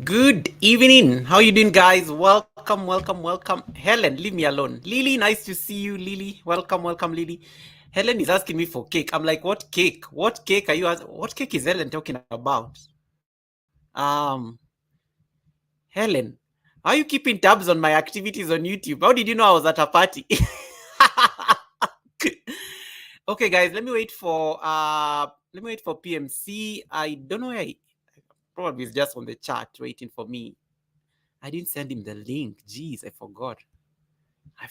Good evening. How you doing, guys? Welcome. Helen, leave me alone. Lily, nice to see you, Lily. Welcome, Lily. Helen is asking me for cake. I'm like, what cake? What cake are you asking? What cake is Helen talking about? Helen, are you keeping tabs on my activities on YouTube? How did you know I was at a party? Okay, guys, let me wait for PMC. I don't know where probably is just on the chat waiting for me. I didn't send him the link. Jeez, I forgot. I'm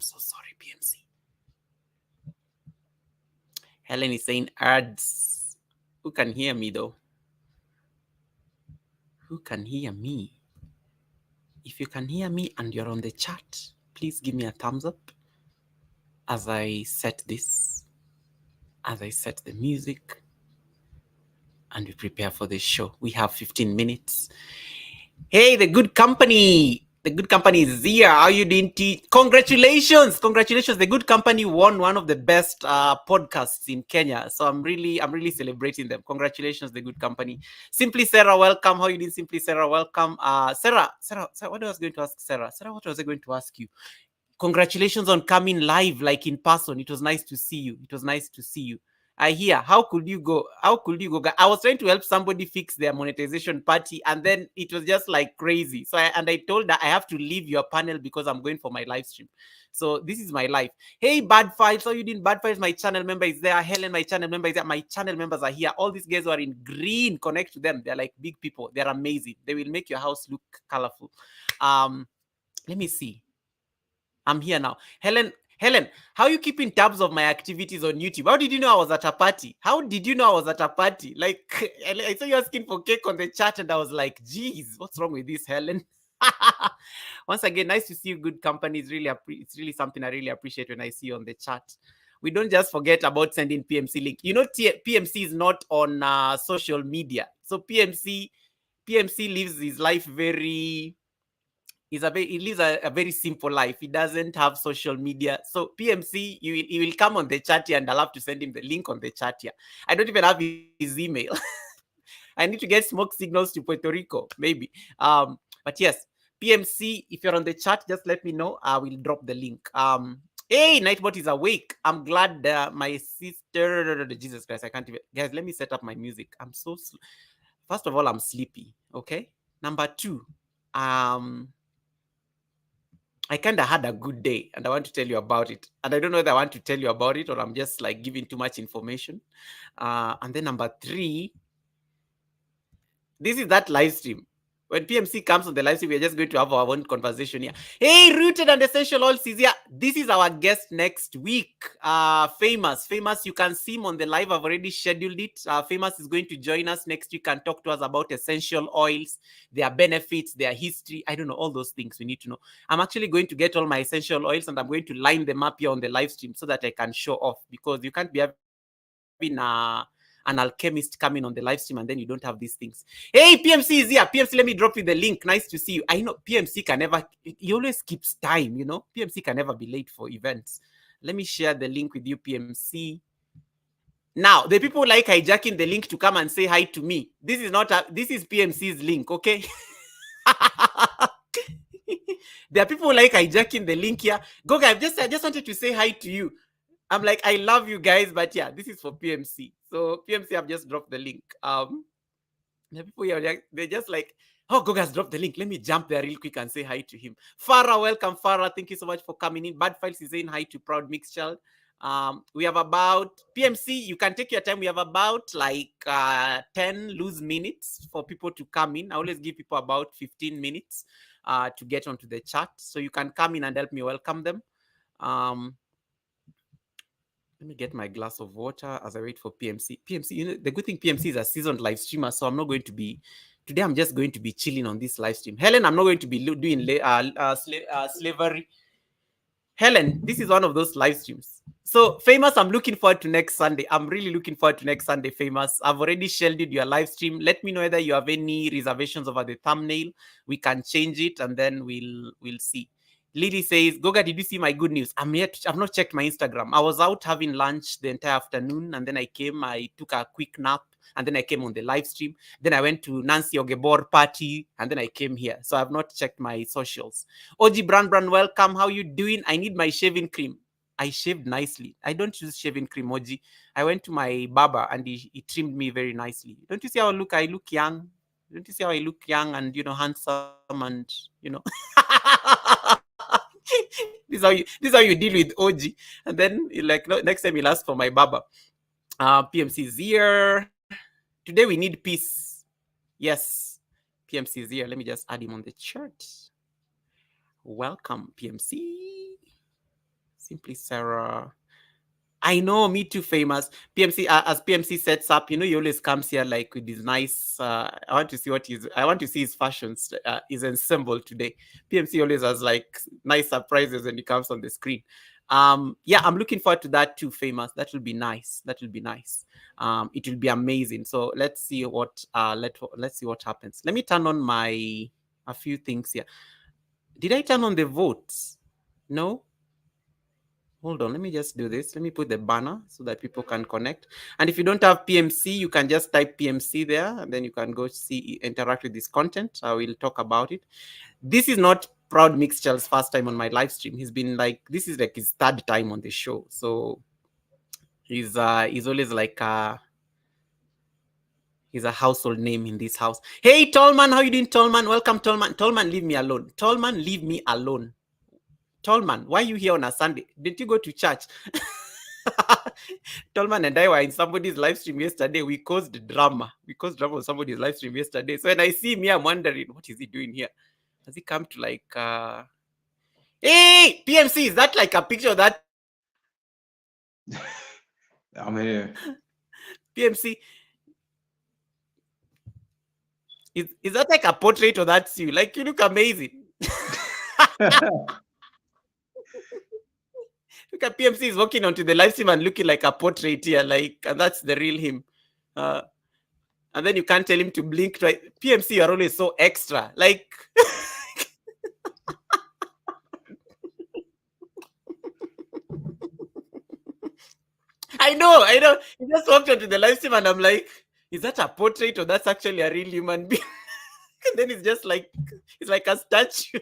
so sorry, PMC. Helen is saying ads. Who can hear me though? Who can hear me? If you can hear me and you're on the chat, please give me a thumbs up as I set this, as I set the music, and we prepare for the show. We have 15 minutes. Hey, the good company. The good company is here. How are you doing? Congratulations. The good company won one of the best podcasts in Kenya. So I'm really celebrating them. Congratulations, the good company. Simply Sarah, welcome. How are you doing? Simply Sarah, welcome. Sarah, what was I going to ask Sarah? Sarah, what was I going to ask you? Congratulations on coming live, like in person. It was nice to see you. I hear. How could you go? I was trying to help somebody fix their monetization party, and then it was just like crazy. So I told her I have to leave your panel because I'm going for my live stream. So this is my life. Hey, Bad Files. How you doing? Bad Files, my channel member is there. Helen, my channel member is there. My channel members are here. All these guys who are in green, connect to them. They're like big people. They're amazing. They will make your house look colorful. Let me see. I'm here now. Helen, how are you keeping tabs of my activities on YouTube? How did you know I was at a party? Like, I saw you asking for cake on the chat, and I was like, geez, what's wrong with this, Helen? Once again, nice to see you, good company. It's really something I really appreciate when I see you on the chat. We don't just forget about sending PMC link. You know, PMC is not on social media. So PMC lives his life very... he lives a very simple life. He doesn't have social media. So PMC, he will come on the chat here, and I'll have to send him the link on the chat here. I don't even have his email. I need to get smoke signals to Puerto Rico, maybe. But yes, PMC, if you're on the chat, just let me know. I will drop the link. Hey, Nightbot is awake. I'm glad my sister... Jesus Christ, I can't even... Guys, let me set up my music. First of all, I'm sleepy, okay? Number two, I kind of had a good day, and I want to tell you about it. And I don't know whether I want to tell you about it or I'm just like giving too much information. And then number three, this is that live stream. When PMC comes on the live stream, we're just going to have our own conversation here. Hey, Rooted and Essential Oils is here. This is our guest next week. Famous, you can see him on the live. I've already scheduled it. Famous is going to join us next week and talk to us about essential oils, their benefits, their history. I don't know, all those things we need to know. I'm actually going to get all my essential oils, and I'm going to line them up here on the live stream so that I can show off, because you can't be having an alchemist coming on the live stream and then you don't have these things. Hey, PMC is here. PMC, let me drop you the link. Nice to see you. I know PMC can never... he always keeps time, you know. PMC can never be late for events. Let me share the link with you, PMC. Now, the people like hijacking the link to come and say hi to me. This is PMC's link, okay? There are people like hijacking the link here. Goga, I just wanted to say hi to you. I'm like, I love you guys, but yeah, this is for PMC. So PMC, I've just dropped the link. The people here, they're just like, oh, Goga's dropped the link. Let me jump there real quick and say hi to him. Farah, welcome, Farah. Thank you so much for coming in. Bad Files is saying hi to Proud Mixed Child. We have about... PMC, you can take your time. We have about like 10 loose minutes for people to come in. I always give people about 15 minutes to get onto the chat. So you can come in and help me welcome them. Let me get my glass of water as I wait for PMC. PMC, you know, the good thing, PMC is a seasoned live streamer, so I'm not going to be... Today, I'm just going to be chilling on this live stream. Helen, I'm not going to be doing slavery. Helen, this is one of those live streams. So, Famous, I'm looking forward to next Sunday. I'm really looking forward to next Sunday, Famous. I've already scheduled your live stream. Let me know whether you have any reservations over the thumbnail. We can change it, and then we'll see. Lily says, Goga, did you see my good news? I've not checked my Instagram. I was out having lunch the entire afternoon, and then I came. I took a quick nap, and then I came on the live stream. Then I went to Nancy Ogebor party, and then I came here. So I've not checked my socials. OG Brand, welcome. How you doing? I need my shaving cream. I shaved nicely. I don't use shaving cream, OG. I went to my barber and he trimmed me very nicely. Don't you see how I look young? Don't you see how I look young and, handsome and, this is how you deal with OG. And then, like, next time he'll ask for my barber. PMC is here. Today we need peace. Yes, PMC is here. Let me just add him on the chart. Welcome, PMC. Simply Sarah. I know, me too, famous. PMC, as PMC sets up, he always comes here like with his nice, I want to see his fashions, his ensemble today. PMC always has like nice surprises when he comes on the screen. Yeah, I'm looking forward to that too, famous. That will be nice. It will be amazing. So let's see what happens. Let me turn on a few things here. Did I turn on the votes? No? Hold on, let me just do this. Let me put the banner so that people can connect. And if you don't have PMC, you can just type PMC there, and then you can go interact with this content. I will talk about it. This is not Proud Mixture's first time on my live stream. This is like his third time on the show. So he's always like he's a household name in this house. Hey, Tallman, how you doing, Tallman? Welcome, Tallman. Tallman, leave me alone. Tallman, leave me alone. Tallman, why are you here on a Sunday? Did you go to church? Tallman and I were in somebody's live stream yesterday. We caused drama. On somebody's live stream yesterday. So when I see him here, I'm wondering, what is he doing here? Has he come to like... Hey, PMC, is that like a picture of that? I'm here. PMC, is that like a portrait or that's you? Like, you look amazing. Look at PMC is walking onto the live stream and looking like a portrait here, and that's the real him. And then you can't tell him to blink twice. PMC, you're always so extra. Like, I know. He just walked onto the live stream and I'm like, is that a portrait or that's actually a real human being? And then it's just like, it's like a statue.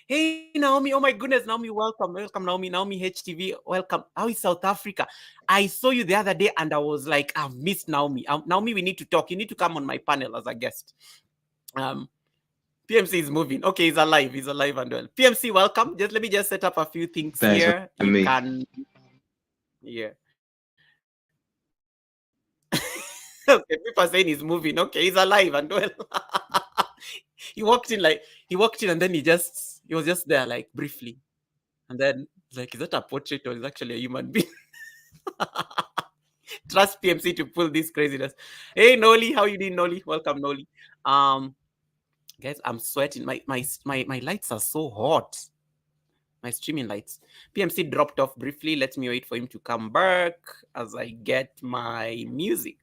Hey, Naomi. Oh, my goodness. Naomi, welcome. Welcome, Naomi. Naomi HTV, welcome. How is South Africa? I saw you the other day and I was like, I've missed Naomi. Naomi, we need to talk. You need to come on my panel as a guest. PMC is moving. Okay, he's alive. He's alive and well. PMC, welcome. Let me just set up a few things. Thanks here. You can... Yeah. Okay, people are saying he's moving. Okay, he's alive and well. He walked in and then he was just there like briefly. And then like, is that a portrait or is it actually a human being? Trust PMC to pull this craziness. Hey, Noli, how you doing, Noli? Welcome, Noli. Guys, I'm sweating. My lights are so hot. My streaming lights. PMC dropped off briefly. Let me wait for him to come back as I get my music.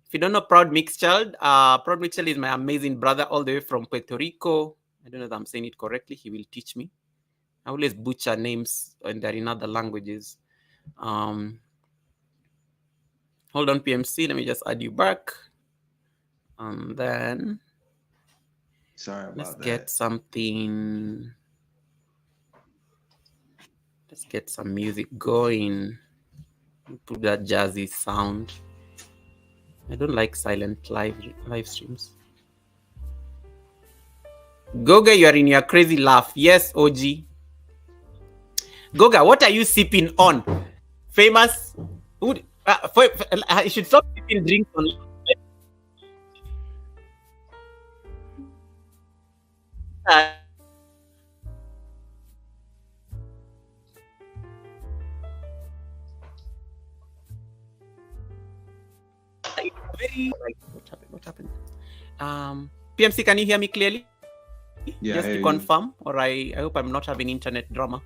If you don't know Proud Mixchild, Proud Mixchild is my amazing brother all the way from Puerto Rico. I don't know if I'm saying it correctly. He will teach me. I always butcher names when they're in other languages. Hold on, PMC. Let me just add you back. And then... Sorry about that. Let's get something... Let's get some music going. Put that jazzy sound. I don't like silent live streams. Goga, you are in your crazy laugh. Yes, OG. Goga, what are you sipping on? Famous? You should stop sipping drinks on. What happened? PMC, can you hear me clearly? Yeah, just to confirm, or I hope I'm not having internet drama.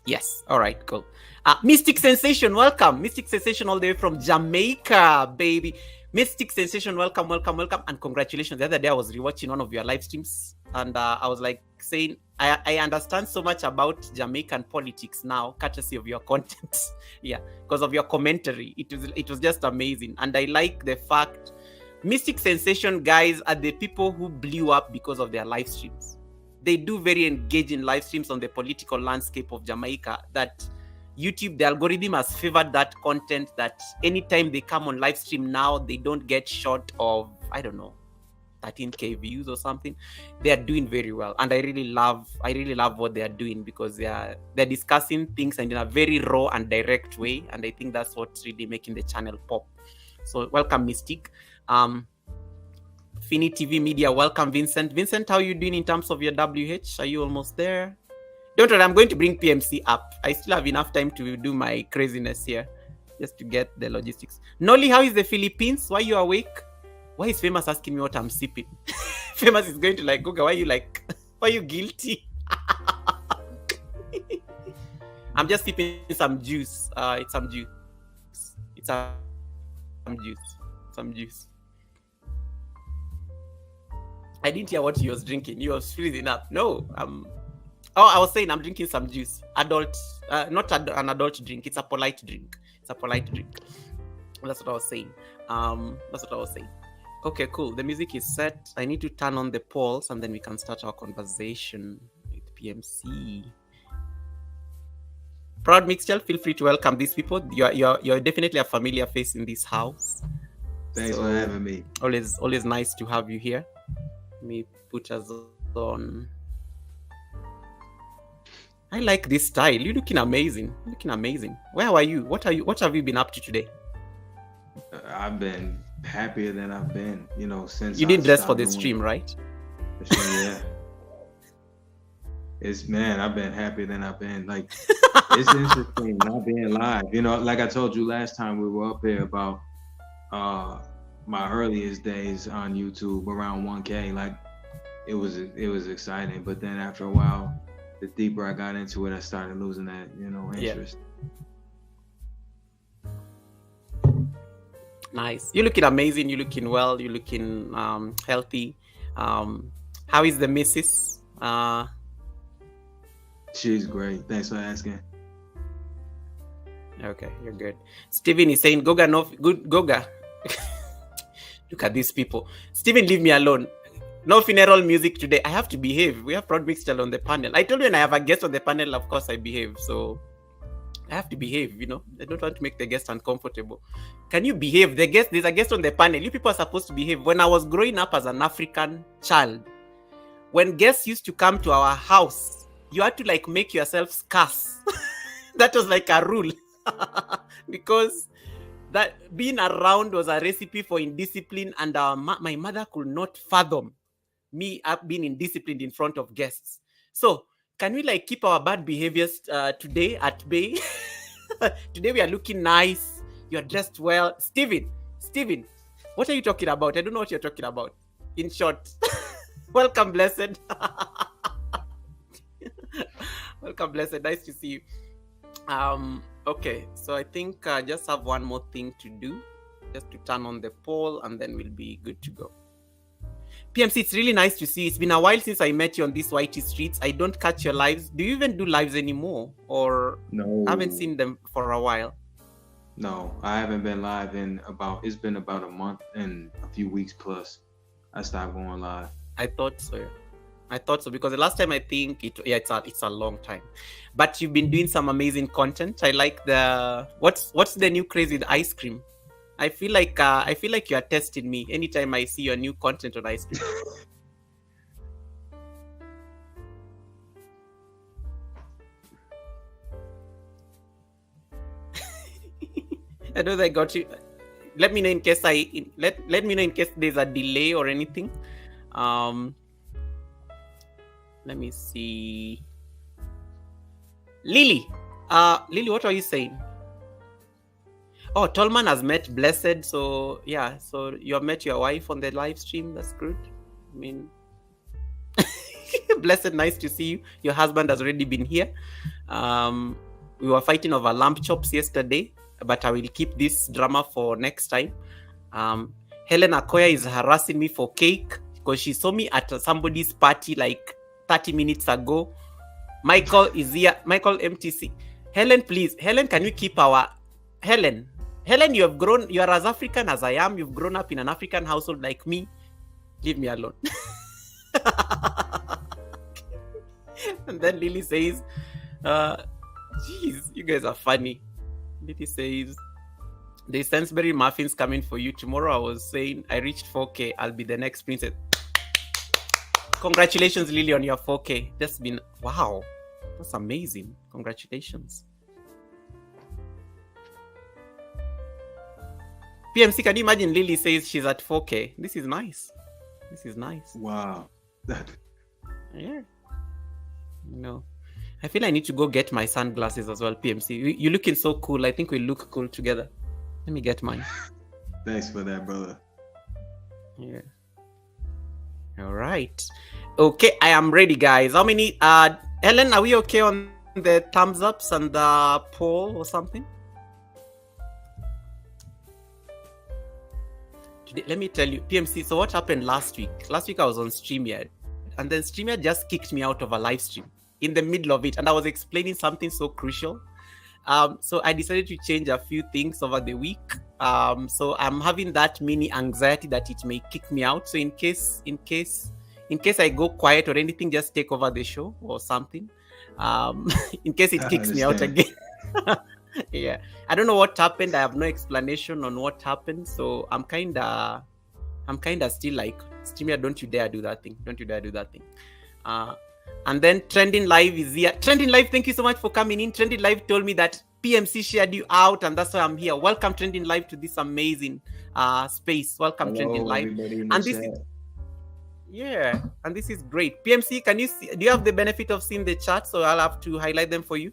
Yes, all right, cool. Mystic Sensation, welcome. Mystic Sensation all the way from Jamaica, baby. Mystic Sensation, welcome, and congratulations. The other day I was rewatching one of your live streams, and I was like saying, I understand so much about Jamaican politics now, courtesy of your content. Yeah, because of your commentary. It was just amazing, and I like the fact Mystic Sensation guys are the people who blew up because of their live streams. They do very engaging live streams on the political landscape of Jamaica that YouTube, the algorithm has favored that content, that anytime they come on live stream now, they don't get short of, I don't know, 13K views or something. They are doing very well. And I really love what they are doing, because they're discussing things and in a very raw and direct way. And I think that's what's really making the channel pop. So welcome, Mystic. Fini TV Media, welcome, Vincent. Vincent, how are you doing in terms of your WH? Are you almost there? Don't worry, I'm going to bring PMC up. I still have enough time to do my craziness here, just to get the logistics. Nolly, how is the Philippines? Why are you awake? Why is Famous asking me what I'm sipping? Famous is going to like, Goga, why are you guilty? I'm just sipping some juice. It's some juice. It's some juice. I didn't hear what you was drinking. You was freezing up. No, I was saying I'm drinking some juice. Adult, not an adult drink. It's a polite drink. That's what I was saying. Okay, cool. The music is set. I need to turn on the polls, and then we can start our conversation with PMC. Proud Mixture, feel free to welcome these people. You're definitely a familiar face in this house. Thanks for having me. Always nice to have you here. Let me put us on. I like this style. You're looking amazing. Where are you? What have you been up to today? I've been happier than I've been, since you didn't dress for the stream, right? Yeah. I've been happier than I've been. Like, it's interesting not being live. Like I told you last time we were up here about my earliest days on YouTube around 1K. Like, it was exciting, but then after a while, the deeper I got into it, I started losing that, interest. Yeah. Nice. You're looking amazing. You're looking well. You're looking healthy. How is the missus? She's great. Thanks for asking. Okay, you're good. Steven is saying, Goga, no good. Goga. Look at these people. Steven, leave me alone. No funeral music today. I have to behave. We have Proud Mixture on the panel. I told you when I have a guest on the panel, of course I behave. So I have to behave, I don't want to make the guest uncomfortable. Can you behave? There's a guest on the panel. You people are supposed to behave. When I was growing up as an African child, when guests used to come to our house, you had to make yourself scarce. That was like a rule. Because that being around was a recipe for indiscipline, and my mother could not fathom me being indisciplined in front of guests. So can we keep our bad behaviors today at bay? Today we are looking nice. You're dressed well. Steven, what are you talking about? I don't know what you're talking about. In short, welcome, Blessed. Welcome, Blessed. Nice to see you. Okay, so I think I just have one more thing to do, just to turn on the poll, and then we'll be good to go. PMC, it's really nice to see you. It's been a while since I met you on these whitey streets. I don't catch your lives. Do you even do lives anymore? Or no? I haven't seen them for a while. No, I haven't been live it's been about a month and a few weeks plus. I stopped going live. I thought so, because the last time I think it's a long time. But you've been doing some amazing content. I like what's the new craze with ice cream? I feel like you are testing me anytime I see your new content on ice cream. I know I got you. Let me know in case let me know in case there's a delay or anything. Let me see. Lily, what are you saying? Oh, Tolman has met Blessed, so yeah. So you have met your wife on the live stream. That's good. I mean, Blessed, nice to see you. Your husband has already been here. We were fighting over lamb chops yesterday, but I will keep this drama for next time. Helen Akoya is harassing me for cake because she saw me at somebody's party like 30 minutes ago. Michael is here. Michael MTC. Helen, please. Helen, can you keep our... Helen, you have grown... You are as African as I am. You've grown up in an African household like me. Leave me alone. And then Lily says, geez, you guys are funny. Lily says, there's Sainsbury muffins coming for you tomorrow. I was saying I reached 4K. I'll be the next princess. Congratulations, Lily, on your 4K. That's been... Wow. That's amazing. Congratulations. PMC, can you imagine Lily says she's at 4K? This is nice. This is nice. Wow. Yeah. No. I feel I need to go get my sunglasses as well, PMC. You're looking so cool. I think we look cool together. Let me get mine. Thanks for that, brother. Yeah. All right. Okay, I am ready, guys. How many... Ellen, are we okay on the thumbs ups and the poll or something? Today, let me tell you, PMC, so what happened last week? Last week I was on StreamYard, and then StreamYard just kicked me out of a live stream in the middle of it, and I was explaining something so crucial. So I decided to change a few things over the week. So I'm having that mini anxiety that it may kick me out. So in case I go quiet or anything, just take over the show or something. In case it kicks me out again. Yeah, I don't know what happened. I have no explanation on what happened. So I'm kinda still like, StreamYard, don't you dare do that thing. Don't you dare do that thing. And then TrendingLive is here. TrendingLive, thank you so much for coming in. TrendingLive told me that PMC shared you out, and that's why I'm here. Welcome, TrendingLive, to this amazing space. Welcome, TrendingLive. And this is... Yeah, and this is great. PMC, can you see? Do you have the benefit of seeing the chat? So I'll have to highlight them for you.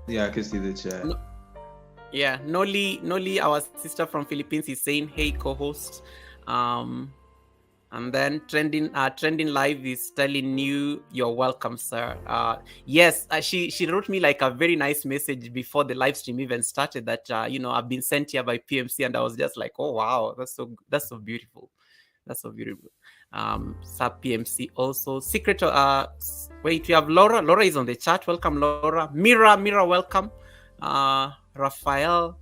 Yeah, I can see the chat. No, yeah, Noli, our sister from Philippines, is saying, "Hey, co-host." And then TrendingLive is telling you, "You're welcome, sir." Yes, she wrote me like a very nice message before the live stream even started that I've been sent here by PMC, and I was just like, "Oh wow, that's so beautiful, that's so beautiful." Sub PMC also secret. Wait, we have Laura. Laura is on the chat. Welcome, Laura. Mira, welcome. Raphael.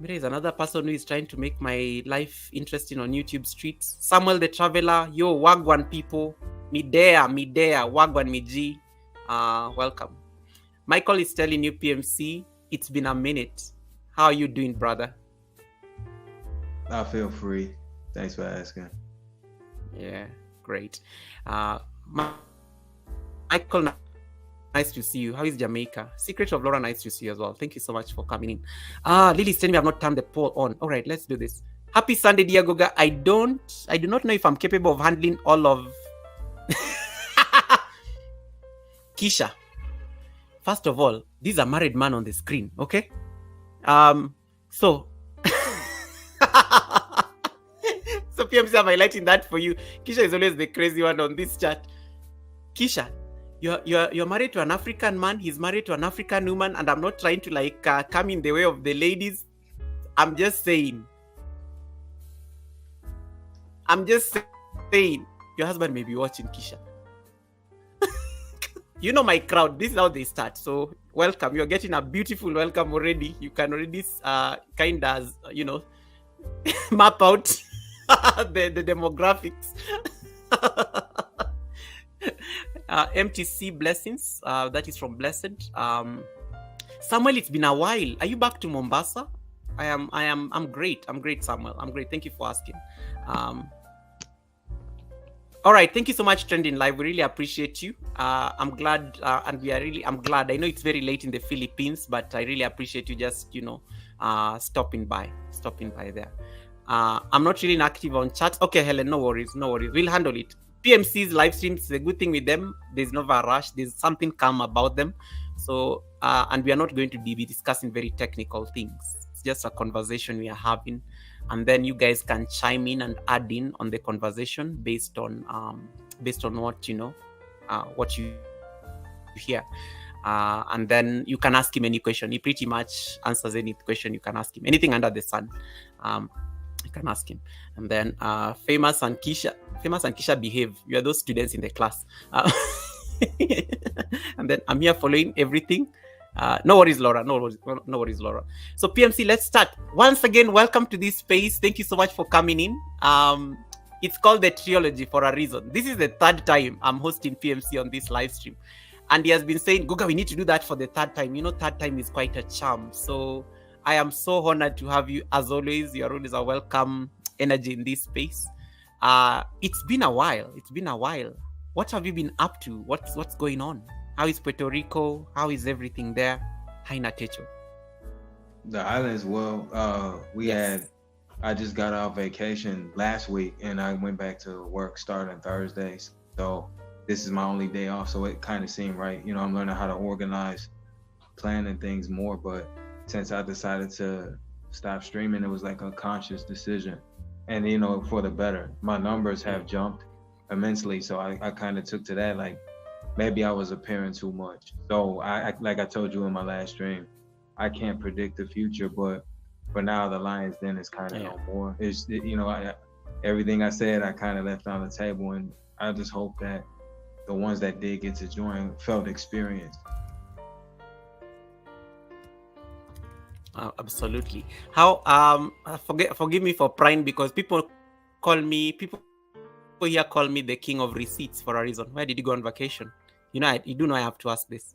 Mira is another person who is trying to make my life interesting on YouTube streets. Samuel the Traveler. Yo, Wagwan people. Midea, Wagwan Miji. Welcome. Michael is telling you, PMC, it's been a minute. How are you doing, brother? I feel free. Thanks for asking. Yeah, great. Michael, nice to see you. How is Jamaica? Secret of Laura, nice to see you as well. Thank you so much for coming in. Lily's telling me I've not turned the poll on. All right, let's do this. Happy Sunday, dear Goga. I do not know if I'm capable of handling all of... Kisha, first of all, this is a married man on the screen, okay? So... So PMC, I'm highlighting that for you. Kisha is always the crazy one on this chat. Kisha, you're married to an African man. He's married to an African woman, and I'm not trying to come in the way of the ladies. I'm just saying. Your husband may be watching, Kisha. You know my crowd. This is how they start. So welcome. You're getting a beautiful welcome already. You can already kind of map out the demographics. MTC blessings. That is from Blessed. Samuel, it's been a while. Are you back to Mombasa? I'm great. I'm great, Samuel. I'm great. Thank you for asking. All right. Thank you so much, TrendingLive. We really appreciate you. I'm glad, I'm glad. I know it's very late in the Philippines, but I really appreciate you just, stopping by there. I'm not really active on chat. Okay, Helen, no worries. We'll handle it. PMC's live streams, the good thing with them, there's no rush. There's something calm about them. So, and we are not going to be discussing very technical things. It's just a conversation we are having. And then you guys can chime in and add in on the conversation based on what what you hear. And then you can ask him any question. He pretty much answers any question you can ask him. Anything under the sun, you can ask him. And then Famous and Kisha behave. You are those students in the class. And then I'm here following everything. No worries, Laura. No worries, Laura. So PMC, let's start. Once again, welcome to this space. Thank you so much for coming in. It's called the Trilogy for a reason. This is the third time I'm hosting PMC on this live stream. And he has been saying, Guga, we need to do that for the third time. You know, third time is quite a charm. So I am so honored to have you. As always, you're always a welcome energy in this space. It's been a while. What have you been up to? What's going on? How is Puerto Rico? How is everything there? Hi, Natecho. The islands, I just got off vacation last week and I went back to work starting Thursdays. So this is my only day off. So it kind of seemed right. You know, I'm learning how to organize, planning things more. But since I decided to stop streaming, it was like a conscious decision. And, you know, for the better. My numbers have jumped immensely. So I kind of took to that, like, maybe I was appearing too much. So I like I told you in my last stream, I can't predict the future, but for now the lion's den is kind of no more. Everything I said, I kind of left on the table, and I just hope that the ones that did get to join felt experience. Absolutely. How forgive me for prying, because people here call me the king of receipts for a reason. Where did you go on vacation? You know, you do know I have to ask this.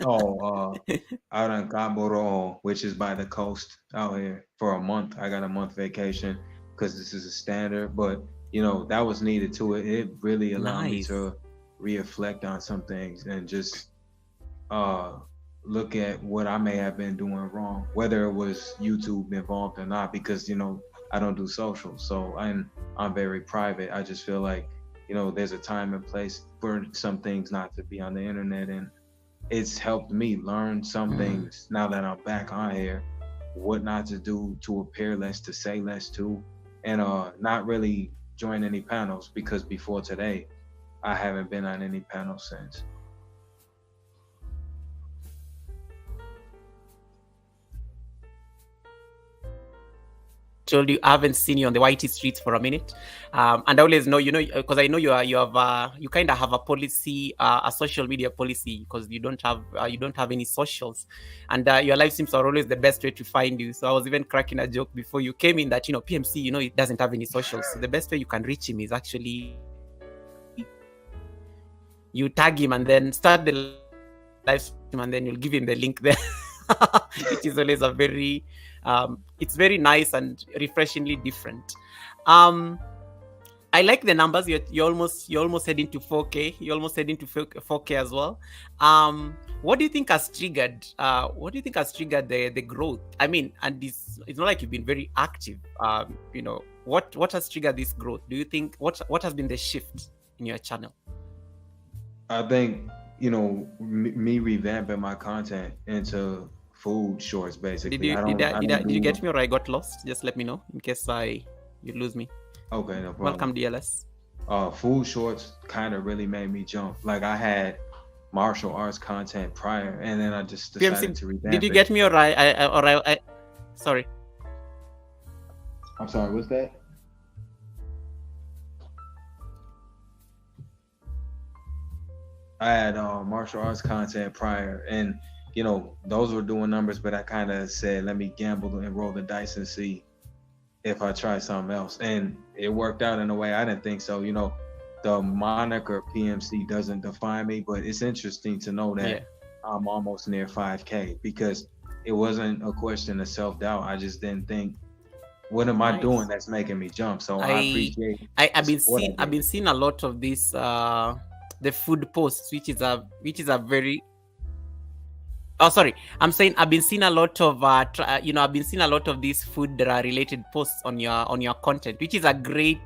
Out in Cabo Rojo, which is by the coast out here, for a month. I got a month vacation because this is a standard, but you know, that was needed too. It really allowed me to reflect on some things and just look at what I may have been doing wrong, whether it was YouTube involved or not, because, you know, I don't do social, so I'm very private. I just feel like, you know, there's a time and place for some things not to be on the internet, and it's helped me learn some things now that I'm back on here, what not to do, to appear less, to say less to, and not really join any panels, because before today, I haven't been on any panels since. Told you I haven't seen you on the YT streets for a minute, and I always know, you know, because I know you kind of have a policy, a social media policy, because you don't have any socials, and your live streams are always the best way to find you. So I was even cracking a joke before you came in that, you know, PMC, you know, it doesn't have any socials, so the best way you can reach him is actually you tag him and then start the live stream, and then you'll give him the link there. It is always a very it's very nice and refreshingly different. I like the numbers. You're almost heading to 4K. You're almost heading to 4K as well. What do you think has triggered? The growth? I mean, and it's not like you've been very active. You know, what has triggered this growth? Do you think what has been the shift in your channel? I think, you know, me revamping my content into food shorts, basically. Did you get me, or I got lost? Just let me know in case you lose me. Okay, no problem. Welcome, DLS. Food shorts kind of really made me jump. Like, I had martial arts content prior, and then I just decided to revamp. Did you get me, or I sorry? I'm sorry. What's that? I had martial arts content prior, and you know, those were doing numbers, but I kind of said, let me gamble and roll the dice and see if I try something else. And it worked out in a way I didn't think so. You know, the moniker PMC doesn't define me, but it's interesting to know that I'm almost near 5K, because it wasn't a question of self-doubt. I just didn't think, what am I doing that's making me jump? So I appreciate. I've been seeing a lot of this the food posts, which is a very I'm saying I've been seeing a lot of I've been seeing a lot of these food related posts on your content, which is a great.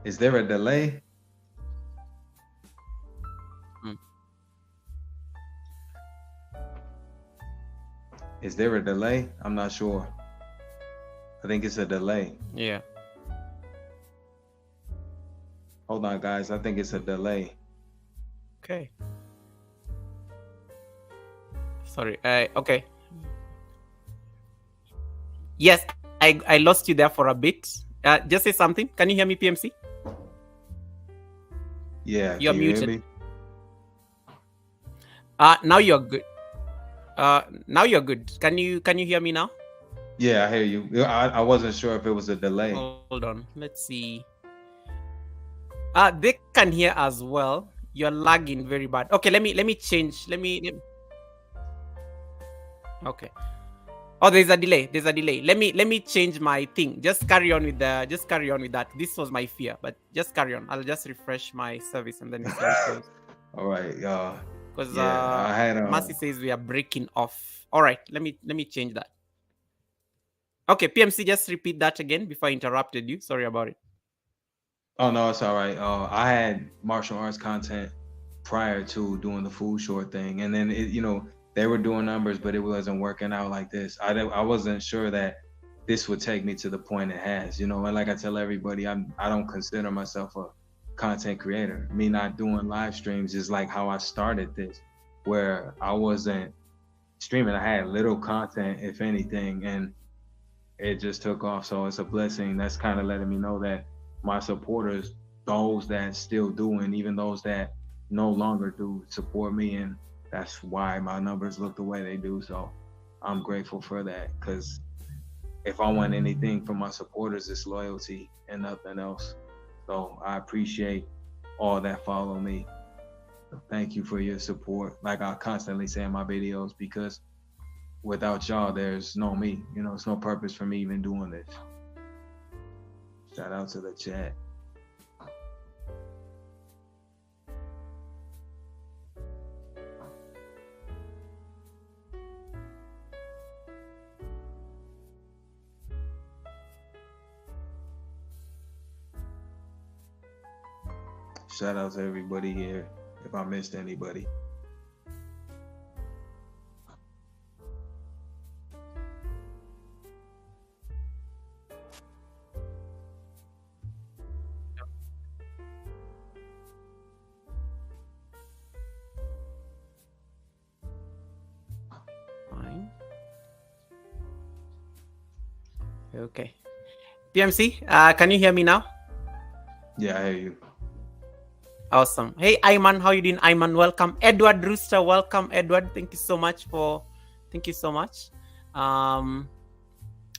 Is there a delay? Is there a delay? I'm not sure. I think it's a delay. Yeah. Hold on, guys. I think it's a delay. Okay. Sorry. Okay. Yes, I lost you there for a bit. Just say something. Can you hear me, PMC? Yeah. You're Can you muted. hear me? Now you're good. Now you're good. Can you hear me now? Yeah, I hear you. I wasn't sure if it was a delay. Hold on. Let's see. They can hear as well. You're lagging very bad. Okay, let me change. Okay. Oh, there's a delay. Let me change my thing. Just carry on with that. This was my fear, but just carry on. I'll just refresh my service and then it's goes. All right, Because I had Mercy says we are breaking off. All right, let me change that. Okay, PMC, just repeat that again before I interrupted you. Sorry about it. Oh no, it's all right. I had martial arts content prior to doing the food short thing, and then they were doing numbers, but it wasn't working out like this. I wasn't sure that this would take me to the point it has. And like I tell everybody, I don't consider myself a content creator. Me not doing live streams is like how I started this, where I wasn't streaming. I had little content, if anything, and it just took off. So it's a blessing. That's kind of letting me know that my supporters, those that still do, and even those that no longer do, support me, and that's why my numbers look the way they do. So I'm grateful for that, because if I want anything from my supporters, it's loyalty and nothing else. So I appreciate all that follow me. So thank you for your support. Like I constantly say in my videos, because without y'all, there's no me. It's no purpose for me even doing this. Shout out to the chat. Shout out to everybody here, if I missed anybody. Okay. PMC, can you hear me now? Yeah, I hear you. Awesome. Hey, Iman, how you doing? Iman, welcome. Edward Rooster, welcome. Edward, thank you so much.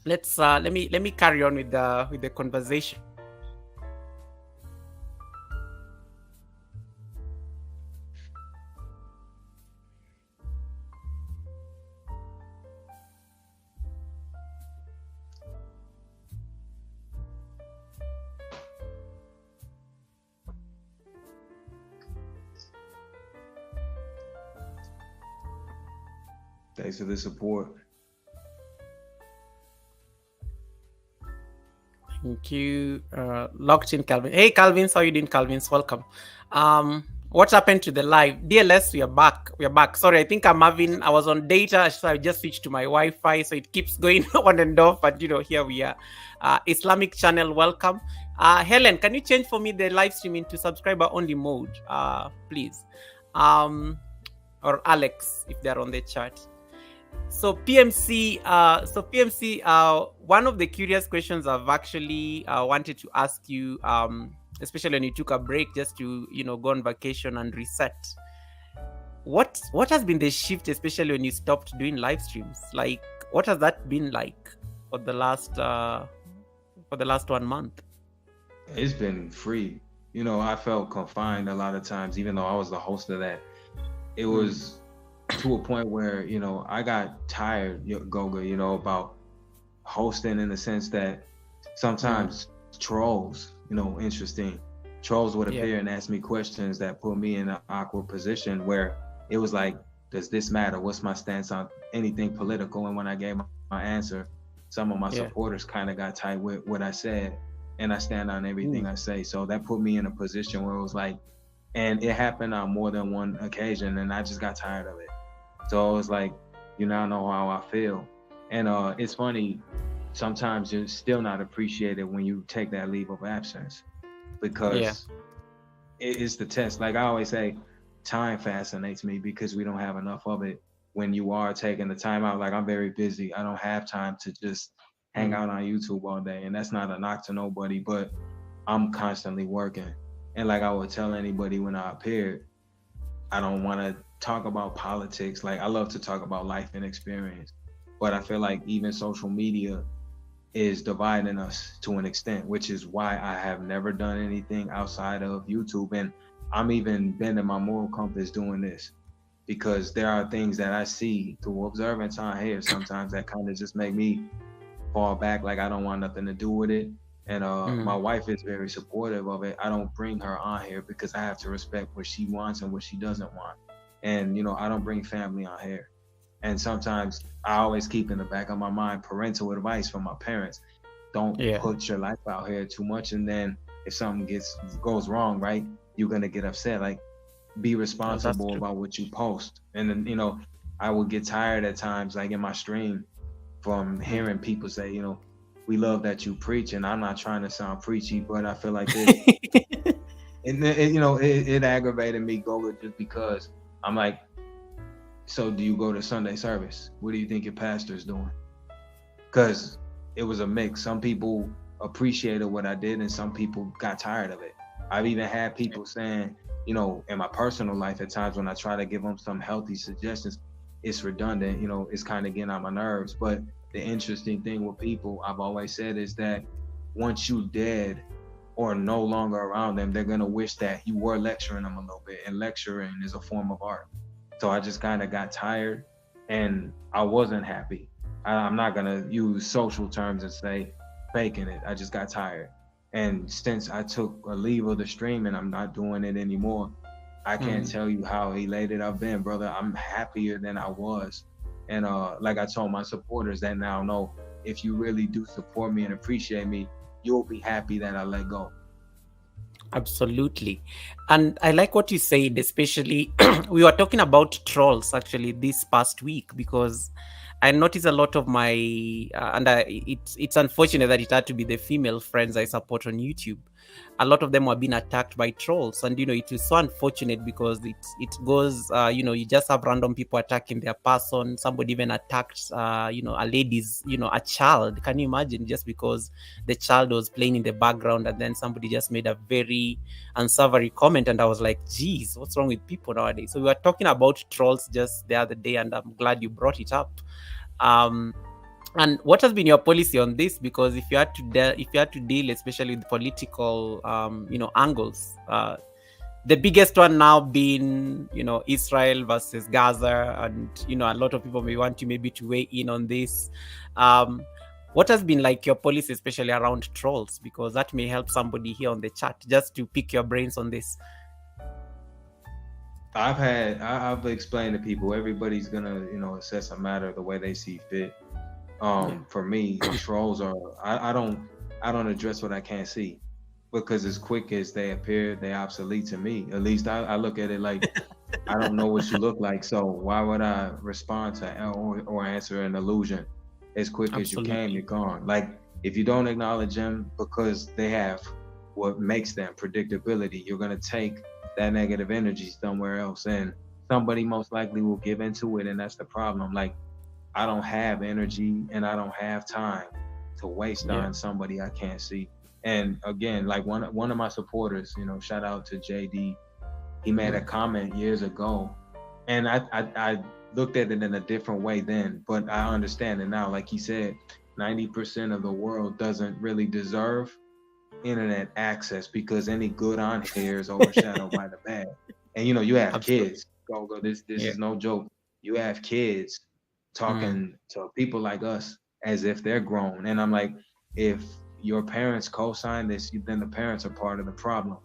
Let's let me carry on with the conversation. Thanks for the support. Thank you. Locked in Calvin. Hey, Calvins, how you doing, Calvins? Welcome. What happened to the live? DLS, we are back. Sorry, I think I was on data, so I just switched to my Wi-Fi, so it keeps going on and off, but here we are. Islamic channel, welcome. Helen, can you change for me the live stream into subscriber only mode, please? Or Alex, if they're on the chat. So PMC, one of the curious questions I've actually wanted to ask you, especially when you took a break just to go on vacation and reset. What has been the shift, especially when you stopped doing live streams? Like, what has that been like for the last 1 month? It's been free. I felt confined a lot of times, even though I was the host of that. It was to a point where, I got tired, Goga, about hosting, in the sense that sometimes trolls, interesting trolls would appear and ask me questions that put me in an awkward position where it was like, does this matter? What's my stance on anything political? And when I gave my answer, some of my supporters kind of got tight with what I said, and I stand on everything I say. So that put me in a position where it was like, and it happened on more than one occasion, and I just got tired of it. So it was like, you now know how I feel. And it's funny, sometimes you're still not appreciated when you take that leave of absence, Yeah. because it is the test. Like I always say, time fascinates me because we don't have enough of it. When you are taking the time out, like I'm very busy, I don't have time to just hang Mm. out on YouTube all day. And that's not a knock to nobody, but I'm constantly working. And like I would tell anybody when I appeared, I don't want to talk about politics. Like I love to talk about life and experience. But I feel like even social media is dividing us to an extent, which is why I have never done anything outside of YouTube. And I'm even bending my moral compass doing this because there are things that I see through observance on here sometimes that kind of just make me fall back. Like I don't want nothing to do with it. And my Mm. wife is very supportive of it. I don't bring her on here because I have to respect what she wants and what she doesn't want. And I don't bring family on here. And sometimes I always keep in the back of my mind parental advice from my parents. Don't Yeah. put your life out here too much, and then if something goes wrong, right, you're gonna get upset. Like be Oh, that's responsible true. about what you post. And then I would get tired at times, like in my stream, from Mm. hearing people say, we love that you preach, and I'm not trying to sound preachy, but I feel like this, and it aggravated me go just because I'm like, so do you go to Sunday service? What do you think your pastor's doing? Because it was a mix. Some people appreciated what I did, and some people got tired of it. I've even had people saying, in my personal life, at times when I try to give them some healthy suggestions, it's redundant. It's kind of getting on my nerves. But the interesting thing with people, I've always said, is that once you dead or no longer around them, they're gonna wish that you were lecturing them a little bit. And lecturing is a form of art. So I just kind of got tired, and I wasn't happy. I'm not gonna use social terms and say faking it. I just got tired. And since I took a leave of the stream and I'm not doing it anymore, I can't Mm. tell you how elated I've been, brother. I'm happier than I was. And like I told my supporters that now know, if you really do support me and appreciate me, you'll be happy that I let go. Absolutely. And I like what you said, especially we were talking about trolls actually this past week, because I noticed a lot of my it's unfortunate that it had to be the female friends I support on YouTube. A lot of them were being attacked by trolls, and it is so unfortunate because it goes you just have random people attacking their person. Somebody even attacked a lady's a child. Can you imagine? Just because the child was playing in the background, and then somebody just made a very unsavory comment, and I was like, geez, what's wrong with people nowadays? So we were talking about trolls just the other day, and I'm glad you brought it up. And what has been your policy on this? Because if you had to deal, especially with political, angles, the biggest one now being, Israel versus Gaza, and a lot of people may want you maybe to weigh in on this. What has been like your policy, especially around trolls? Because that may help somebody here on the chat, just to pick your brains on this. I've explained to people, everybody's gonna assess a matter the way they see fit. For me, trolls are, I don't address what I can't see, because as quick as they appear, they obsolete to me. At least I look at it like, I don't know what you look like, so why would I respond to or answer an illusion? As quick as you came, Absolutely. you're gone. Like if you don't acknowledge them because they have what makes them predictability, you're gonna take that negative energy somewhere else, and somebody most likely will give into it, and that's the problem. Like I don't have energy and I don't have time to waste Yeah. on somebody I can't see. And again, like one of my supporters, shout out to JD, he made a comment years ago, and I looked at it in a different way then, but I understand it now. Like he said, 90% of the world doesn't really deserve internet access because any good on here is overshadowed by the bad. And you have Absolutely. kids. Go. This Yeah. is no joke. You have kids talking to people like us as if they're grown. And I'm like, if your parents co-sign this, then the parents are part of the problem.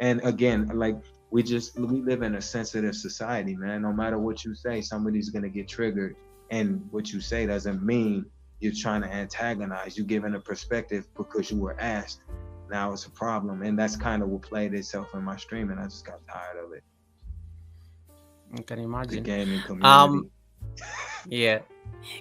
And again, like we live in a sensitive society, man. No matter what you say, somebody's gonna get triggered. And what you say doesn't mean you're trying to antagonize. You're giving a perspective because you were asked. Now it's a problem. And that's kind of what played itself in my stream, and I just got tired of it. I can The imagine. gaming Um, community. yeah.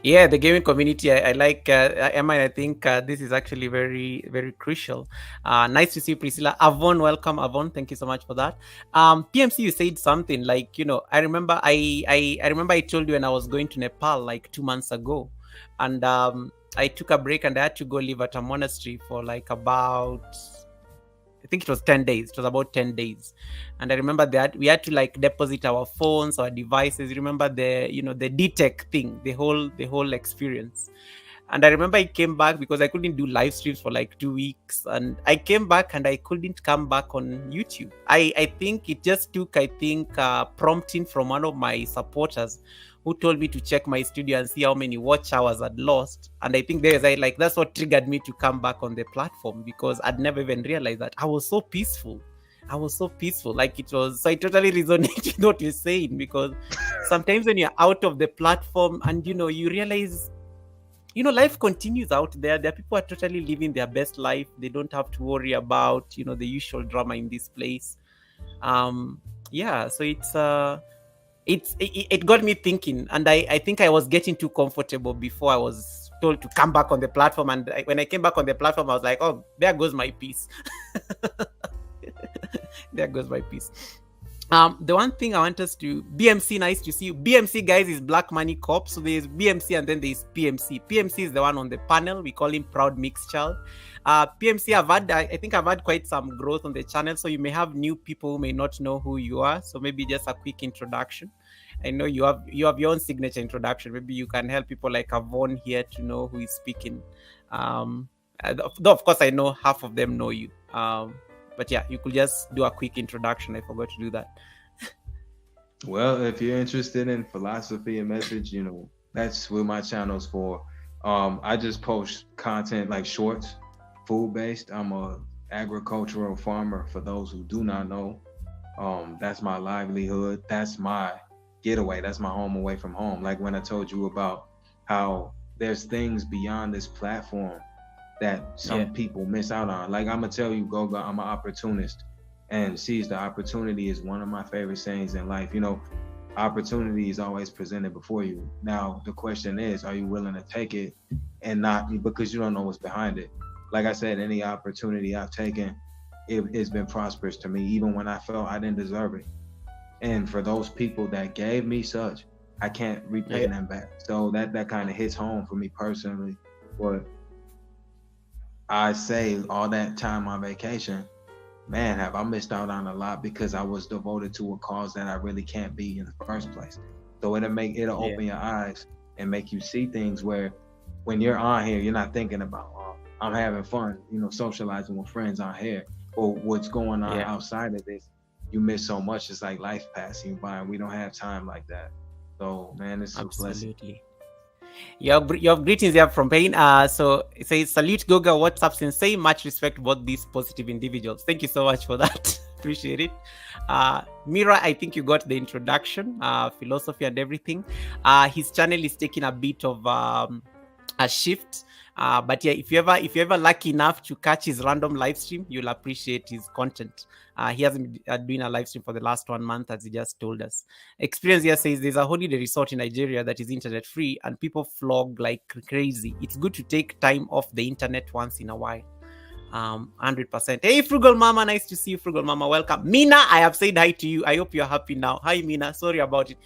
Yeah, the gaming community, I like Emma. I think this is actually very, very crucial. Nice to see you, Priscilla. Avon, welcome, Avon. Thank you so much for that. PMC, you said something like, I remember I remember I told you when I was going to Nepal like 2 months ago, and I took a break and I had to go live at a monastery for like about, I think it was 10 days. It was about 10 days. And I remember that we had to like deposit our phones, our devices. You remember the DTech thing, the whole experience. And I remember I came back because I couldn't do live streams for like 2 weeks. And I came back and I couldn't come back on YouTube. I think it just took, prompting from one of my supporters who told me to check my studio and see how many watch hours I'd lost. And I think that's what triggered me to come back on the platform, because I'd never even realized that I was so peaceful. Like it was, so I totally resonate with what you're saying, because sometimes when you're out of the platform and you realize, life continues out there. There are people who are totally living their best life. They don't have to worry about, the usual drama in this place. Yeah, so it got me thinking, and I think I was getting too comfortable before I was told to come back on the platform. And when I came back on the platform, I was like, oh, there goes my peace. There goes my peace. The one thing I want us to, BMC, nice to see you. BMC, guys, is Black Money Corp. So there's BMC and then there's PMC. PMC is the one on the panel. We call him Proud Mixed Child. PMC, I think I've had quite some growth on the channel. So you may have new people who may not know who you are. So maybe just a quick introduction. I know you have your own signature introduction. Maybe you can help people like Avon here to know who is speaking. Though of course I know half of them know you. But yeah, you could just do a quick introduction. I forgot to do that. Well, if you're interested in philosophy and message, that's what my channel's for. I just post content like shorts, food-based. I'm a agricultural farmer, for those who do not know. That's my livelihood. That's my getaway. That's my home away from home. Like when I told you about how there's things beyond this platform that some people miss out on. Like I'm gonna tell you, Goga, I'm an opportunist, and seize the opportunity is one of my favorite sayings in life. Opportunity is always presented before you. Now the question is, are you willing to take it, and not because you don't know what's behind it? Like I said, any opportunity I've taken, it's been prosperous to me, even when I felt I didn't deserve it. And for those people that gave me such, I can't repay them back. So that kind of hits home for me personally. But I say all that time on vacation, man, have I missed out on a lot because I was devoted to a cause that I really can't be in the first place. So it'll open your eyes and make you see things where when you're on here, you're not thinking about, oh, I'm having fun, socializing with friends on here, or what's going on outside of this. You miss so much. It's like life passing by, and we don't have time like that. So, man, it's absolutely. You have greetings here from Pain. So it says, salute Goga, what's up, Sensei? Much respect about these positive individuals. Thank you so much for that. Appreciate it. Mira, I think you got the introduction, philosophy and everything. His channel is taking a bit of a shift. But yeah, if you're ever lucky enough to catch his random live stream, you'll appreciate his content. He hasn't been doing a live stream for the last 1 month, as he just told us. Experience here says there's a holiday resort in Nigeria that is internet free and people flog like crazy. It's good to take time off the internet once in a while. 100%. Hey, Frugal Mama, nice to see you, Frugal Mama. Welcome. Mina, I have said hi to you. I hope you're happy now. Hi, Mina. Sorry about it.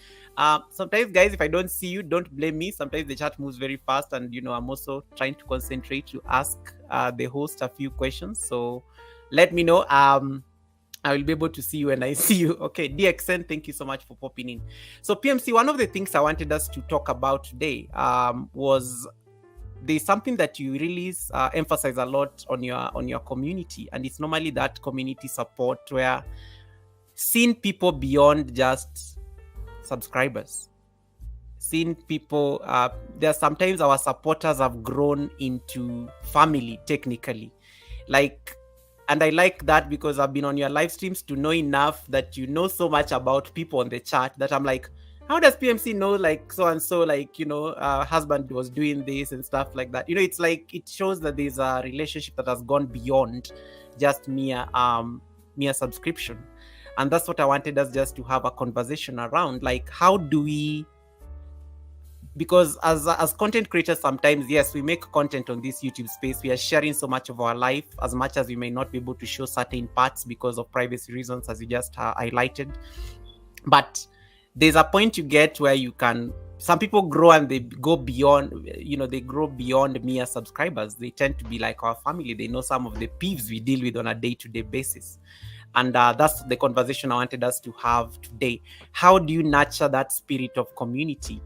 Sometimes, guys, if I don't see you, don't blame me. Sometimes the chat moves very fast, and I'm also trying to concentrate to ask the host a few questions. So let me know. I will be able to see you when I see you. Okay, DXN, thank you so much for popping in. So PMC, one of the things I wanted us to talk about today was there's something that you really emphasize a lot on your community, and it's normally that community support where seeing people beyond just subscribers, seeing people, there are sometimes our supporters have grown into family technically, and I like that because I've been on your live streams to know enough that you know so much about people on the chat that I'm like, how does PMC know like so and so, like husband was doing this and stuff like that? It's like it shows that there's a relationship that has gone beyond just mere subscription. And that's what I wanted us just to have a conversation around. Like, how do we because as content creators, sometimes, yes, we make content on this YouTube space. We are sharing so much of our life, as much as we may not be able to show certain parts because of privacy reasons, as you just highlighted. But there's a point you get where you can, some people grow and they go beyond, they grow beyond mere subscribers. They tend to be like our family. They know some of the peeves we deal with on a day-to-day basis. And that's the conversation I wanted us to have today. How do you nurture that spirit of community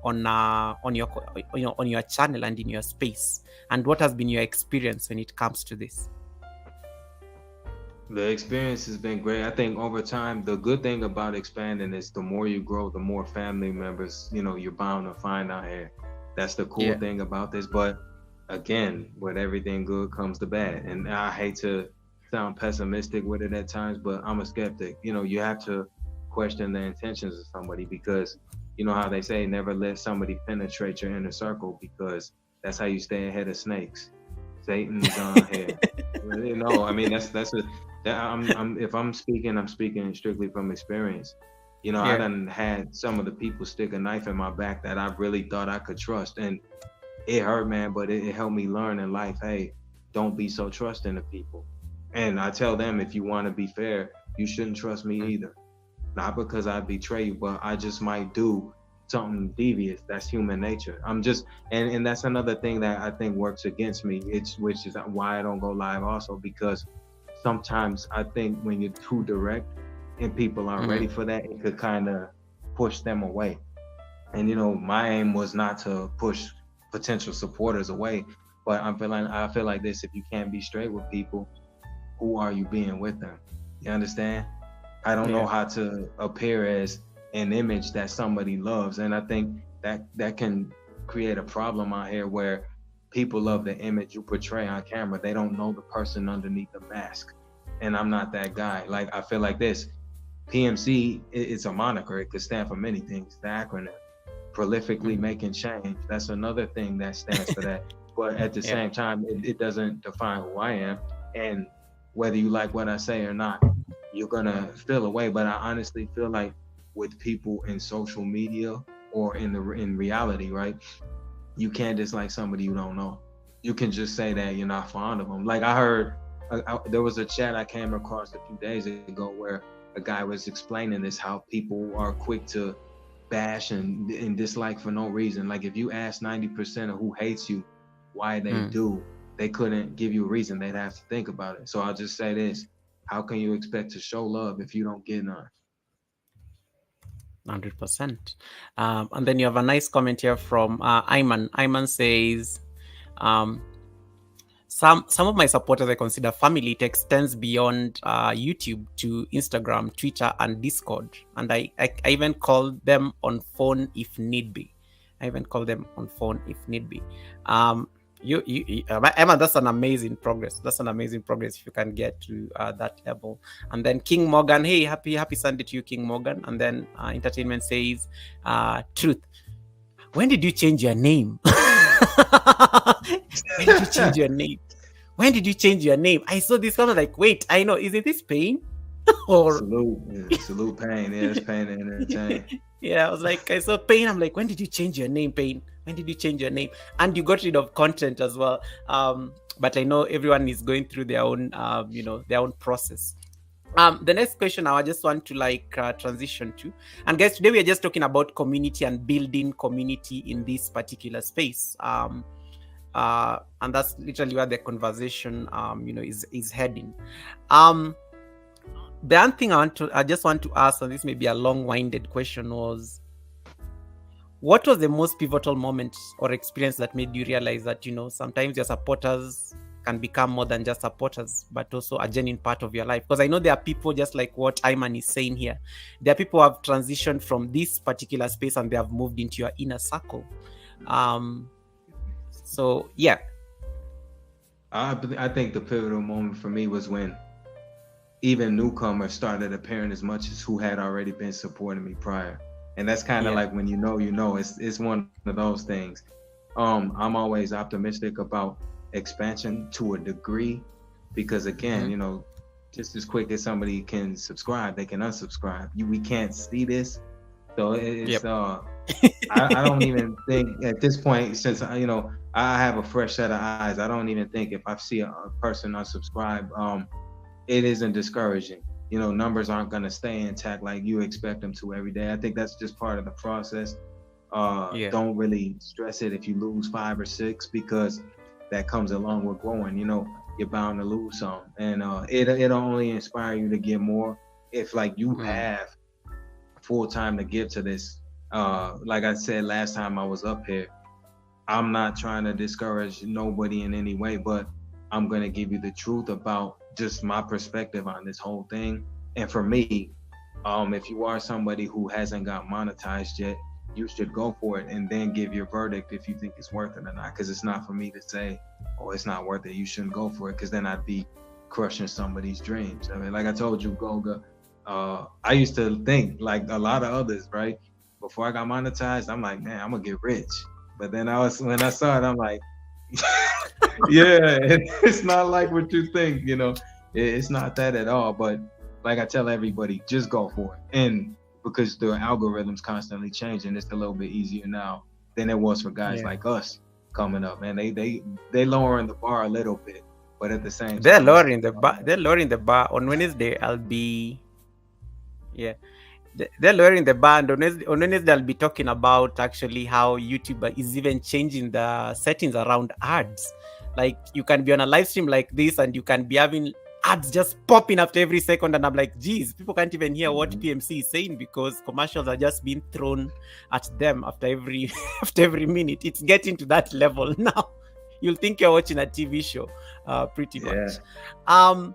on your channel and in your space? And what has been your experience when it comes to this? The experience has been great. I think over time, the good thing about expanding is the more you grow, the more family members, you're bound to find out here. That's the cool thing about this. But again, with everything good comes the bad. And I hate to sound pessimistic with it at times, but I'm a skeptic. You have to question the intentions of somebody, because you know how they say, never let somebody penetrate your inner circle, because that's how you stay ahead of snakes. Satan's on here. I mean, if I'm speaking strictly from experience. I done had some of the people stick a knife in my back that I really thought I could trust, and it hurt, man, but it helped me learn in life, hey, don't be so trusting of people. And I tell them, if you want to be fair, you shouldn't trust me either. Not because I betray you, but I just might do something devious. That's human nature. And that's another thing that I think works against me, which is why I don't go live also, because sometimes I think when you're too direct and people aren't ready for that, it could kind of push them away. And my aim was not to push potential supporters away, but I feel like this: if you can't be straight with people, who are you being with them? You understand? I don't know how to appear as an image that somebody loves, and I think that can create a problem out here where people love the image you portray on camera. They don't know the person underneath the mask, and I'm not that guy. Like, I feel like this: PMC, it's a moniker. It could stand for many things. The acronym, prolifically making change. That's another thing that stands for that. But at the same time, it doesn't define who I am. And whether you like what I say or not, you're gonna feel away. But I honestly feel like with people in social media or in reality, right, you can't dislike somebody you don't know. You can just say that you're not fond of them. Like, I heard there was a chat I came across a few days ago where a guy was explaining this, how people are quick to bash and dislike for no reason. Like, if you ask 90% of who hates you why they do, they couldn't give you a reason. They'd have to think about it. So I'll just say this: how can you expect to show love if you don't get none? 100%. And then you have a nice comment here from Iman. Iman says, some of my supporters I consider family. It extends beyond YouTube to Instagram, Twitter, and Discord. And I even call them on phone if need be. Emma, that's an amazing progress. If you can get to that level. And then King Morgan, hey, happy Sunday to you, King Morgan. And then Entertainment says, Truth, when did you change your name? When did you change your name? I saw this, I was like, wait, I know, is it this Pain? Or Salute Pain. Yeah, it's Pain and Entertainment. Yeah, I was like, I saw Pain. I'm like, when did you change your name, Pain? When did you change your name? And you got rid of content as well. But I know everyone is going through their own, their own process. The next question I just want to transition to, and guys, today we are just talking about community and building community in this particular space. And that's literally where the conversation, is heading. The other thing I just want to ask, and this may be a long-winded question, was, what was the most pivotal moment or experience that made you realize that, sometimes your supporters can become more than just supporters, but also a genuine part of your life? Because I know there are people, just like what Iman is saying here, there are people who have transitioned from this particular space and they have moved into your inner circle. So, yeah. I think the pivotal moment for me was when even newcomers started appearing as much as who had already been supporting me prior. And that's kind of like when it's one of those things. I'm always optimistic about expansion to a degree, because again, just as quick as somebody can subscribe, they can unsubscribe. We can't see this. So it's I don't even think at this point, since I have a fresh set of eyes, I don't even think if I see a person unsubscribe, it isn't discouraging. Numbers aren't gonna stay intact like you expect them to every day. I think that's just part of the process. Yeah. Don't really stress it if you lose 5 or 6, because that comes along with growing. You're bound to lose some, and it'll only inspire you to get more if like you have full time to give to this. Like I said last time I was up here, I'm not trying to discourage nobody in any way, but I'm gonna give you the truth about just my perspective on this whole thing. And for me, if you are somebody who hasn't got monetized yet, you should go for it and then give your verdict if you think it's worth it or not. Because it's not for me to say, oh, it's not worth it, you shouldn't go for it, because then I'd be crushing somebody's dreams. I mean, like I told you, Goga, I used to think like a lot of others, right? Before I got monetized, I'm like, man, I'm gonna get rich. But then when I saw it, I'm like, yeah, it's not like what you think, it's not that at all. But like I tell everybody, just go for it. And because the algorithm's constantly changing, it's a little bit easier now than it was for guys like us coming up. And they lowering the bar a little bit, but at the same they're time, lowering the bar. They're lowering the bar. On Wednesday, I'll be, they're lowering the bar. And on Wednesday, I'll be talking about actually how YouTube is even changing the settings around ads. Like you can be on a live stream like this, and you can be having ads just popping after every second, and I'm like, geez, people can't even hear what PMC is saying because commercials are just being thrown at them after every minute. It's getting to that level now. You'll think you're watching a TV show, pretty much. And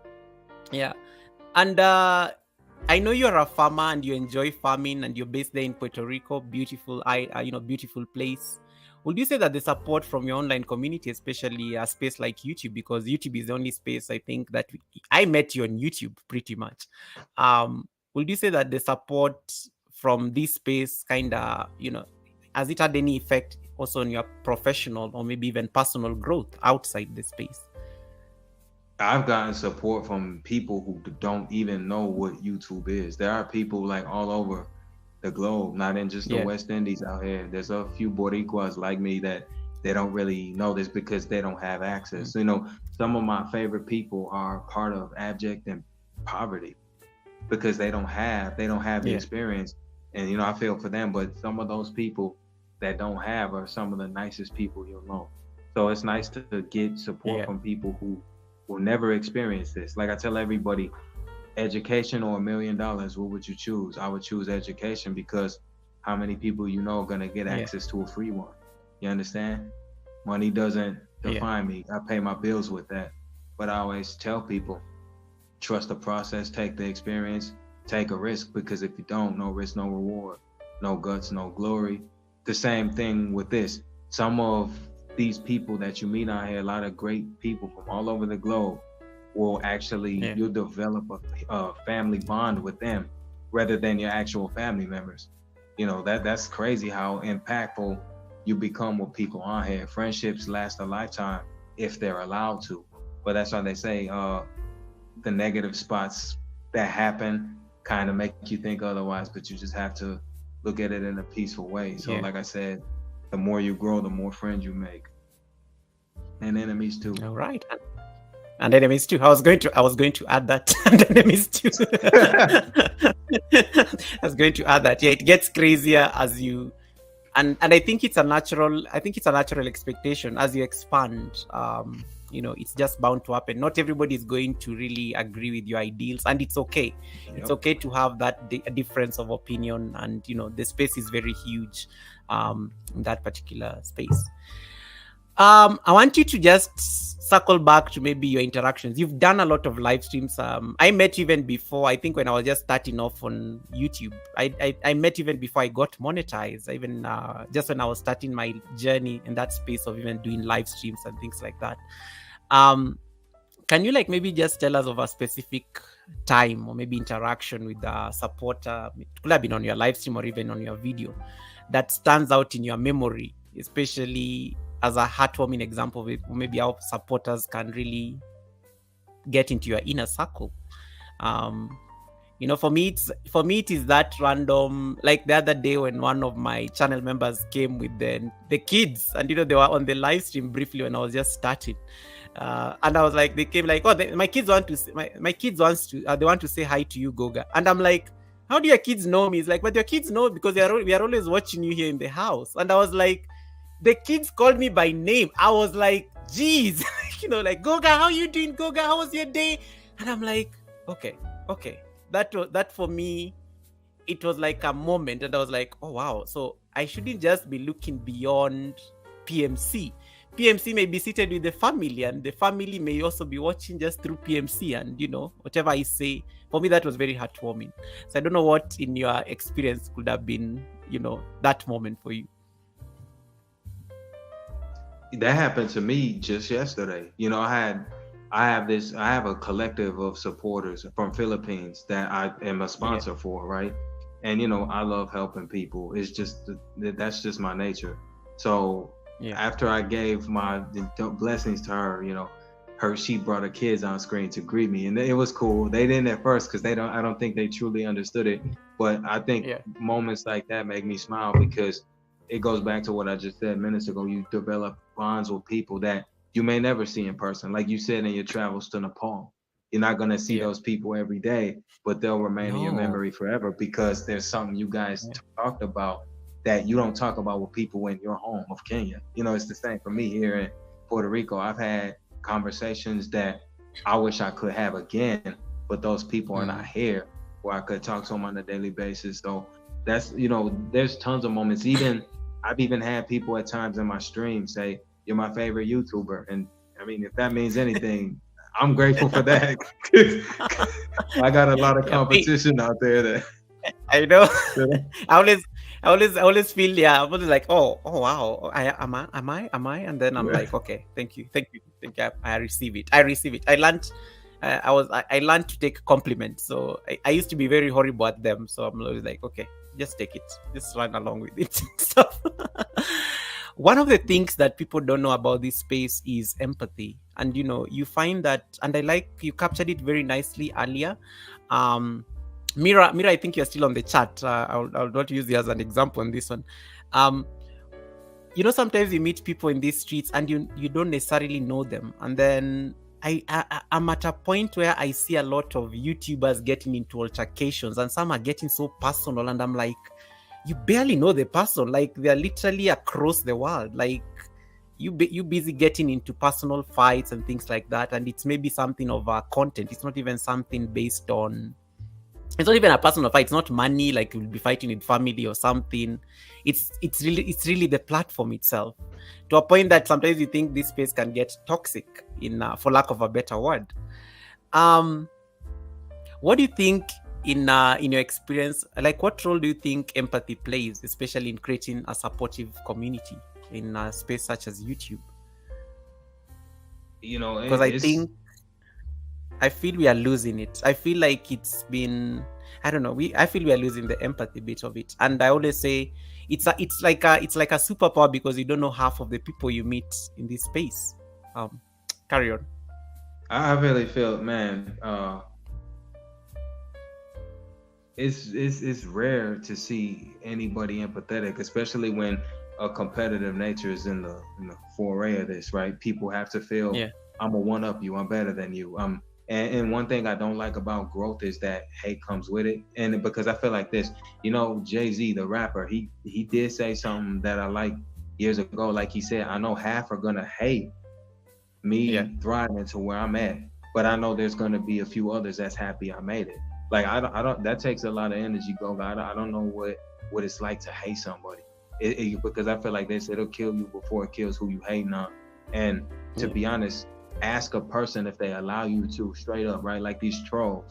I know you're a farmer and you enjoy farming, and you're based there in Puerto Rico, beautiful place. Would you say that the support from your online community, especially a space like YouTube, because YouTube is the only space I think that I met you on YouTube pretty much. Would you say that the support from this space kind of, has it had any effect also on your professional or maybe even personal growth outside the space? I've gotten support from people who don't even know what YouTube is. There are people like all over the globe, not in just the West Indies out here. There's a few Boricuas like me that they don't really know this because they don't have access. Some of my favorite people are part of abject and poverty because they don't have the experience. And I feel for them, but some of those people that don't have are some of the nicest people you'll know. So it's nice to get support from people who will never experience this. Like I tell everybody, education or $1 million, what would you choose? I would choose education, because how many people are going to get access to a free one? You understand? Money doesn't define me. I pay my bills with that. But I always tell people, trust the process, take the experience, take a risk, because if you don't, no risk, no reward, no guts, no glory. The same thing with this. Some of these people that you meet out here, a lot of great people from all over the globe, will actually, you'll develop a family bond with them rather than your actual family members. That's crazy how impactful you become with people on here. Friendships last a lifetime if they're allowed to. But that's why they say the negative spots that happen kind of make you think otherwise, but you just have to look at it in a peaceful way. So like I said, the more you grow, the more friends you make. And enemies too. All right. And enemies too. I was going to add that. And enemies too. I was going to add that. Yeah, it gets crazier as you, and I think it's a natural expectation as you expand. It's just bound to happen. Not everybody is going to really agree with your ideals, and it's okay. Yep. It's okay to have that difference of opinion, and the space is very huge in that particular space. I want you to just circle back to maybe your interactions. You've done a lot of live streams. I met you even before, I think when I was just starting off on YouTube. I met you even before I got monetized, even just when I was starting my journey in that space of even doing live streams and things like that. Can you maybe just tell us of a specific time or maybe interaction with a supporter? It could have been on your live stream or even on your video that stands out in your memory, especially as a heartwarming example of maybe how supporters can really get into your inner circle. You know, for me it is that random, like the other day when one of my channel members came with the kids, and you know, they were on the live stream briefly when I was just starting. And I was like, they came like, oh, my kids want to my kids wants to they want to say hi to you, Goga. And I'm like, how do your kids know me? It's like, but your kids know because we are always watching you here in the house. And I was like, the kids called me by name. I was like, geez, you know, like, Goga, how you doing, Goga? How was your day? And I'm like, okay. That for me, it was like a moment, and I was like, oh wow, so I shouldn't just be looking beyond PMC. PMC may be seated with the family, and the family may also be watching just through PMC, and you know, whatever I say, for me that was very heartwarming. So I don't know what in your experience could have been, you know, that moment for you. That happened to me just yesterday. You know, I have a collective of supporters from Philippines that I am a sponsor for, right? And you know, I love helping people. It's just that's just my nature. So after I gave my blessings to her, you know, she brought her kids on screen to greet me, and it was cool. They didn't at first because I don't think they truly understood it. But I think moments like that make me smile because it goes back to what I just said minutes ago. You develop bonds with people that you may never see in person. Like you said in your travels to Nepal, you're not going to see those people every day, but they'll remain in your memory forever because there's something you guys talked about that you don't talk about with people in your home of Kenya. You know, it's the same for me here in Puerto Rico. I've had conversations that I wish I could have again, but those people are not here where I could talk to them on a daily basis. So that's, you know, there's tons of moments. I've even had people at times in my stream say, you're my favorite YouTuber. And I mean, if that means anything, I'm grateful for that. I got a lot of competition out there that I know. I always feel, I'm always like, oh wow, am I? And then I'm like, okay, thank you. I receive it. I learned. I learned to take compliments. So I used to be very horrible at them. So I'm always like, okay, just take it, just run along with it. Stuff. One of the things that people don't know about this space is empathy. And, you know, you find that, and I like you captured it very nicely earlier. Mira, I think you're still on the chat. I'll not use you as an example on this one. You know, sometimes you meet people in these streets and you don't necessarily know them. And then I'm at a point where I see a lot of YouTubers getting into altercations, and some are getting so personal, and I'm like, you barely know the person. Like, they're literally across the world. Like, you busy getting into personal fights and things like that, and it's maybe something of content. It's not even something based on. It's not even a personal fight. It's not money. Like, you'll be fighting with family or something. It's really the platform itself, to a point that sometimes you think this space can get toxic, for lack of a better word. What do you think in your experience? Like, what role do you think empathy plays, especially in creating a supportive community in a space such as YouTube? You know, because I feel we are losing it. I feel like it's been, I don't know. I feel we are losing the empathy bit of it. And I always say it's like a superpower because you don't know half of the people you meet in this space. Carry on. I really feel, man, it's rare to see anybody empathetic, especially when a competitive nature is in the foray of this, right? People have to feel, I'm a one-up you, I'm better than you. And one thing I don't like about growth is that hate comes with it. And because I feel like this, you know, Jay-Z, the rapper, he did say something that I like years ago. Like he said, I know half are gonna hate me thriving to where I'm at, but I know there's gonna be a few others that's happy I made it. Like I don't that takes a lot of energy, I don't know what it's like to hate somebody. Because I feel like this, it'll kill you before it kills who you hating on. And to be honest, ask a person if they allow you to, straight up, right? Like these trolls.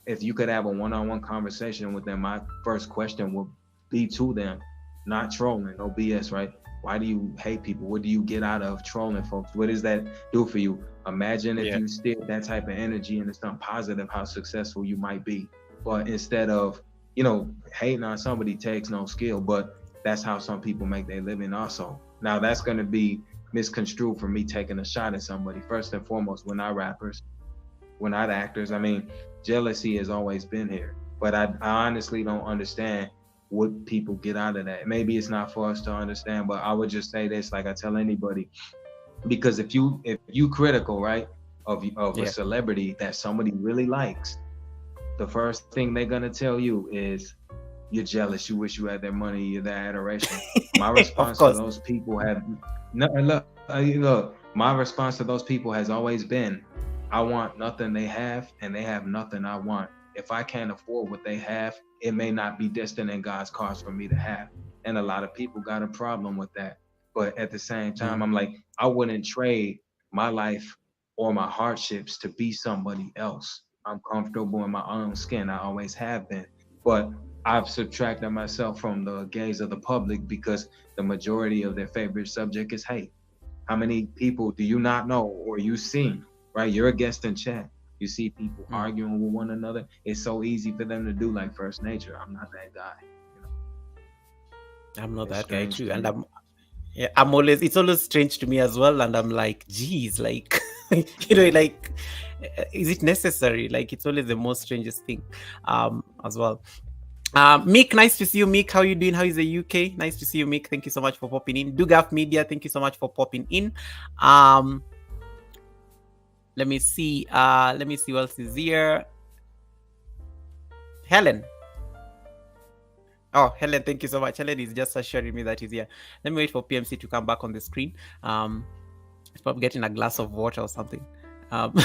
If you could have a one-on-one conversation with them, my first question would be to them, not trolling, no BS, right? Why do you hate people? What do you get out of trolling folks? What does that do for you? Imagine if you steer that type of energy into something positive, how successful you might be. But instead of, you know, hating on somebody takes no skill, but that's how some people make their living also. Now that's gonna be misconstrued for me taking a shot at somebody. First and foremost, we're not rappers. We're not actors. I mean, jealousy has always been here, but I honestly don't understand what people get out of that. Maybe it's not for us to understand, but I would just say this, like I tell anybody, because if you critical, right, of a Yeah. celebrity that somebody really likes, the first thing they're gonna tell you is you're jealous. You wish you had their money, you're their adoration. My Of response to course. those people have no look. My response to those people has always been, I want nothing they have, and they have nothing I want. If I can't afford what they have, it may not be destined in God's cause for me to have. And a lot of people got a problem with that. But at the same time, Mm, I'm like, I wouldn't trade my life or my hardships to be somebody else. I'm comfortable in my own skin. I always have been. But I've subtracted myself from the gaze of the public because the majority of their favorite subject is hate. How many people do you not know or you seen, right? You're a guest in chat. You see people mm. arguing with one another. It's so easy for them to do like first nature. I'm not that guy. You know, I'm not it's that guy strange too, to and me. I'm always, it's always strange to me as well, and I'm like, geez, like, like, is it necessary? Like, it's always the most strangest thing, as well. Mick, nice to see you, Mick. How you doing? How is the UK? Nice to see you, Mick. Thank you so much for popping in. Dugaf Media, thank you so much for popping in. Um, let me see. Let me see what else is here. Helen. Oh, Helen, thank you so much. Helen is just assuring me that he's here. Let me wait for PMC to come back on the screen. He's probably getting a glass of water or something. And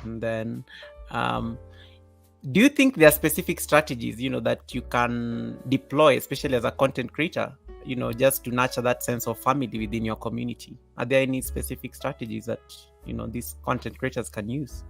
then, do you think there are specific strategies, that you can deploy, especially as a content creator, just to nurture that sense of family within your community? Are there any specific strategies that, these content creators can use?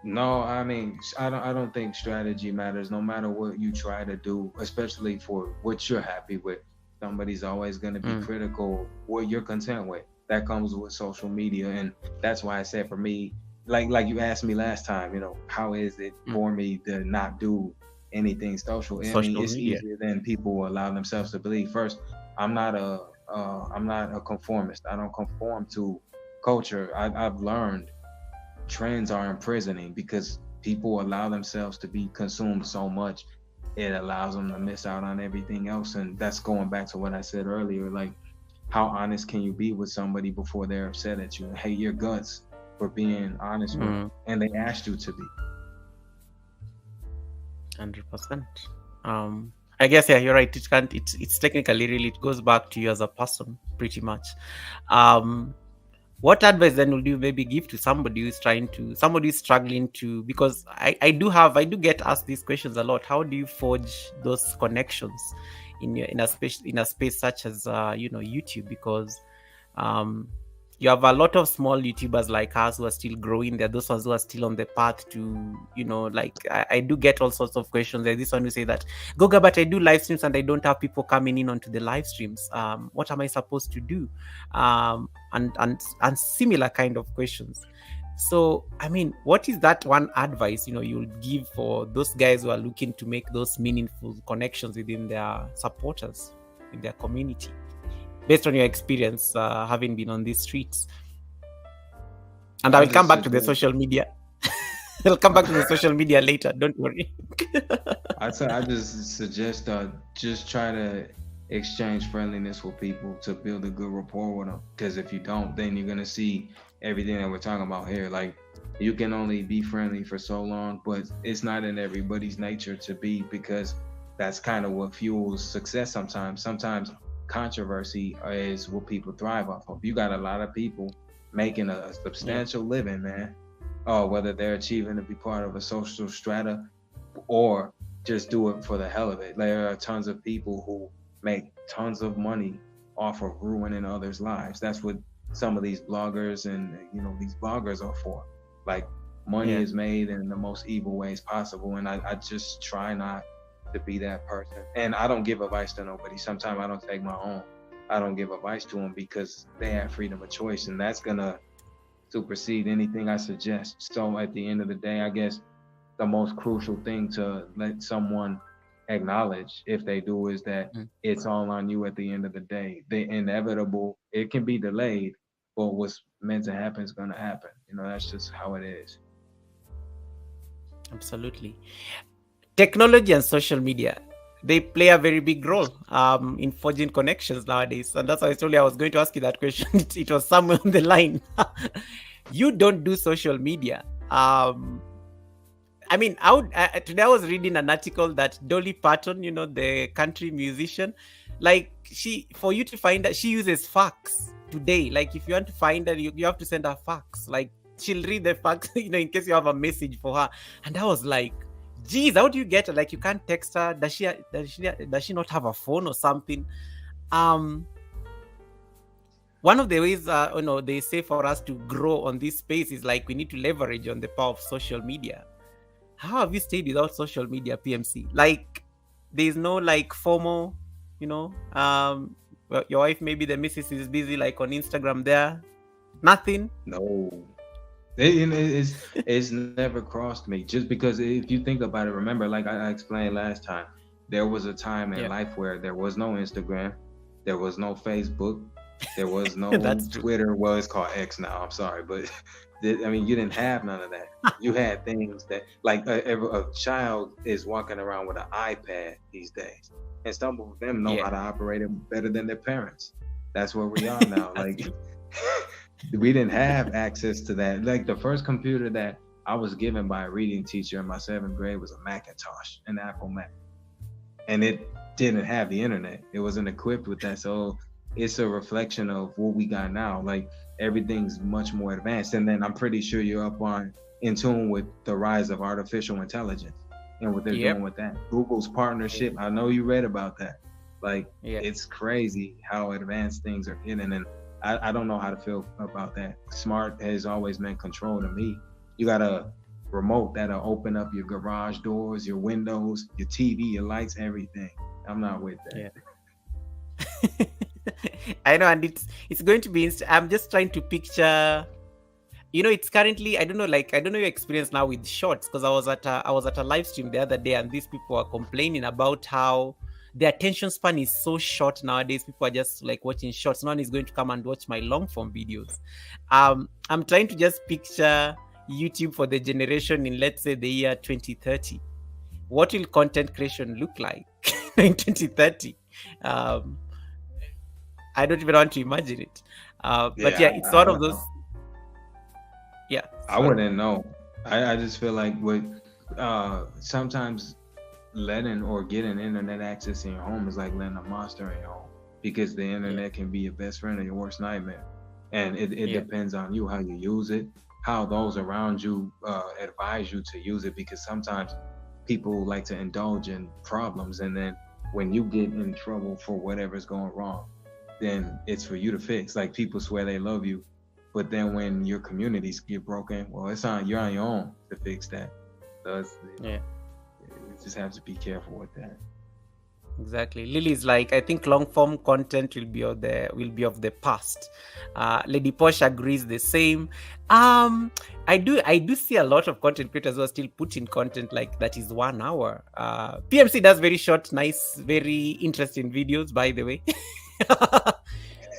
No, I mean, I don't think strategy matters. No matter what you try to do, especially for what you're happy with, somebody's always going to be Mm, critical what you're content with. That comes with social media, and that's why I said for me, like you asked me last time, how is it mm. for me to not do anything social? I mean, Social it's media. easier than people allow themselves to believe. First, I'm not a I'm not a conformist. I don't conform to culture. I've learned trends are imprisoning because people allow themselves to be consumed so much, it allows them to miss out on everything else. And that's going back to what I said earlier, like, how honest can you be with somebody before they're upset at you and hate your guts for being honest with them, Mm, and they asked you to be. 100%. I guess, yeah, you're right. It can't. It's technically really, it goes back to you as a person, pretty much. Um, what advice then would you maybe give to somebody who's struggling to, because I do get asked these questions a lot. How do you forge those connections in a space such as YouTube? Because um you have a lot of small YouTubers like us who are still growing. There are those ones who are still on the path to, like, I do get all sorts of questions. There's this one who say that, Goga, but I do live streams and I don't have people coming in onto the live streams. What am I supposed to do? And similar kind of questions. So, I mean, what is that one advice, you'll give for those guys who are looking to make those meaningful connections within their supporters, in their community, based on your experience, having been on these streets? And I I will come just back to the suggest social media. I'll come back to the social media later. Don't worry. I just suggest just try to exchange friendliness with people to build a good rapport with them. Because if you don't, then you're gonna see everything that we're talking about here. Like, you can only be friendly for so long, but it's not in everybody's nature to be, because that's kind of what fuels success sometimes. Sometimes controversy is what people thrive off of. You got a lot of people making a Yeah. substantial living, man. Whether they're achieving to be part of a social strata or just do it for the hell of it. There are tons of people who make tons of money off of ruining others' lives. That's what some of these bloggers and these bloggers are for. Like, money Yeah. is made in the most evil ways possible, and I just try not to be that person. And I don't give advice to nobody. Sometimes I don't take my own. I don't give advice to them because they have freedom of choice, and that's gonna supersede anything I suggest. So at the end of the day, I guess the most crucial thing to let someone acknowledge, if they do, is that Mm. it's all on you at the end of the day. The inevitable, it can be delayed, but what's meant to happen is gonna happen. That's just how it is. Absolutely. Technology and social media, they play a very big role in forging connections nowadays. And that's why I told you I was going to ask you that question. It was somewhere on the line. You don't do social media. I mean, today I was reading an article that Dolly Parton, the country musician, like for you to find that, she uses fax today. Like if you want to find her, you have to send her fax. Like she'll read the fax, in case you have a message for her. And I was like, geez, how do you get her? Like you can't text her. Does she not have a phone or something? One of the ways, they say for us to grow on this space is like we need to leverage on the power of social media. How have you stayed without social media, PMC? Like, there's no like FOMO, well, your wife, maybe the missus is busy like on Instagram there. Nothing? No. It's never crossed me, just because if you think about it, remember, like I explained last time, there was a time in life where there was no Instagram, there was no Facebook, there was no Twitter. Well, it's called X now, I'm sorry, but I mean, you didn't have none of that. You had things that, like a child is walking around with an iPad these days, and some of them know how to operate it better than their parents. That's where we are now. Like we didn't have access to that. Like the first computer that I was given by a reading teacher in my 7th grade was a Macintosh, an Apple Mac, and it didn't have the internet. It wasn't equipped with that. So it's a reflection of what we got now. Like everything's much more advanced. And then I'm pretty sure you're in tune with the rise of artificial intelligence and what they're doing with that. Google's partnership, I know you read about that. Like it's crazy how advanced things are getting, and I don't know how to feel about that. Smart has always meant control to me. You got a remote that'll open up your garage doors, your windows, your TV, your lights, everything. I'm not with that. I know, and it's going to be. I'm just trying to picture. It's currently, I don't know your experience now with shorts, because I was at a live stream the other day, and these people are complaining about how the attention span is so short nowadays. People are just like watching shorts. No one is going to come and watch my long form videos. I'm trying to just picture YouTube for the generation in, let's say, the year 2030. What will content creation look like in 2030? I don't even want to imagine it. But it's one of those. Yeah. I wouldn't know. I just feel like sometimes letting or getting internet access in your home is like letting a monster in your home, because the internet can be your best friend or your worst nightmare. And it depends on you, how you use it, how those around you advise you to use it, because sometimes people like to indulge in problems, and then when you get in trouble for whatever's going wrong, then it's for you to fix. Like people swear they love you, but then when your communities get broken, well, you're on your own to fix that. So you just have to be careful with that. Exactly. Lily's like, I think long form content will be of the past. Lady Posh agrees the same. I do see a lot of content creators who are still putting content like that is 1 hour. PMC does very short, nice, very interesting videos, by the way.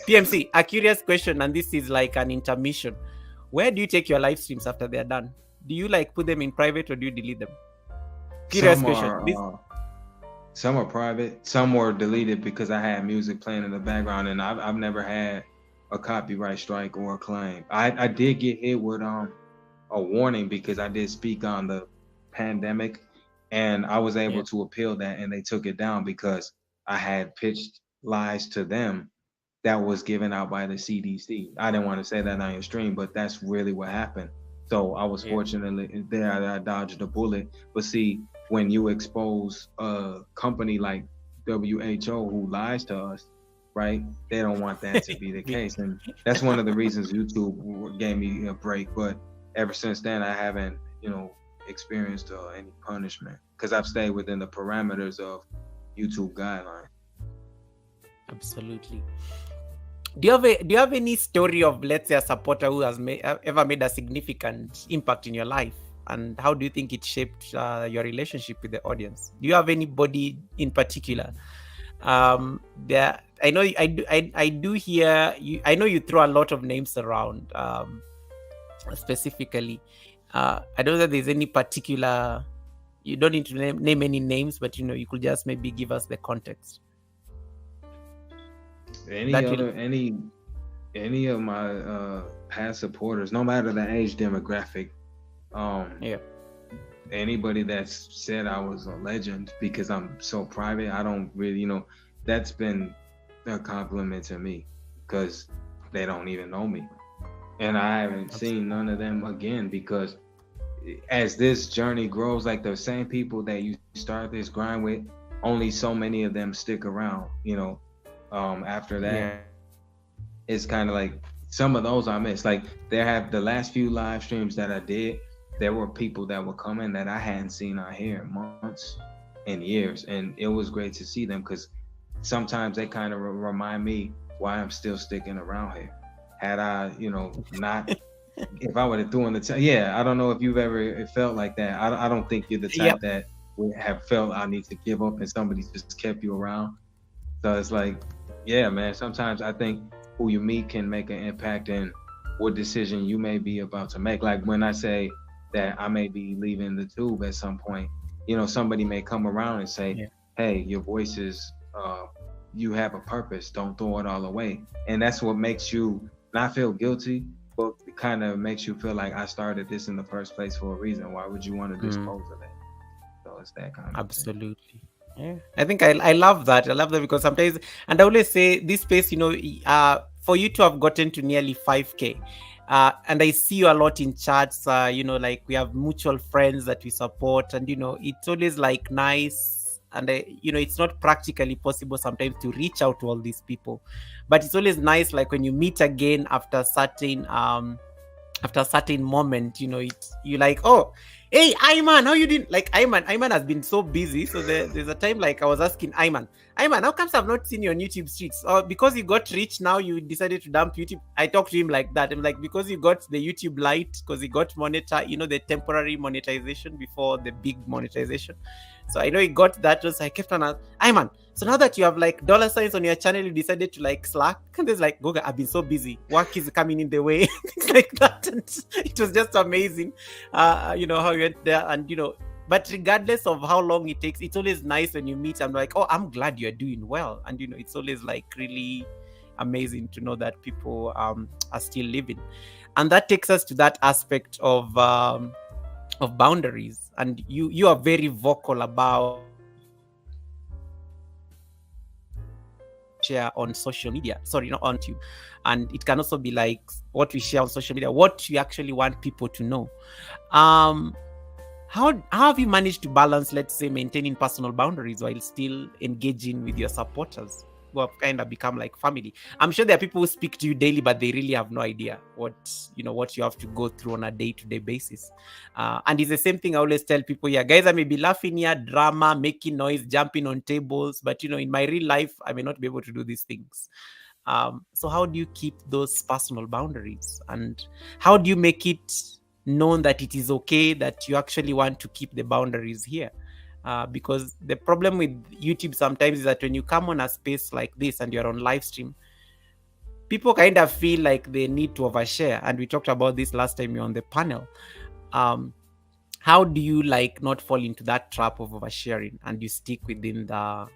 PMC, a curious question, and this is like an intermission. Where do you take your live streams after they're done? Do you like put them in private, or do you delete them? Curious question. Some are private, some were deleted because I had music playing in the background, and I've never had a copyright strike or a claim. I did get hit with a warning because I did speak on the pandemic, and I was able to appeal that, and they took it down because I had pitched lies to them that was given out by the CDC. I didn't want to say that on your stream, but that's really what happened. So I was fortunately there, I dodged a bullet. But see, when you expose a company like WHO who lies to us, right? They don't want that to be the case. And that's one of the reasons YouTube gave me a break. But ever since then, I haven't, experienced any punishment, because I've stayed within the parameters of YouTube guidelines. Absolutely. Do you have any story of, let's say, a supporter who has ever made a significant impact in your life, and how do you think it shaped your relationship with the audience? Do you have anybody in particular? I I know I do hear you. I know you throw a lot of names around. Specifically, I don't know that there's any particular. You don't need to name any names, but you could just maybe give us the context. Any of my past supporters, no matter the age demographic, anybody that's said I was a legend because I'm so private, I don't really, that's been a compliment to me because they don't even know me. And I haven't seen none of them again because as this journey grows, like the same people that you start this grind with, only so many of them stick around, after that. It's kind of like some of those I missed. Like the last few live streams that I did, there were people that were coming that I hadn't seen out here in months and years. And it was great to see them because sometimes they kind of remind me why I'm still sticking around here. Had I, not, if I would have thrown I don't know if you've ever felt like that. I don't think you're the type that would have felt I need to give up and somebody just kept you around. So it's like, yeah, man, sometimes I think who you meet can make an impact in what decision you may be about to make. Like when I say that I may be leaving the tube at some point, somebody may come around and say, hey, your voice is, you have a purpose, don't throw it all away. And that's what makes you not feel guilty, but it kind of makes you feel like I started this in the first place for a reason. Why would you want to dispose of it? So it's that kind of absolutely thing. Yeah, I think I love that. I love that because sometimes, and I always say this space, for you to have gotten to nearly 5K, and I see you a lot in chats, like we have mutual friends that we support, and it's always like nice, and it's not practically possible sometimes to reach out to all these people, but it's always nice, like when you meet again after a certain moment, you like, oh, hey, Iman, how you doing? Like Iman has been so busy. So there's a time like I was asking Iman, how comes I've not seen you on YouTube streets? Or because you got rich now, you decided to dump YouTube. I talked to him like that. I'm like, because you got the YouTube Lite, because you got the temporary monetization before the big monetization. So I know he got that. So I kept on asking, Iman, so now that you have like dollar signs on your channel, you decided to like slack. And there's like, Goga, I've been so busy. Work is coming in the way. Things like that. And it was just amazing, how you went there. And, but regardless of how long it takes, it's always nice when you meet. I'm like, oh, I'm glad you're doing well. And, it's always like really amazing to know that people are still living. And that takes us to that aspect of boundaries. And you are very vocal about share on social media, not on YouTube, and it can also be like what we share on social media, what you actually want people to know. How have you managed to balance, let's say, maintaining personal boundaries while still engaging with your supporters who have kind of become like family? I'm sure there are people who speak to you daily, but they really have no idea what you have to go through on a day-to-day basis. And it's the same thing I always tell people here, guys, I may be laughing here, drama, making noise, jumping on tables, but in my real life, I may not be able to do these things. So how do you keep those personal boundaries? And how do you make it known that it is okay, that you actually want to keep the boundaries here? Because the problem with YouTube sometimes is that when you come on a space like this and you're on live stream, people kind of feel like they need to overshare. And we talked about this last time you're on the panel. How do you not fall into that trap of oversharing and you stick within the,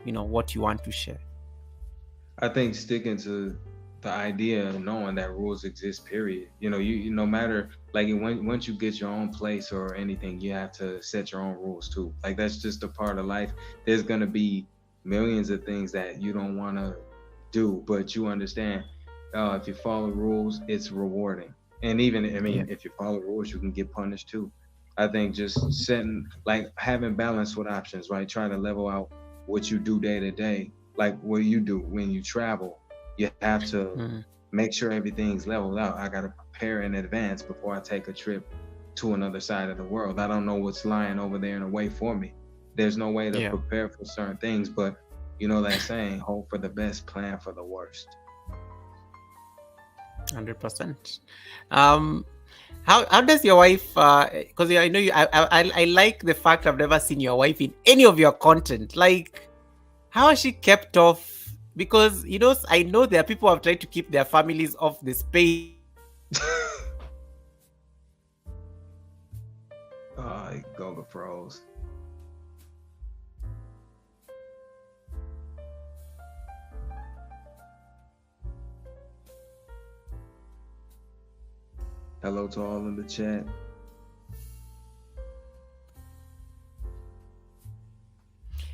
what you want to share? I think sticking to the idea of knowing that rules exist, period. You no matter, like once you get your own place or anything, you have to set your own rules too. Like that's just a part of life. There's gonna be millions of things that you don't want to do, but you understand if you follow rules, it's rewarding. And even if you follow rules, you can get punished too. I think just having balance with options, right? Trying to level out what you do day to day, like what you do when you travel. You have to make sure everything's leveled out. I got to prepare in advance before I take a trip to another side of the world. I don't know what's lying over there in a way for me. There's no way to prepare for certain things, but that saying, hope for the best, plan for the worst. 100%. How does your wife, because I know I like the fact I've never seen your wife in any of your content. Like, how has she kept off because I know there are people who have tried to keep their families off the space. Goga froze. Hello to all in the chat.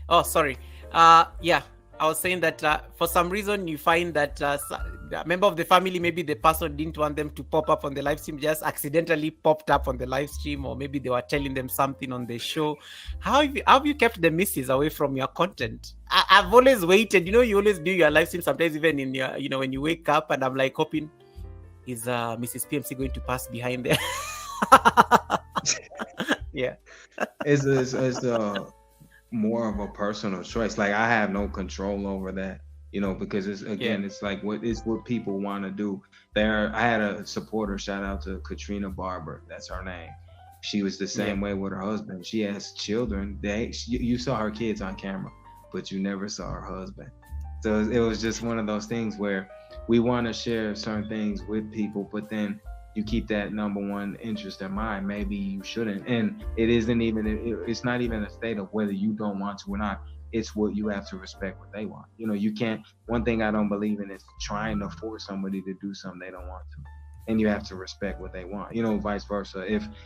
Oh, sorry. Yeah, I was saying that for some reason you find that a member of the family, maybe the person didn't want them to pop up on the live stream, just accidentally popped up on the live stream, or maybe they were telling them something on the show. How have you kept the misses away from your content? I've always waited. You always do your live stream sometimes, even in your, when you wake up, and I'm like hoping, is Mrs. PMC going to pass behind there? Yeah. It's more of a personal choice. Like, I have no control over that, because it's it's like what people want to do. I had a supporter, shout out to Katrina Barber, that's her name. She was the same way with her husband. She has children. You saw her kids on camera, but you never saw her husband. So it was just one of those things where we want to share certain things with people, but then you keep that number one interest in mind. Maybe you shouldn't. And it's not even a state of whether you don't want to or not. It's what you have to respect what they want. You can't, one thing I don't believe in is trying to force somebody to do something they don't want to. And you have to respect what they want. Vice versa.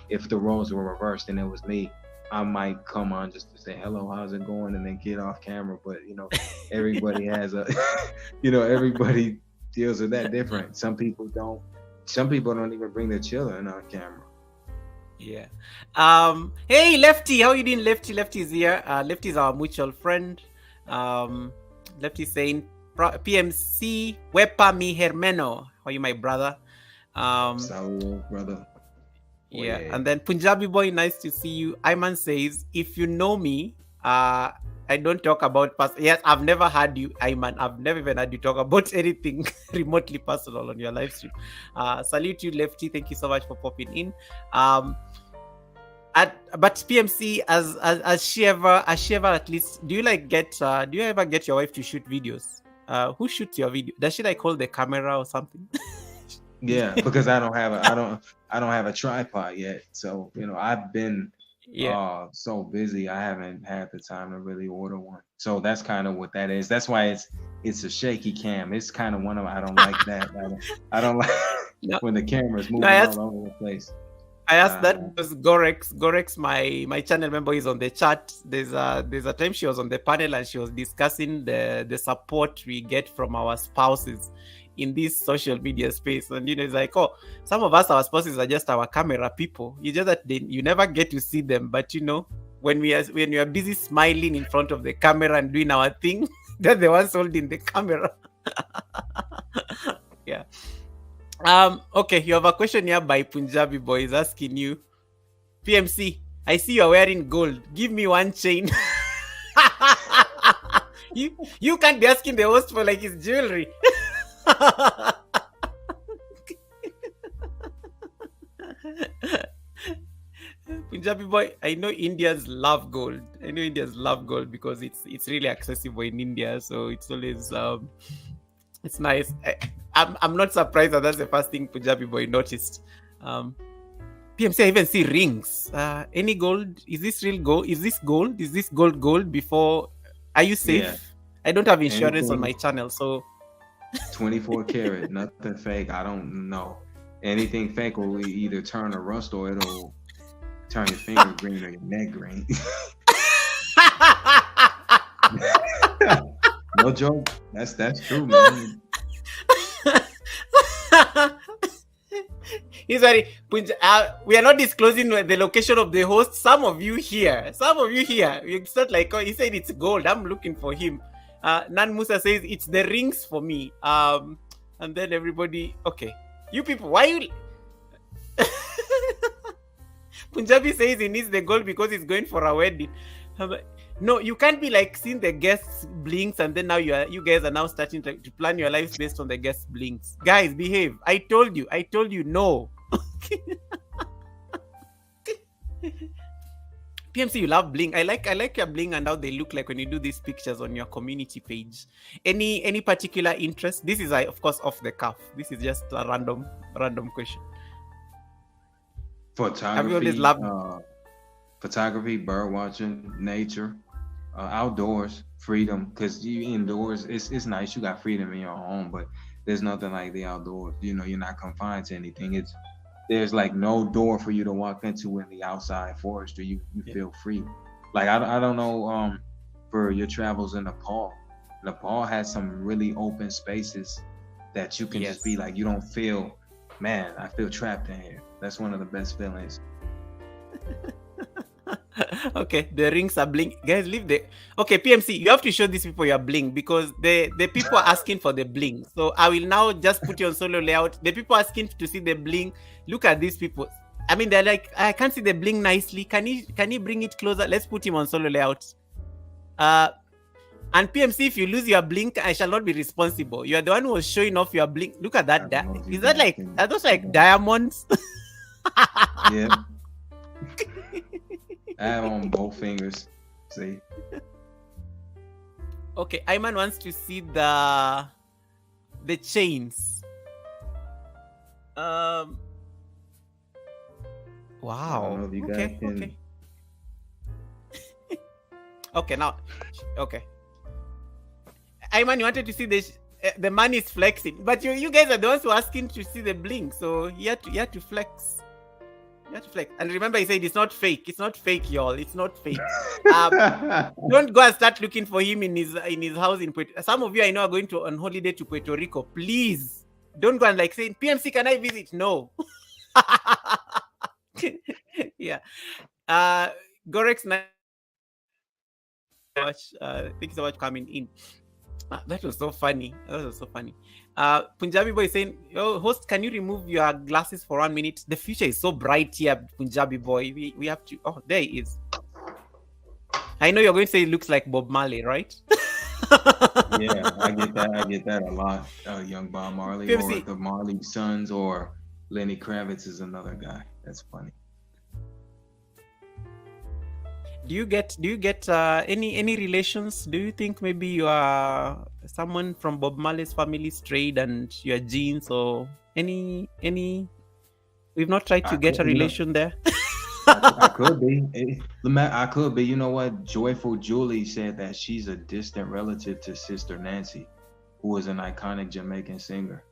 If the roles were reversed and it was me, I might come on just to say, hello, how's it going? And then get off camera. But, everybody has everybody deals with that different. Some people don't even bring their children on camera. Yeah. Hey, Lefty, how you doing? Lefty is here. Lefty is our mutual friend. Lefty saying, PMC, wepa mi hermano. How are you, my brother? Salud, brother. Yeah. And then Punjabi boy, nice to see you. Iman says, if you know me, I don't talk about past. Yes, I've never had you, Iman. I've never even had you talk about anything remotely personal on your live stream. Salute you, Lefty. Thank you so much for popping in. But PMC, as she ever at least, do you ever get your wife to shoot videos? Who shoots your video? Does she hold the camera or something? Yeah, because I don't have a tripod yet. So I've been so busy, I haven't had the time to really order one. So that's kind of what that is. That's why it's a shaky cam. It's kind of one of, I don't like that. I don't like when the camera's moving all over the place. I asked that because Gorex, my channel member, is on the chat. There's a time she was on the panel and she was discussing the support we get from our spouses in this social media space. And it's like, some of us, our spouses are just our camera people. You just that you never get to see them, but when we are busy smiling in front of the camera and doing our thing, they're the ones holding the camera. Yeah. Okay, you have a question here by Punjabi boy. Is asking you, PMC, I see you're wearing gold. Give me one chain. You can't be asking the host for his jewelry. Punjabi boy, I know Indians love gold. Because it's really accessible in India, so it's always it's nice. I'm not surprised that's the first thing Punjabi boy noticed. PMC, I even see rings. Any gold? Is this real gold? Is this gold? Is this gold? Before, are you safe? Yeah. I don't have insurance on my channel, so 24 karat, nothing fake. I don't know. Anything fake will either turn to rust or it'll turn your finger green or your neck green. No joke. That's true, man. He's sorry. We are not disclosing the location of the host. Some of you here. It's not like, he said it's gold. I'm looking for him. Nan Musa says it's the rings for me. And then everybody, okay. You people, why you? Punjabi says he needs the gold because he's going for a wedding. No, you can't be seeing the guests blinks and then now you guys are now starting to plan your lives based on the guests blinks. Guys, behave. I told you no. PMC, you love bling. I like your bling and how they look like when you do these pictures on your community page. Any particular interest? This is, of course, off the cuff. This is just a random question. Photography. Have you always loved photography, bird watching, nature, outdoors, freedom? Because you indoors, it's nice. You got freedom in your home, but there's nothing like the outdoors. You know, you're not confined to anything. There's like no door for you to walk into in the outside forestry. You feel free. Like I don't know for your travels in Nepal. Nepal has some really open spaces that you can just be like, you don't feel, man, I feel trapped in here. That's one of the best feelings. Okay, the rings are bling. Guys, leave the... Okay, PMC, you have to show these people your bling because the people are asking for the bling. So I will now just put you on solo layout. The people asking to see the bling. Look at these people. I mean, they're like, I can't see the bling nicely. Can you bring it closer? Let's put him on solo layout. And PMC, if you lose your blink, I shall not be responsible. You are the one who was showing off your blink. Look at that. Is that like, are those like diamonds? Yeah. I have on both fingers. See. Okay, Iman wants to see the chains. Wow. Okay. Okay, now. Okay. Iman, you wanted to see the man is flexing, but you guys are the ones who are asking to see the blink, so you have to flex. You have to flex. And remember, he said it's not fake. It's not fake, y'all. It's not fake. Don't go and start looking for him in his house in Puerto. Some of you I know are going on holiday to Puerto Rico. Please don't go and like saying, PMC, can I visit? No. Yeah. Gorex, thank you so much for coming in. That was so funny. Punjabi boy saying, "Oh, host, can you remove your glasses for 1 minute? The future is so bright here, Punjabi boy. We have to." Oh, there he is. I know you're going to say it looks like Bob Marley, right? Yeah, I get that a lot. Young Bob Marley, PMC. Or the Marley Sons, or Lenny Kravitz is another guy. That's funny. Do you get any relations? Do you think maybe you are someone from Bob Marley's family strayed and your genes or any? We've not tried to get a relation there. I could be. I could be. You know what? Joyful Julie said that she's a distant relative to Sister Nancy, who was an iconic Jamaican singer.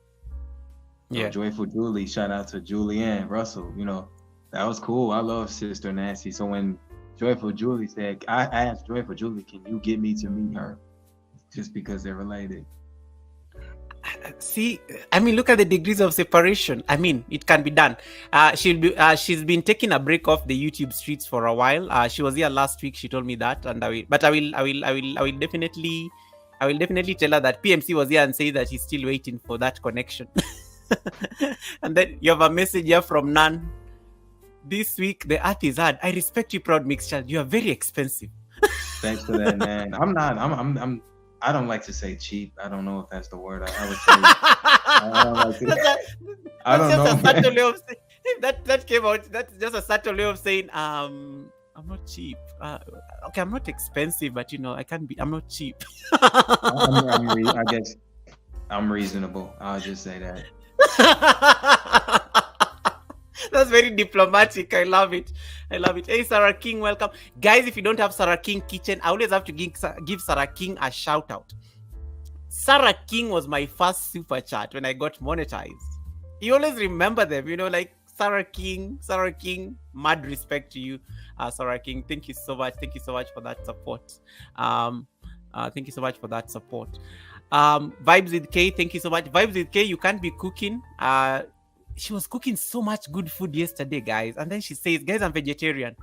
Yeah. Joyful Julie. Shout out to Julianne Russell. You know, that was cool. I love Sister Nancy. So when Joyful Julie said, I asked Joyful Julie, can you get me to meet her? Just because they're related. See, I mean, look at the degrees of separation. I mean, it can be done. She's been taking a break off the YouTube streets for a while. She was here last week. She told me that, and I will definitely tell her that PMC was here and say that he's still waiting for that connection. And then you have a message here from Nan. This week, the earth is hard. I respect you, proud mixed child. You are very expensive. Thanks for that, man. I don't like to say cheap. I don't know if that's the word I would say. I don't know. That came out. That's just a subtle way of saying, I'm not cheap. Okay, I'm not expensive, but I can't be. I'm not cheap. I guess I'm reasonable. I'll just say that. That's very diplomatic. I love it. Hey, Sarah King, welcome. Guys, if you don't have Sarah King Kitchen, I always have to give Sarah King a shout out. Sarah King was my first super chat when I got monetized. You always remember them, like Sarah King, mad respect to you, Sarah King. Thank you so much. Thank you so much for that support. Vibes with K, thank you so much. Vibes with K, you can't be cooking. She was cooking so much good food yesterday, guys. And then she says, guys, I'm vegetarian.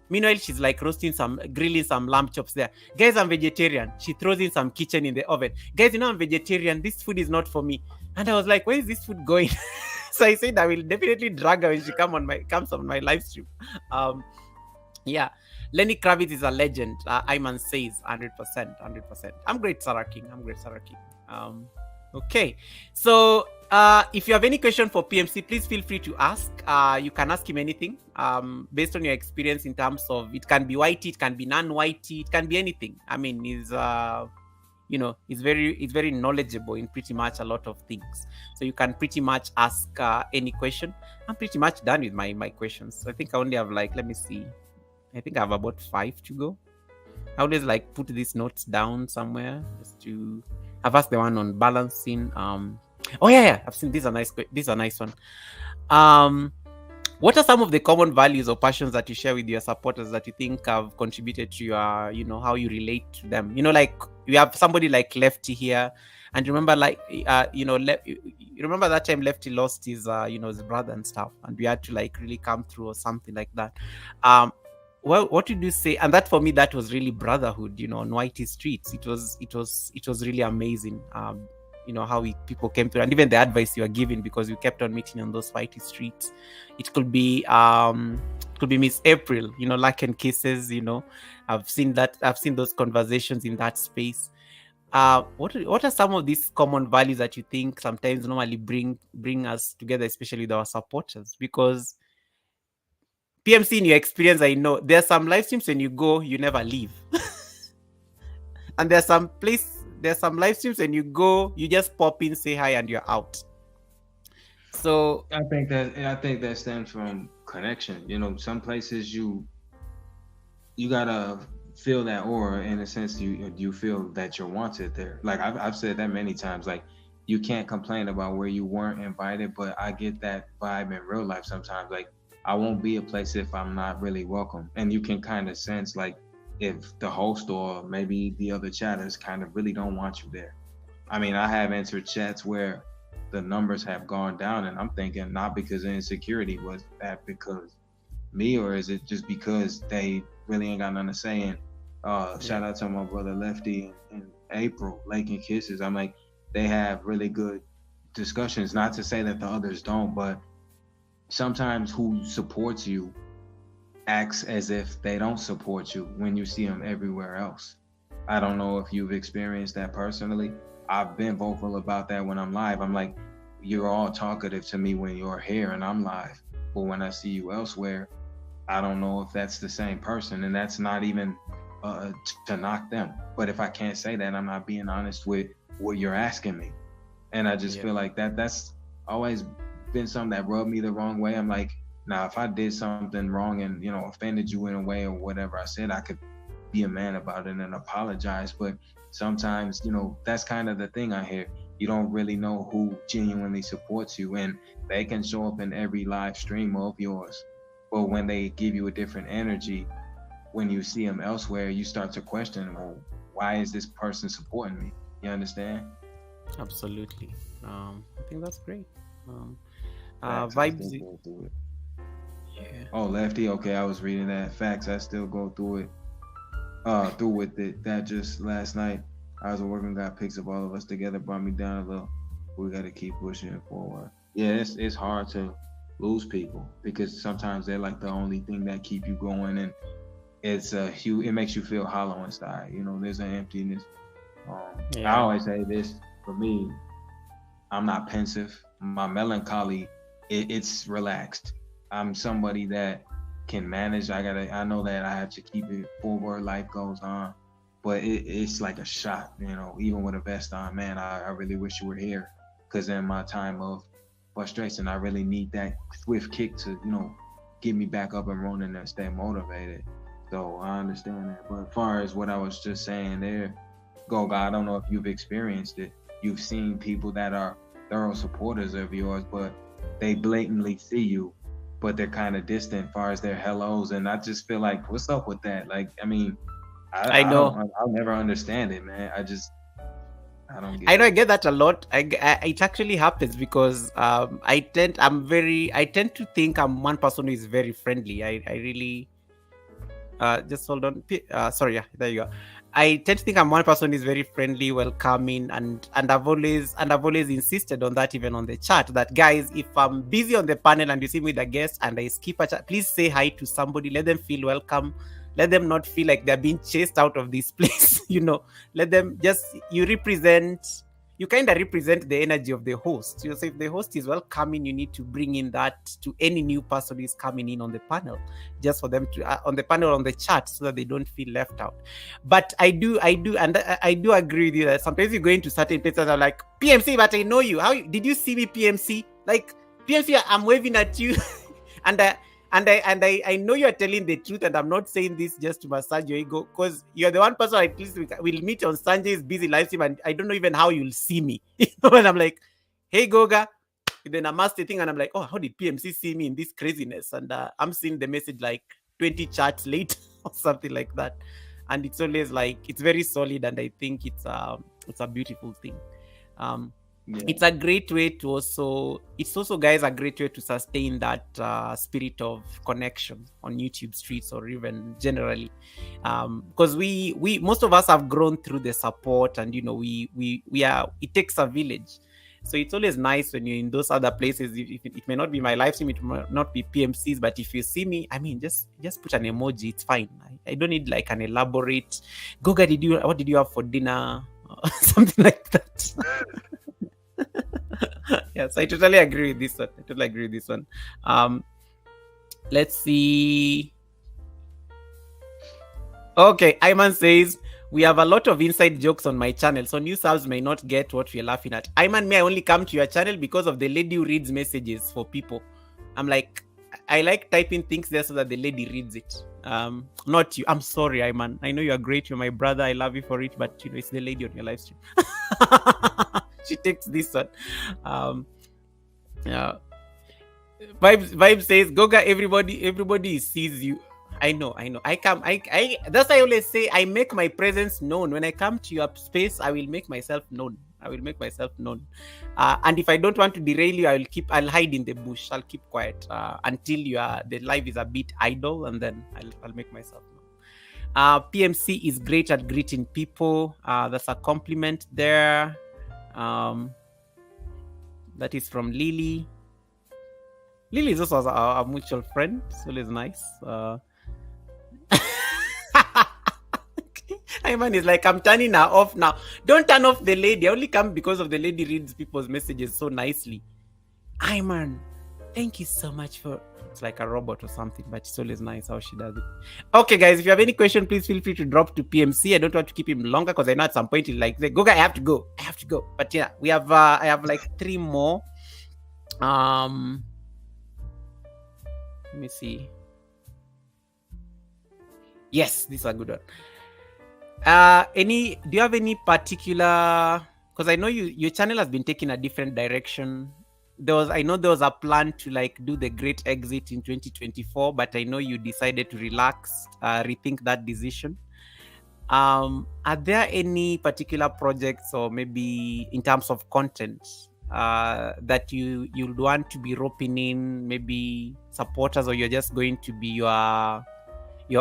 Meanwhile, she's like grilling some lamb chops there. Guys, I'm vegetarian. She throws in some kitchen in the oven. Guys, I'm vegetarian. This food is not for me. And I was like, where is this food going? So I said, I will definitely drag her when she comes on my live stream. Yeah. Lenny Kravitz is a legend. Iman says 100%. I'm great, Sarah King. Okay. So If you have any question for PMC, please feel free to ask. You can ask him anything based on your experience in terms of, it can be whitey, it can be non-whitey, it can be anything. I mean, he's very knowledgeable in pretty much a lot of things. So you can pretty much ask any question. I'm pretty much done with my questions. I think I only have let me see. I think I have about 5 to go. I always put these notes down somewhere just to. I've asked the one on balancing. Oh yeah, I've seen this. This is a nice one. What are some of the common values or passions that you share with your supporters that you think have contributed to your, how you relate to them? We have somebody like Lefty here, and remember, remember that time Lefty lost his, his brother and stuff, and we had to really come through or something like that. Well, what did you say? And that for me, that was really brotherhood, on Whitey streets. It was really amazing. How people came through, and even the advice you were giving, because you kept on meeting on those Whitey streets. It could be Miss April, Luck and Kisses. I've seen those conversations in that space. What are some of these common values that you think sometimes normally bring us together, especially with our supporters? Because PMC, in your experience, I know there are some live streams when you go, you never leave. And there's some live streams when you go, you just pop in, say hi, and you're out. So I think that stems from connection. Some places you gotta feel that aura, in a sense. You feel that you're wanted there. Like I've said that many times. Like, you can't complain about where you weren't invited, but I get that vibe in real life sometimes. Like, I won't be a place if I'm not really welcome, and you can kind of sense if the host or maybe the other chatters kind of really don't want you there. I mean, I have entered chats where the numbers have gone down, and I'm thinking, not because of insecurity, was that because me, or is it just because they really ain't got nothing to say? And shout out to my brother Lefty and April, Lake and Kisses. I'm like, they have really good discussions. Not to say that the others don't, but sometimes who supports you acts as if they don't support you when you see them everywhere else. I don't know if you've experienced that personally. I've been vocal about that when I'm live. I'm like, you're all talkative to me when you're here and I'm live, but when I see you elsewhere, I don't know if that's the same person. And that's not even to knock them, but if I can't say that, I'm not being honest with what you're asking me. And I just feel like that's always been something that rubbed me the wrong way. I'm like, now, if I did something wrong and, offended you in a way or whatever I said, I could be a man about it and apologize. But sometimes, that's kind of the thing I hear. You don't really know who genuinely supports you, and they can show up in every live stream of yours. But when they give you a different energy, when you see them elsewhere, you start to question, well, why is this person supporting me? You understand? Absolutely. I think that's great. Vibes. Yeah. Oh, Lefty. Okay, I was reading that. Facts. I still go through it. Through with it. That just last night, I was working, got pics of all of us together, brought me down a little. We got to keep pushing forward. Yeah, it's hard to lose people, because sometimes they're like the only thing that keep you going, and it's it makes you feel hollow inside. There's an emptiness. I always say this, for me, I'm not pensive. My melancholy, it's relaxed. I'm somebody that can manage. I know that I have to keep it forward. Life goes on, but it's like a shot, even with a vest on, man, I really wish you were here. Cause in my time of frustration, I really need that swift kick to, get me back up and running and stay motivated. So I understand that. But as far as what I was just saying there, Goga, I don't know if you've experienced it. You've seen people that are thorough supporters of yours, but they blatantly see you, but they're kind of distant as far as their hellos. And I just feel like, what's up with that? Like, I mean, I know I'll never understand it, man. I don't get it. I get that a lot. It actually happens because I tend to think I'm one person who is very friendly. I really just hold on. Sorry, yeah, there you go. I tend to think I'm one person who is very friendly, welcoming, and I've always insisted on that, even on the chat, that guys, if I'm busy on the panel and you see me with a guest and I skip a chat, please say hi to somebody. Let them feel welcome. Let them not feel like they're being chased out of this place. Let them you represent you kind of represent the energy of the host. So if the host is welcoming, you need to bring in that to any new person who is coming in on the panel, just for them to on the panel, on the chat, so that they don't feel left out. But I do agree with you that sometimes you go into certain places are like, PMC, but I know you. How did you see me, PMC? Like, PMC, I'm waving at you, and I know you're telling the truth, and I'm not saying this just to massage your ego, because you're the one person at least we'll meet on Sanjay's busy live stream, and I don't know even how you'll see me. And I'm like, hey, Goga. Then I master thing, and I'm like, oh, how did PMC see me in this craziness? And I'm seeing the message like 20 chats later or something like that. And it's always like, it's very solid, and I think it's a beautiful thing. It's a great way to also, guys, a great way to sustain that spirit of connection on YouTube streets, or even generally, because we most of us have grown through the support, and we are, it takes a village. So it's always nice when you're in those other places. It may not be my live stream, it may not be PMC's, but if you see me, I mean, just put an emoji, it's fine. I don't need like an elaborate, Goga, what did you have for dinner? Something like that. Yes, I totally agree with this one. Let's see. Okay, Iman says, we have a lot of inside jokes on my channel, so new subs may not get what we're laughing at. Iman, may I only come to your channel because of the lady who reads messages for people. I'm like, I like typing things there so that the lady reads it. Not you. I'm sorry, Iman. I know you're great. You're my brother. I love you for it. But it's the lady on your live stream. She takes this one. Yeah. Vibe says, Goga, everybody sees you. I know. That's why I always say I make my presence known. When I come to your space, I will make myself known. And if I don't want to derail you, I'll hide in the bush. I'll keep quiet until the live is a bit idle, and then I'll make myself known. PMC is great at greeting people. That's a compliment there. That is from Lily. Lily is also a mutual friend, so it's nice. Iman is like, I'm turning her off now. Don't turn off the lady. I only come because of the lady reads people's messages so nicely. Iman, thank you so much for... It's like a robot or something, but it's always nice how she does it. Okay, guys, if you have any question, please feel free to drop to PMC. I don't want to keep him longer because I know at some point he'll like, Goga, I have to go. But yeah, we have I have like 3 more. Let me see. Yes, this is a good one. Do you have any particular, because I know your channel has been taking a different direction. I know there was a plan to like do the great exit in 2024, but I know you decided to relax, rethink that decision. Are there any particular projects, or maybe in terms of content, that you'd want to be roping in, maybe supporters, or you're just going to be your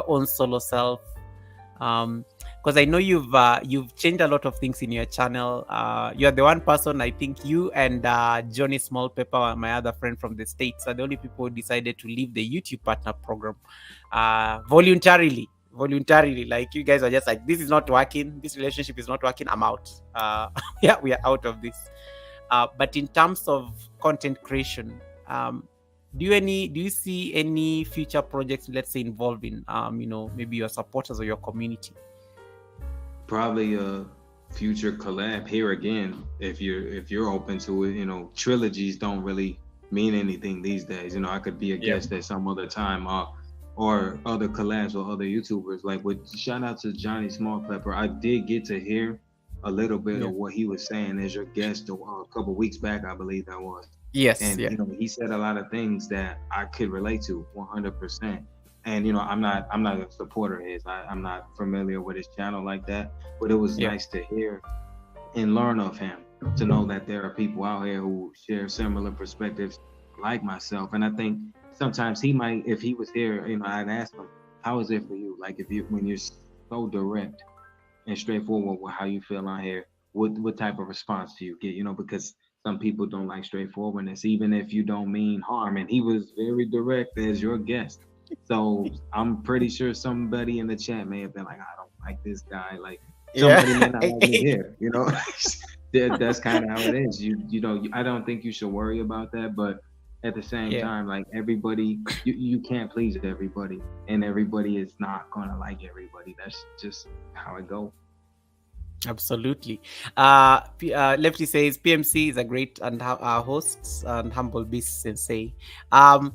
own solo self? Because I know you've changed a lot of things in your channel. You're the one person, I think you and Johnny Small Pepper, my other friend from the States, are the only people who decided to leave the YouTube partner program voluntarily. Like, you guys are just like, this is not working, this relationship is not working, I'm out. Yeah, we are out of this. But in terms of content creation, do you see any future projects, let's say, involving maybe your supporters or your community? Probably a future collab here again, if you're open to it. Trilogies don't really mean anything these days. I could be a guest at some other time, or other collabs or other YouTubers. Like, shout out to Johnny Small Pepper. I did get to hear a little bit of what he was saying as your guest a couple weeks back, I believe that was. Yes. And he said a lot of things that I could relate to 100%. And I'm not a supporter of his. I'm not familiar with his channel like that. But it was nice to hear and learn of him, to know that there are people out here who share similar perspectives like myself. And I think sometimes he might, if he was here, I'd ask him, how is it for you? Like, when you're so direct and straightforward with how you feel on here, what type of response do you get? Because some people don't like straightforwardness, even if you don't mean harm. And he was very direct as your guest. So I'm pretty sure somebody in the chat may have been like, I don't like this guy. Like, somebody may not like me here, that's kind of how it is. I don't think you should worry about that, but at the same Yeah. time, like everybody, you can't please everybody, and everybody is not gonna like everybody. That's just how it goes. Absolutely. Lefty says PMC is a great and host and humble beast sensei. I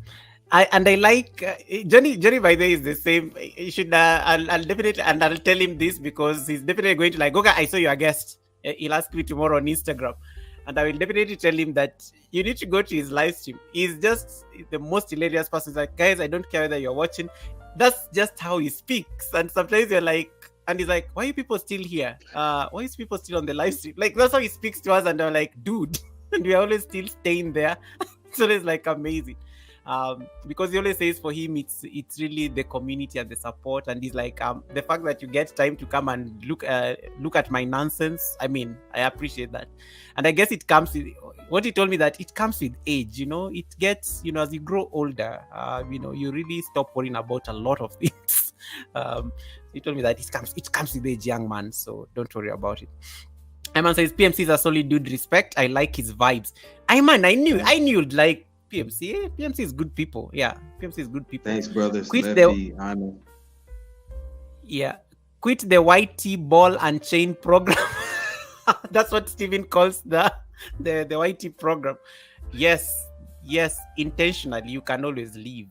like Johnny. Johnny, by the way, is the same. You should. I'll definitely, and I'll tell him this because he's definitely going to like. Okay, I saw you a guest. He'll ask me tomorrow on Instagram, and I will definitely tell him that you need to go to his live stream. He's just the most hilarious person. He's like, guys, I don't care whether you're watching. That's just how he speaks, and sometimes you're like. And he's like, why are you people still here? Why is people still on the live stream? Like, that's how he speaks to us. And I'm like, dude. And we're always still staying there. So it's like amazing. Because he always says for him, it's really the community and the support. And he's like, the fact that you get time to come and look at my nonsense. I mean, I appreciate that. And I guess it comes with what he told me, that it comes with age, it gets, as you grow older, you really stop worrying about a lot of things. He told me that it comes with age, young man, so don't worry about it. Iman says PMC is a solid dude. Respect. I like his vibes. Iman, I knew you'd like PMC. PMC is good people. Yeah, PMC is good people. Thanks, brothers. Quit Iman. Yeah, quit the YT ball and chain program. That's what Steven calls the YT program. Yes, intentionally. You can always leave.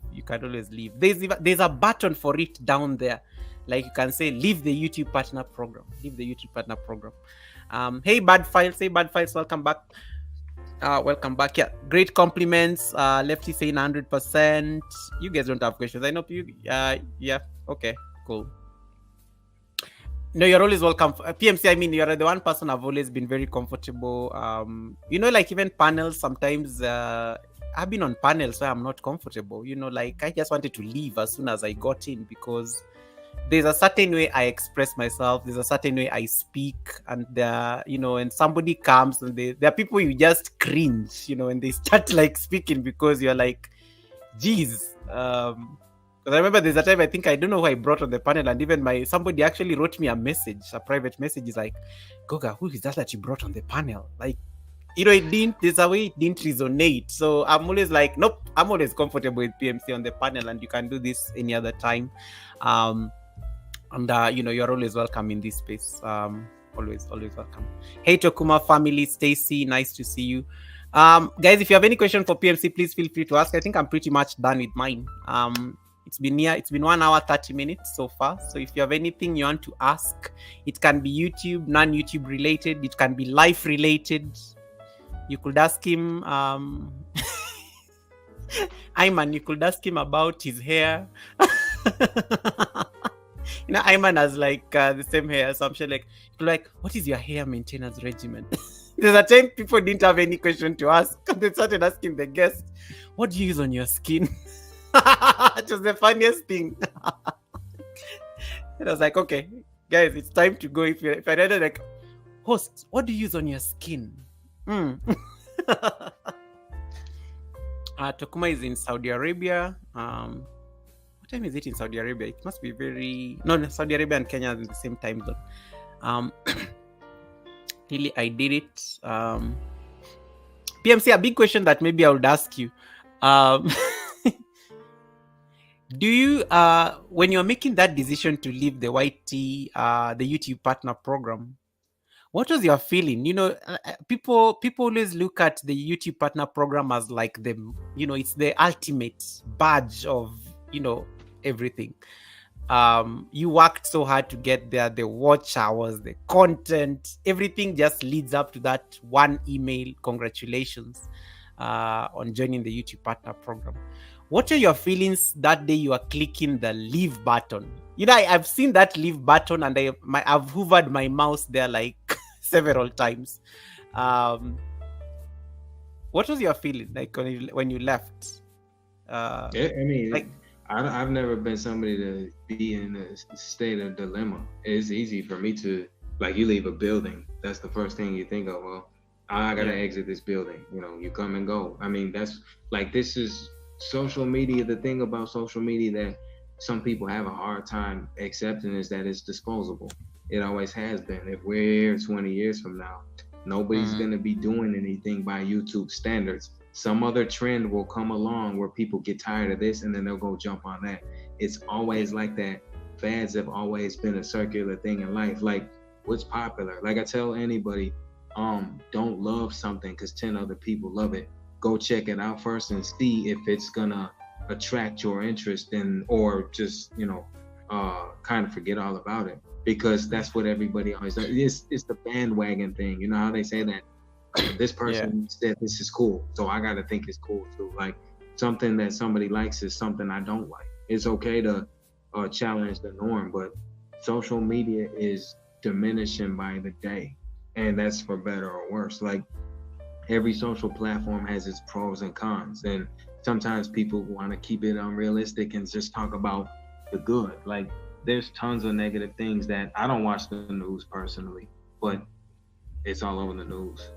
There's a button for it down there. Like you can say, leave the YouTube partner program. Hey, Bad Files. Welcome back. Yeah, great compliments. Lefty saying 100%. You guys don't have questions. I know you. Yeah. Okay. Cool. No, you're always welcome. PMC, I mean, you're the one person I've always been very comfortable. Like even panels, sometimes I've been on panels where I'm not comfortable. Like I just wanted to leave as soon as I got in, because there's a certain way I express myself. There's a certain way I speak. And, and somebody comes and there are people you just cringe, and they start like speaking because you're like, geez. Because I remember there's a time, I don't know who I brought on the panel, and even somebody actually wrote me a private message. Is like, Goga, who is that you brought on the panel? Like, there's a way it didn't resonate. So I'm always like, nope, I'm always comfortable with PMC on the panel, and you can do this any other time. You're always welcome in this space. Always welcome. Hey, Tokuma family, Stacy, nice to see you. Guys, if you have any question for PMC, please feel free to ask. I think I'm pretty much done with mine. It's been 1 hour 30 minutes so far. So if you have anything you want to ask, it can be YouTube, non-YouTube related, it can be life related. You could ask him, Iman, you could ask him about his hair. Iman has like the same hair, so I'm sure like, what is your hair maintenance regimen? There's a time people didn't have any question to ask. They started asking the guest, what do you use on your skin? It was the funniest thing. And I was like, okay, guys, it's time to go. If I read it, like, host, what do you use on your skin? Tokuma is in Saudi Arabia. What time is it in Saudi Arabia? It must be Saudi Arabia and Kenya are in the same time zone. Really, I did it. PMC, a big question that maybe I would ask you. Do you, when you're making that decision to leave the the YouTube partner program, what was your feeling? People always look at the YouTube partner program as like it's the ultimate badge of, everything. You worked so hard to get there, the watch hours, the content, everything just leads up to that one email. Congratulations on joining the YouTube partner program. What are your feelings that day you are clicking the leave button? I've seen that leave button, and I've hovered my mouse there like several times. What was your feeling like when you left? I've never been somebody to be in a state of dilemma. It's easy for me to, like, you leave a building, that's the first thing you think of. Well, I gotta exit this building. You come and go. I mean, that's like, this is social media. The thing about social media that some people have a hard time accepting is that it's disposable. It always has been. If we're here 20 years from now, Nobody's going to be doing anything by YouTube standards. Some other trend will come along where people get tired of this and then they'll go jump on that. It's always like that. Fads have always been a circular thing in life. Like, what's popular? Like I tell anybody, don't love something because 10 other people love it. Go check it out first and see if it's gonna attract your interest in, or just, kind of forget all about it, because that's what everybody always does. It's the bandwagon thing. You know how they say that this person said this is cool, so I gotta think it's cool too. Like, something that somebody likes is something I don't like. It's okay to challenge the norm, but social media is diminishing by the day, and that's for better or worse. Like, every social platform has its pros and cons, and sometimes people want to keep it unrealistic and just talk about the good. Like, there's tons of negative things that I don't watch the news personally, but it's all over the news.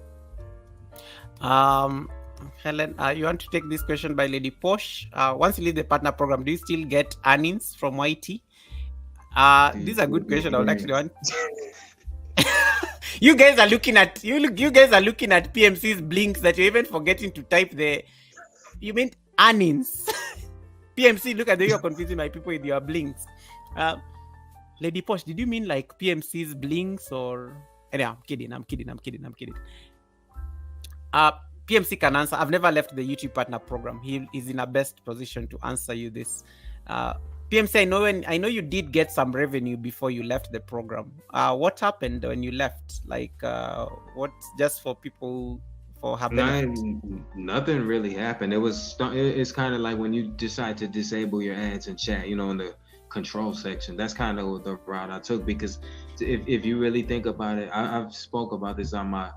Helen, you want to take this question by Lady Posh? Once you leave the partner program, do you still get earnings from YT? This is a good question. I would actually want. You guys are looking at PMC's blinks that you're even forgetting to type the. You meant earnings. PMC, look at the way you're confusing my people with your blinks. Lady Posh, did you mean like PMC's blinks or? Anyway, I'm kidding. PMC can answer. I've never left the YouTube partner program. He is in a best position to answer you this. PMC, I know you did get some revenue before you left the program. What happened when you left? Like, what, just for people for her benefit? Nothing really happened. It's kind of like when you decide to disable your ads in chat, in the control section. That's kind of the route I took, because if you really think about it, I've spoke about this on my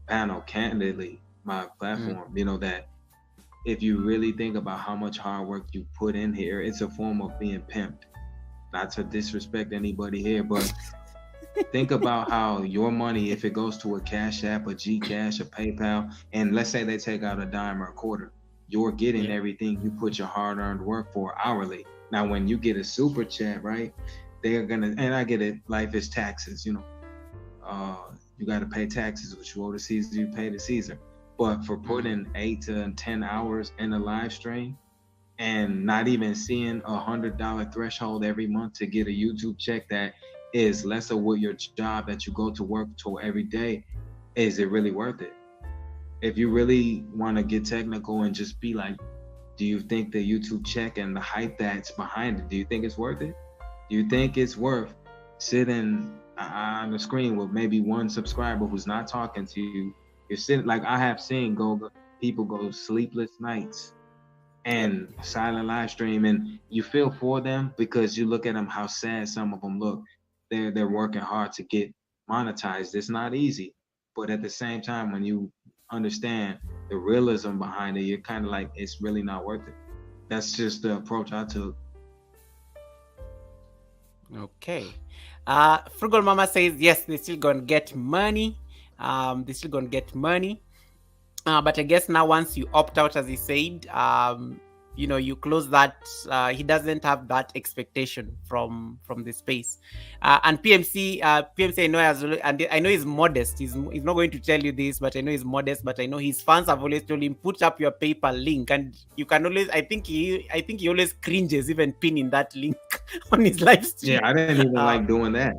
panel, Candidly, my platform, that if you really think about how much hard work you put in here, it's a form of being pimped. Not to disrespect anybody here, but think about how your money, if it goes to a Cash App, a Gcash, a PayPal, and let's say they take out a dime or a quarter, you're getting everything you put your hard-earned work for hourly. Now, when you get a super chat, right, they're gonna, and I get it, life is taxes, you got to pay taxes, which you owe to Caesar, you pay to Caesar. But for putting 8 to 10 hours in a live stream and not even seeing $100 threshold every month to get a YouTube check that is less of what your job that you go to work to every day, is it really worth it? If you really want to get technical and just be like, do you think the YouTube check and the hype that's behind it, do you think it's worth it? Do you think it's worth sitting on the screen with maybe one subscriber who's not talking to you? You're sitting, like I have seen people go sleepless nights and silent live stream, and you feel for them because you look at them, how sad some of them look. They're working hard to get monetized. It's not easy, but at the same time, when you understand the realism behind it, you're kind of like, it's really not worth it. That's just the approach I took. Okay. Frugal Mama says, yes, they're still gonna get money. But I guess now once you opt out, as he said, you close that. He doesn't have that expectation from the space. And PMC, I know and I know he's modest. He's not going to tell you this, but I know he's modest. But I know his fans have always told him, put up your PayPal link, and you can always. I think he always cringes even pinning that link on his live stream. Yeah, I didn't even like doing that.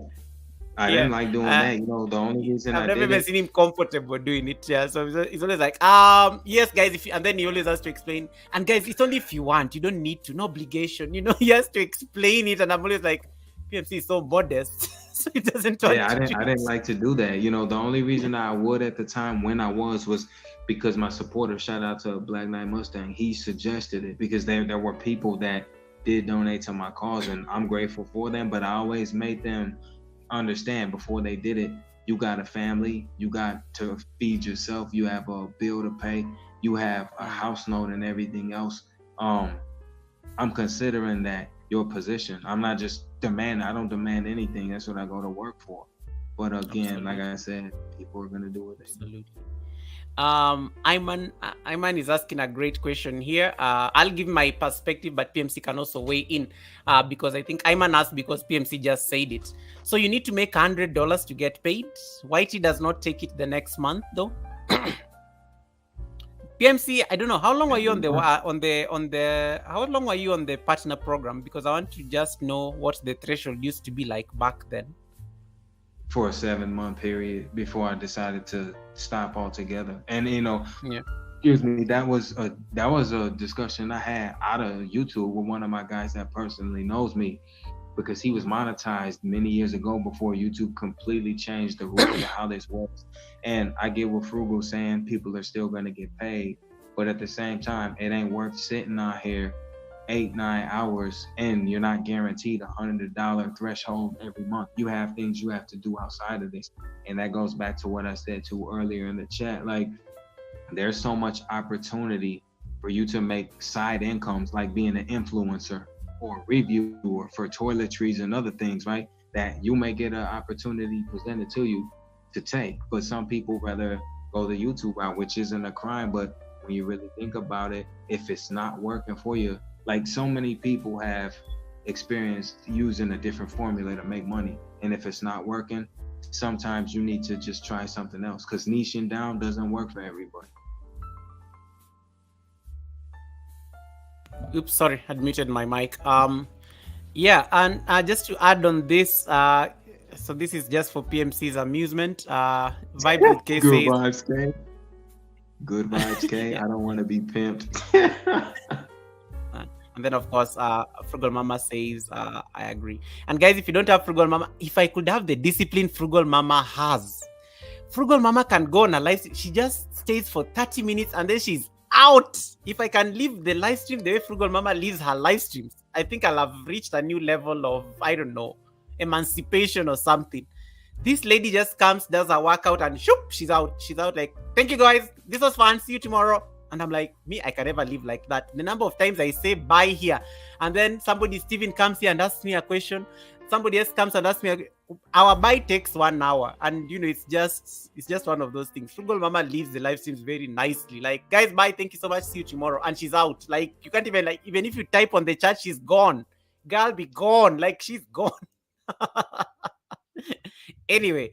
I didn't like doing that. The only reason I've never even seen him comfortable doing it. Yeah, so he's always like, yes, guys, and then he always has to explain. And guys, it's only if you want. You don't need to. No obligation. He has to explain it. And I'm always like, PMC is so modest, so he doesn't. Yeah, I didn't like to do that. The only reason I would at the time when I was because my supporter, shout out to Black Knight Mustang, he suggested it, because there were people that did donate to my cause, and I'm grateful for them. But I always made them understand before they did it, you got a family, you got to feed yourself, you have a bill to pay, you have a house note and everything else. I'm considering that your position. I'm not just I don't demand anything. That's what I go to work for. But again, like I said, people are gonna do what they do. Iman is asking a great question here. I'll give my perspective, but PMC can also weigh in because I think Iman asked because PMC just said it. So you need to make $100 to get paid. Whitey does not take it the next month though. PMC, I don't know how long were you on the how long were you on the partner program? Because I want to just know what the threshold used to be like back then. For a 7-month period before I decided to stop altogether. And excuse me, that was a discussion I had out of YouTube with one of my guys that personally knows me, because he was monetized many years ago before YouTube completely changed the rules of how this works. And I get what Frugal's saying, people are still gonna get paid, but at the same time, it ain't worth sitting out here 8-9 hours and you're not guaranteed $100 threshold every month. You have things you have to do outside of this. And that goes back to what I said too earlier in the chat. Like, there's so much opportunity for you to make side incomes, like being an influencer or reviewer for toiletries and other things, right? That you may get an opportunity presented to you to take. But some people rather go the YouTube route, which isn't a crime, but when you really think about it, if it's not working for you, like so many people have experienced using a different formula to make money. And if it's not working, sometimes you need to just try something else, because niching down doesn't work for everybody. Oops, sorry, had muted my mic. Yeah, and just to add on this, so this is just for PMC's amusement. Vibe with K Good says, vibes, K. Good vibes, K. Yeah. I don't want to be pimped. And then, of course, Frugal Mama says, I agree. And guys, if you don't have Frugal Mama, if I could have the discipline Frugal Mama has, Frugal Mama can go on a live stream. She just stays for 30 minutes and then she's out. If I can leave the live stream the way Frugal Mama leaves her live streams, I think I'll have reached a new level of, I don't know, emancipation or something. This lady just comes, does a workout, and shoop, she's out. She's out like, thank you guys. This was fun. See you tomorrow. And I'm like, me, I can never live like that. The number of times I say bye here, and then Steven comes here and asks me a question. Somebody else comes and asks me, our bye takes 1 hour. And it's just one of those things. Frugal Mama leaves the live streams very nicely. Like, guys, bye, thank you so much. See you tomorrow. And she's out. Like, you can't even, like, even if you type on the chat, she's gone. Girl, be gone. Like, she's gone. Anyway,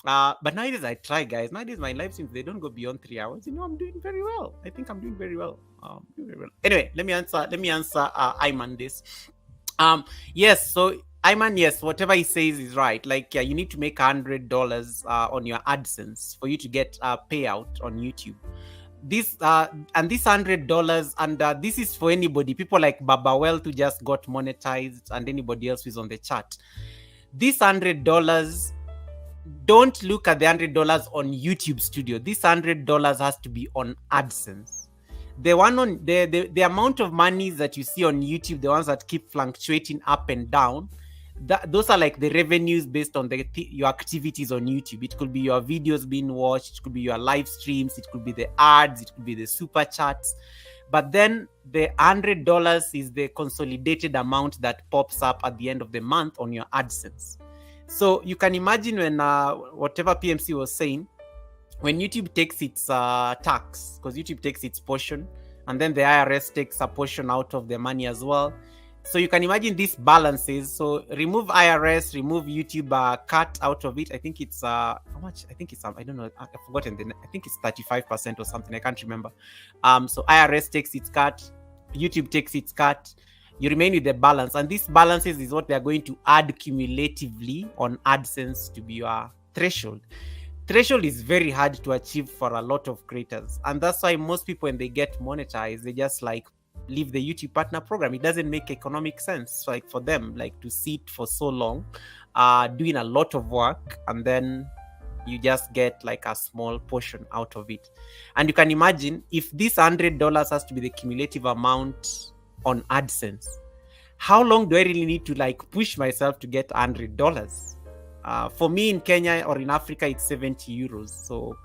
but nowadays I try, guys. Nowadays my live streams, they don't go beyond 3 hours. I'm doing very well. I think I'm doing very well. Anyway, let me answer Iman this. Yes, so Iman, yes, whatever he says is right. Like, yeah, you need to make $100 on your AdSense for you to get a payout on YouTube. This and this $100, and this is for anybody. People like Baba Well who just got monetized, and anybody else who's on the chat. This $100, don't look at the $100 on YouTube Studio. This $100 has to be on AdSense. The one on the amount of money that you see on YouTube, the ones that keep fluctuating up and down, those are like the revenues based on your activities on YouTube. It could be your videos being watched, it could be your live streams, it could be the ads, it could be the super chats. But then the $100 is the consolidated amount that pops up at the end of the month on your AdSense. So you can imagine when whatever PMC was saying, when YouTube takes its tax, because YouTube takes its portion, and then the IRS takes a portion out of the money as well. So you can imagine these balances. So remove IRS, remove YouTube cut out of it. I think it's how much? I think it's I don't know. I've forgotten. I think it's 35% or something. I can't remember. So IRS takes its cut, YouTube takes its cut. You remain with the balance, and these balances is what they are going to add cumulatively on AdSense to be your threshold. Threshold is very hard to achieve for a lot of creators, and that's why most people, when they get monetized, they just like leave the YouTube partner program. It doesn't make economic sense, like for them, like to sit for so long, doing a lot of work, and then you just get like a small portion out of it. And you can imagine if this $100 has to be the cumulative amount on AdSense, how long do I really need to like push myself to get $100? For me in Kenya or in Africa, it's 70 euros. So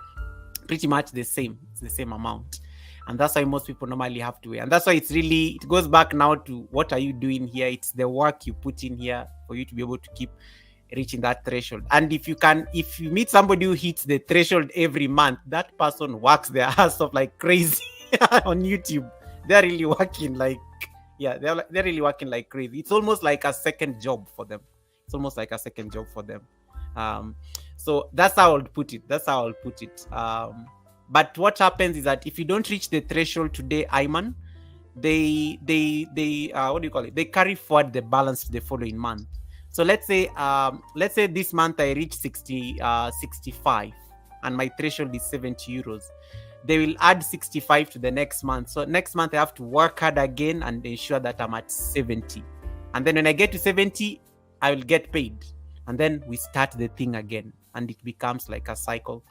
pretty much the same. It's the same amount. And that's why most people normally have to wait. And that's why it goes back now to what are you doing here? It's the work you put in here for you to be able to keep reaching that threshold. And if you meet somebody who hits the threshold every month, that person works their ass off like crazy on YouTube. They're really working like, they're really working like crazy. It's almost like a second job for them. So that's how I'll put it. But what happens is that if you don't reach the threshold today, Iman, they what do you call it? They carry forward the balance the following month. So let's say this month I reach 65 and my threshold is 70 euros. They will add 65 to the next month. So next month I have to work hard again and ensure that I'm at 70. And then when I get to 70, I will get paid. And then we start the thing again. And it becomes like a cycle.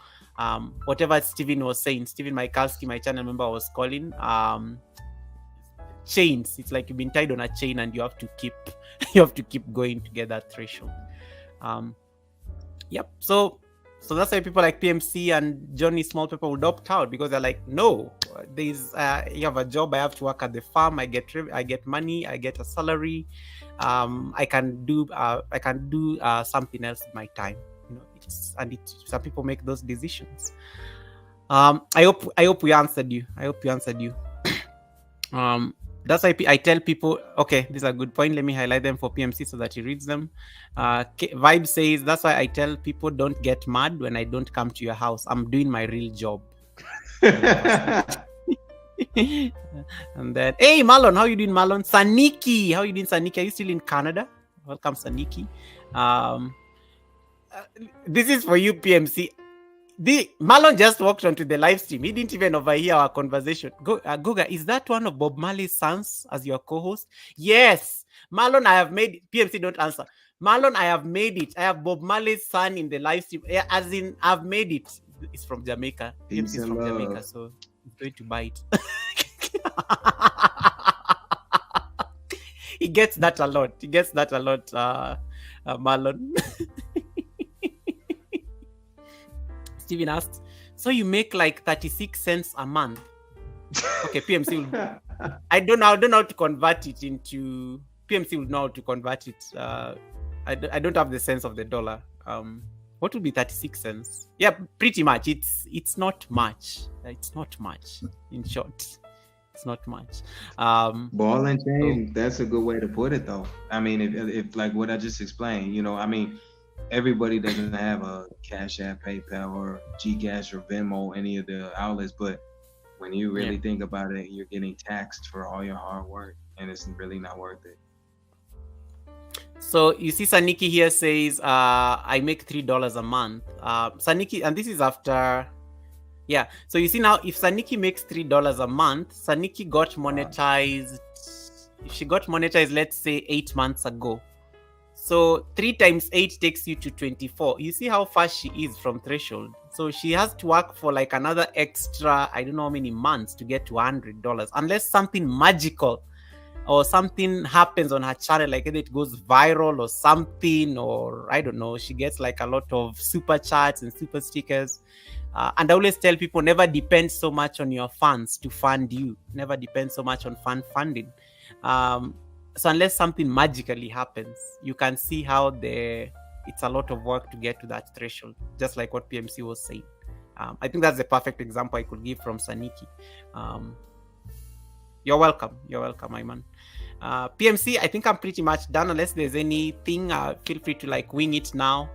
Whatever Steven was saying, Steven Michalski, my channel member, was calling chains. It's like you've been tied on a chain and you have to keep going to get that threshold. So that's why people like PMC and Johnny Small Pepper would opt out, because they're like, no, there's you have a job, I have to work at the farm, I get money, I get a salary, I can do something else with my time. Some people make those decisions. I hope we answered you. That's why I tell people, okay, this is a good point. Let me highlight them for PMC so that he reads them. Vibe says, that's why I tell people, don't get mad when I don't come to your house. I'm doing my real job. And then, hey, Marlon, how you doing, Marlon? Saniki, how you doing, Saniki? Are you still in Canada? Welcome, Saniki. This is for you, PMC. Marlon just walked onto the live stream. He didn't even overhear our conversation. Goga, is that one of Bob Marley's sons as your co-host? Yes. Marlon, I have made it. PMC, don't answer. Marlon, I have made it. I have Bob Marley's son in the live stream. As in, I've made it. It's from Jamaica. PMC is from Jamaica, so he's going to buy it. He gets that a lot. Marlon. Steven asked, so you make like 36 cents a month? Okay, PMC will. I don't know how to convert it into. PMC will know how to convert it. I don't have the sense of the dollar. What would be 36 cents? Yeah, pretty much. It's not much. It's not much. In short, it's not much. Ball and chain. That's a good way to put it, though. I mean, if like what I just explained, I mean. Everybody doesn't have a Cash App, PayPal, or Gcash or Venmo, any of the outlets. But when you really think about it, you're getting taxed for all your hard work, and it's really not worth it. So you see, Saniki here says, I make $3 a month. Saniki, and this is after. Yeah. So you see now, if Saniki makes $3 a month, Saniki got monetized. She got monetized, let's say 8 months ago. So 3 times 8 takes you to 24. You see how far she is from threshold. So she has to work for like another extra, I don't know how many months to get to $100. Unless something magical or something happens on her channel, like either it goes viral or something, or I don't know, she gets like a lot of super chats and super stickers. And I always tell people, never depend so much on your fans to fund you. Never depend so much on fan funding. So unless something magically happens, you can see how it's a lot of work to get to that threshold, just like what PMC was saying. I think that's the perfect example I could give from Saniki. You're welcome, Iman. PMC, I think I'm pretty much done. Unless there's anything, feel free to like wing it now.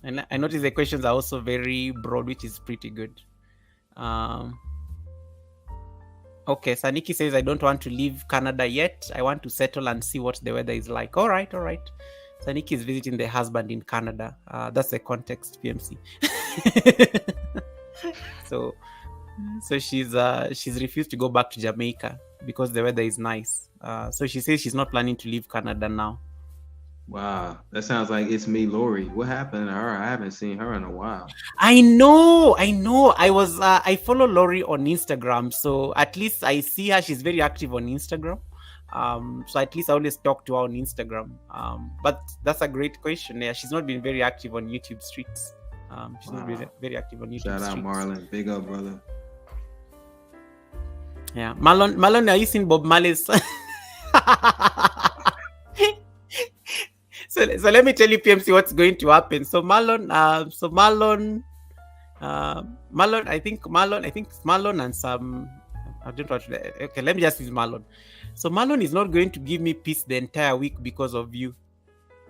And I notice the questions are also very broad, which is pretty good. Okay, Saniki says, I don't want to leave Canada yet. I want to settle and see what the weather is like. All right. Saniki is visiting the husband in Canada. That's the context, PMC. So she's refused to go back to Jamaica because the weather is nice. So she says she's not planning to leave Canada now. Wow, that sounds like It's Me, Lori. What happened to her? I haven't seen her in a while. I know. I follow Lori on Instagram, so at least I see her. She's very active on Instagram. So at least I always talk to her on Instagram. But that's a great question. Yeah, she's not been very active on YouTube streets. She's not been very active on YouTube streets. Shout out Marlon. Big up, brother. Yeah, Marlon, are you seen Bob Marley's? So let me tell you, PMC, what's going to happen. So Marlon, I think Marlon and some, I don't know. Okay, let me just use Marlon. So Marlon is not going to give me peace the entire week because of you.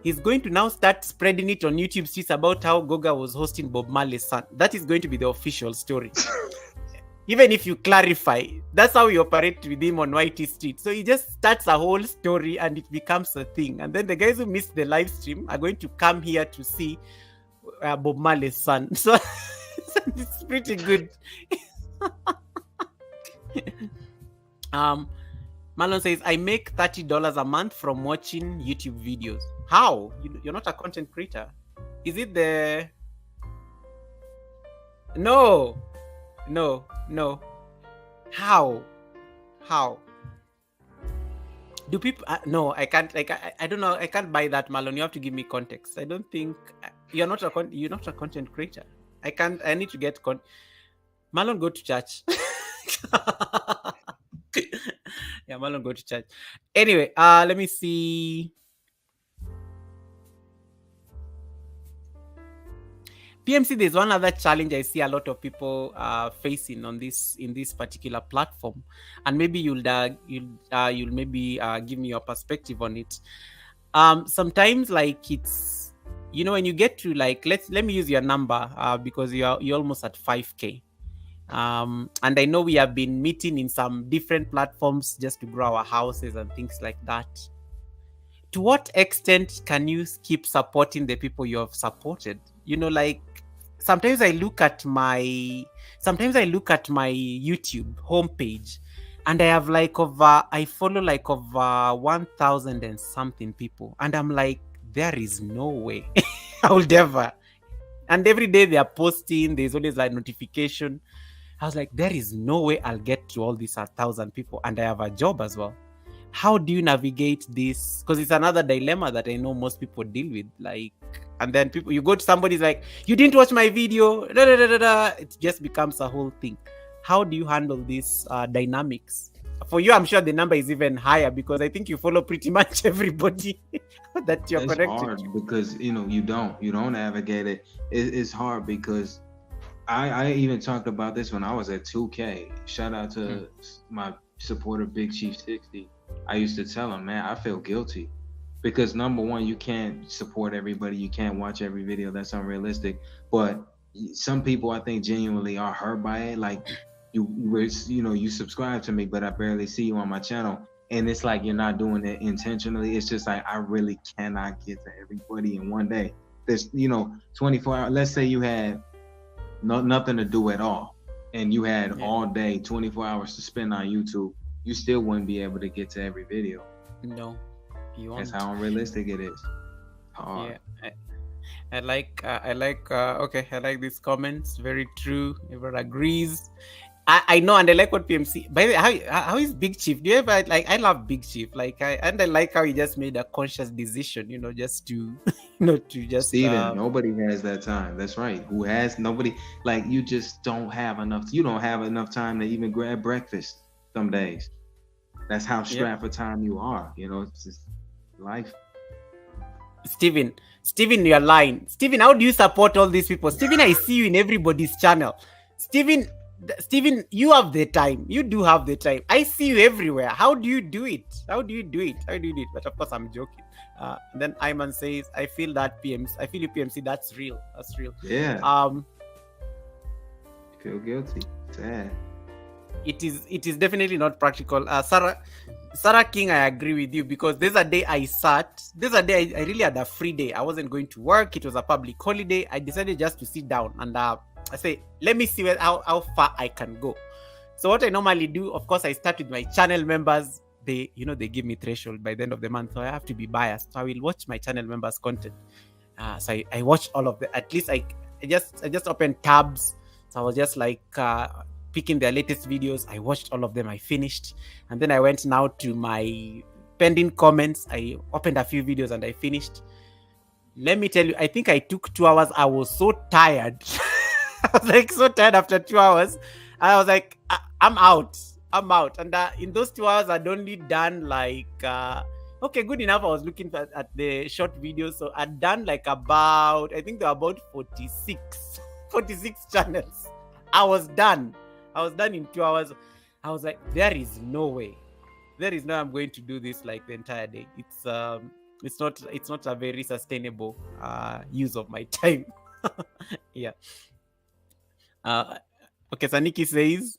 He's going to now start spreading it on YouTube streets about how Goga was hosting Bob Marley's son. That is going to be the official story. Even if you clarify, that's how we operate with him on YT Street. So he just starts a whole story and it becomes a thing. And then the guys who missed the live stream are going to come here to see Bob Marley's son. So it's pretty good. Marlon says, I make $30 a month from watching YouTube videos. How? You're not a content creator. Is it the... No. How? Do people... no, I can't. Like, I don't know. I can't buy that, Marlon. You have to give me context. I don't think... You're not a content creator. I need to get... Marlon, go to church. Yeah, Marlon, go to church. Anyway, let me see. PMC, there's one other challenge I see a lot of people facing in this particular platform, and maybe you'll maybe give me your perspective on it. Sometimes, like, it's, when you get to, like, let me use your number because you're almost at 5K. And I know we have been meeting in some different platforms just to grow our houses and things like that. To what extent can you keep supporting the people you have supported? Like, sometimes I look at my YouTube homepage and I have I follow over 1,000 and something people, and I'm like, there is no way I will ever. And every day they are posting, there's always like notification. I was like, there is no way I'll get to all these 1,000 people, and I have a job as well. How do you navigate this? Because it's another dilemma that I know most people deal with. Like, and then you go to somebody's like, you didn't watch my video. It just becomes a whole thing. How do you handle these dynamics? For you, I'm sure the number is even higher because I think you follow pretty much everybody that you're connected to. It's hard because you don't navigate it. It's hard because I even talked about this when I was at 2K. Shout out to my supporter, Big Chief 60. I used to tell him, man, I feel guilty because number one, you can't support everybody. You can't watch every video. That's unrealistic. But some people, I think, genuinely are hurt by it. Like, you subscribe to me, but I barely see you on my channel. And it's like, you're not doing it intentionally. It's just like, I really cannot get to everybody in one day. There's, 24 hours. Let's say you had nothing to do at all, and you had all day, 24 hours to spend on YouTube. You still wouldn't be able to get to every video. No, you won't. That's how unrealistic it is. Hard. Yeah, I like these comments. Very true. Everyone agrees. I know, and I like what PMC. By the way, how is Big Chief? Do you ever I love Big Chief. I like how he just made a conscious decision. Just to to just. Steven, nobody has that time. That's right. Nobody, like, you just don't have enough. You don't have enough time to even grab breakfast some days. That's how strapped for time you are. It's just life. Steven, you're lying. Steven, how do you support all these people? Steven, I see you in everybody's channel. Steven, you have the time. You do have the time. I see you everywhere. How do you do it? But of course, I'm joking. Then Iman says, I feel you, PMC. That's real. Yeah. Feel guilty. Sad. It is definitely not practical. Sarah King, I agree with you, because there's a day I really had a free day. I wasn't going to work. It was a public holiday. I decided just to sit down and I say, let me see how far I can go. So what I normally do, of course, I start with my channel members. They give me threshold by the end of the month, so I have to be biased. So I will watch my channel members' content. So I watch all of the. At least I just opened tabs. So I was just like picking their latest videos. I watched all of them. I finished, and then I went now to my pending comments. I opened a few videos and I finished. Let me tell you, I think I took 2 hours. I was so tired. I was like so tired after 2 hours. I was like, I'm out. And in those 2 hours, I'd only done like Okay, good enough. I was looking at the short videos. So I'd done like about, I think there were about 46 channels. I was done in 2 hours. I was like, there is no way I'm going to do this like the entire day. It's not a very sustainable use of my time. Yeah. Okay, Saniki says,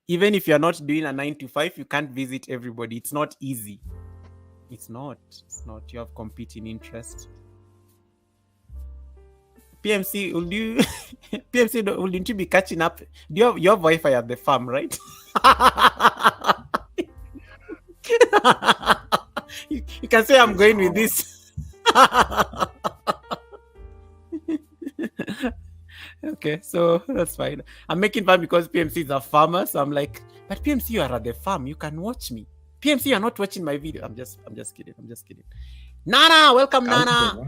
even if you're not doing a 9 to 5, you can't visit everybody. It's not easy. It's not. You have competing interests. PMC, wouldn't you be catching up? You have Wi-Fi at the farm, right? you can say I'm going with this. Okay, so that's fine. I'm making fun because PMC is a farmer, so I'm like, but PMC, you are at the farm. You can watch me. PMC, you're not watching my video. I'm just kidding. Nana, welcome, Nana.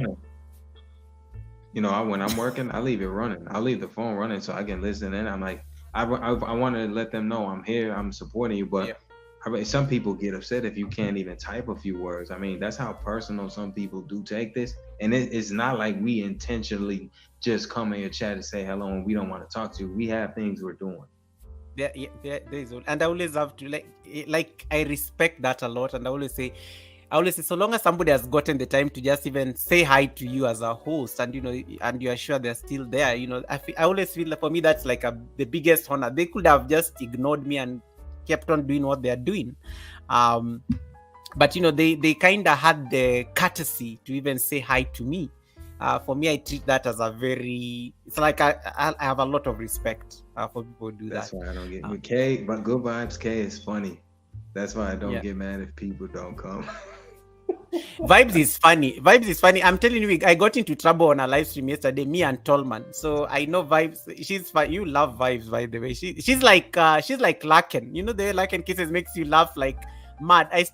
You know, when I'm working, I leave it running. I leave the phone running so I can listen in. I'm like, I want to let them know I'm here. I'm supporting you. But some people get upset if you can't even type a few words. I mean, that's how personal some people do take this. And it's not like we intentionally just come in your chat and say hello and we don't want to talk to you. We have things we're doing. There is, and I always have to like I respect that a lot, and I always say so long as somebody has gotten the time to just even say hi to you as a host, and and you are sure they're still there, I always feel like for me that's like the biggest honor. They could have just ignored me and kept on doing what they're doing, but they kind of had the courtesy to even say hi to me. For me, I treat that as it's like I have a lot of respect for people who do That's that. That's why I don't get with K, but Good Vibes K is funny. That's why I don't get mad if people don't come. Vibes is funny. I'm telling you, I got into trouble on a live stream yesterday, me and Tallman. So I know Vibes. She's fun. You love Vibes, by the way. She's like Laken. The way Laken kisses makes you laugh like mad. I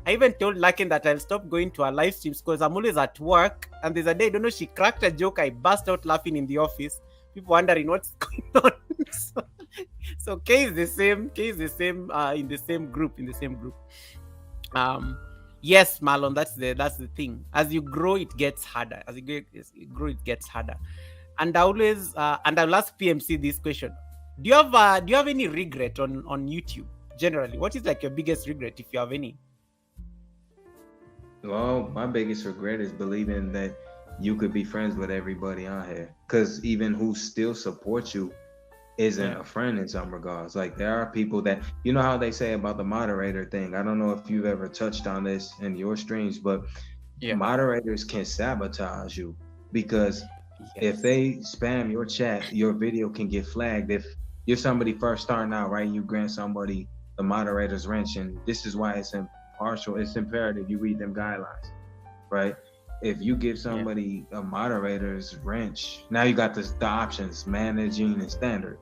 even told Laken that I'll stop going to her live streams because I'm always at work. And there's a day, I don't know, she cracked a joke. I burst out laughing in the office. People wondering what's going on. So K is the same in the same group. Yes, Marlon, that's the thing. As you grow, it gets harder. It gets harder. And I'll ask PMC this question: Do you have any regret on YouTube generally? What is like your biggest regret, if you have any? Well, my biggest regret is believing that you could be friends with everybody on here, because even who still supports you isn't a friend in some regards. Like, there are people that, you know how they say about the moderator thing. I don't know if you've ever touched on this in your streams, but moderators can sabotage you, because if they spam your chat, your video can get flagged. If you're somebody first starting out, right, you grant somebody the moderator's wrench, and this is why it's imperative you read them guidelines, right? If you give somebody a moderator's wrench, now you got the options, managing and standard.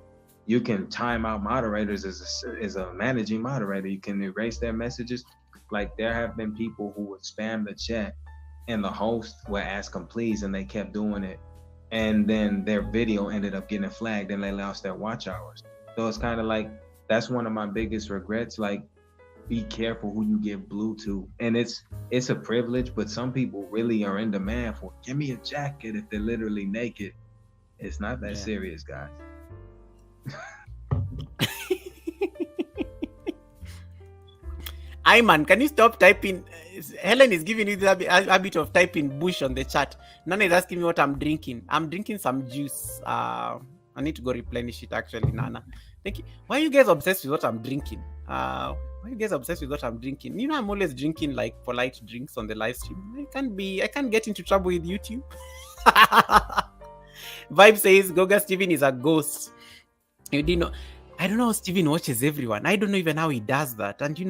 You can time out moderators as a managing moderator. You can erase their messages. Like, there have been people who would spam the chat and the host would ask them please, and they kept doing it. And then their video ended up getting flagged and they lost their watch hours. So it's kind of like, that's one of my biggest regrets. Like, be careful who you give blue to. And it's a privilege, but some people really are in demand for, give me a jacket if they're literally naked. It's not that serious, guys. Iman, can you stop typing? Helen is giving you the habit of typing bush on the chat. Nana is asking me what I'm drinking. I'm drinking some juice. I need to go replenish it, actually, Nana. Thank you. Why are you guys obsessed with what I'm drinking? I'm always drinking like polite drinks on the live stream. I can't get into trouble with YouTube. Vibe says Goga Steven is a ghost. You didn't know. I don't know how Steven watches everyone. I don't know even how he does that. And he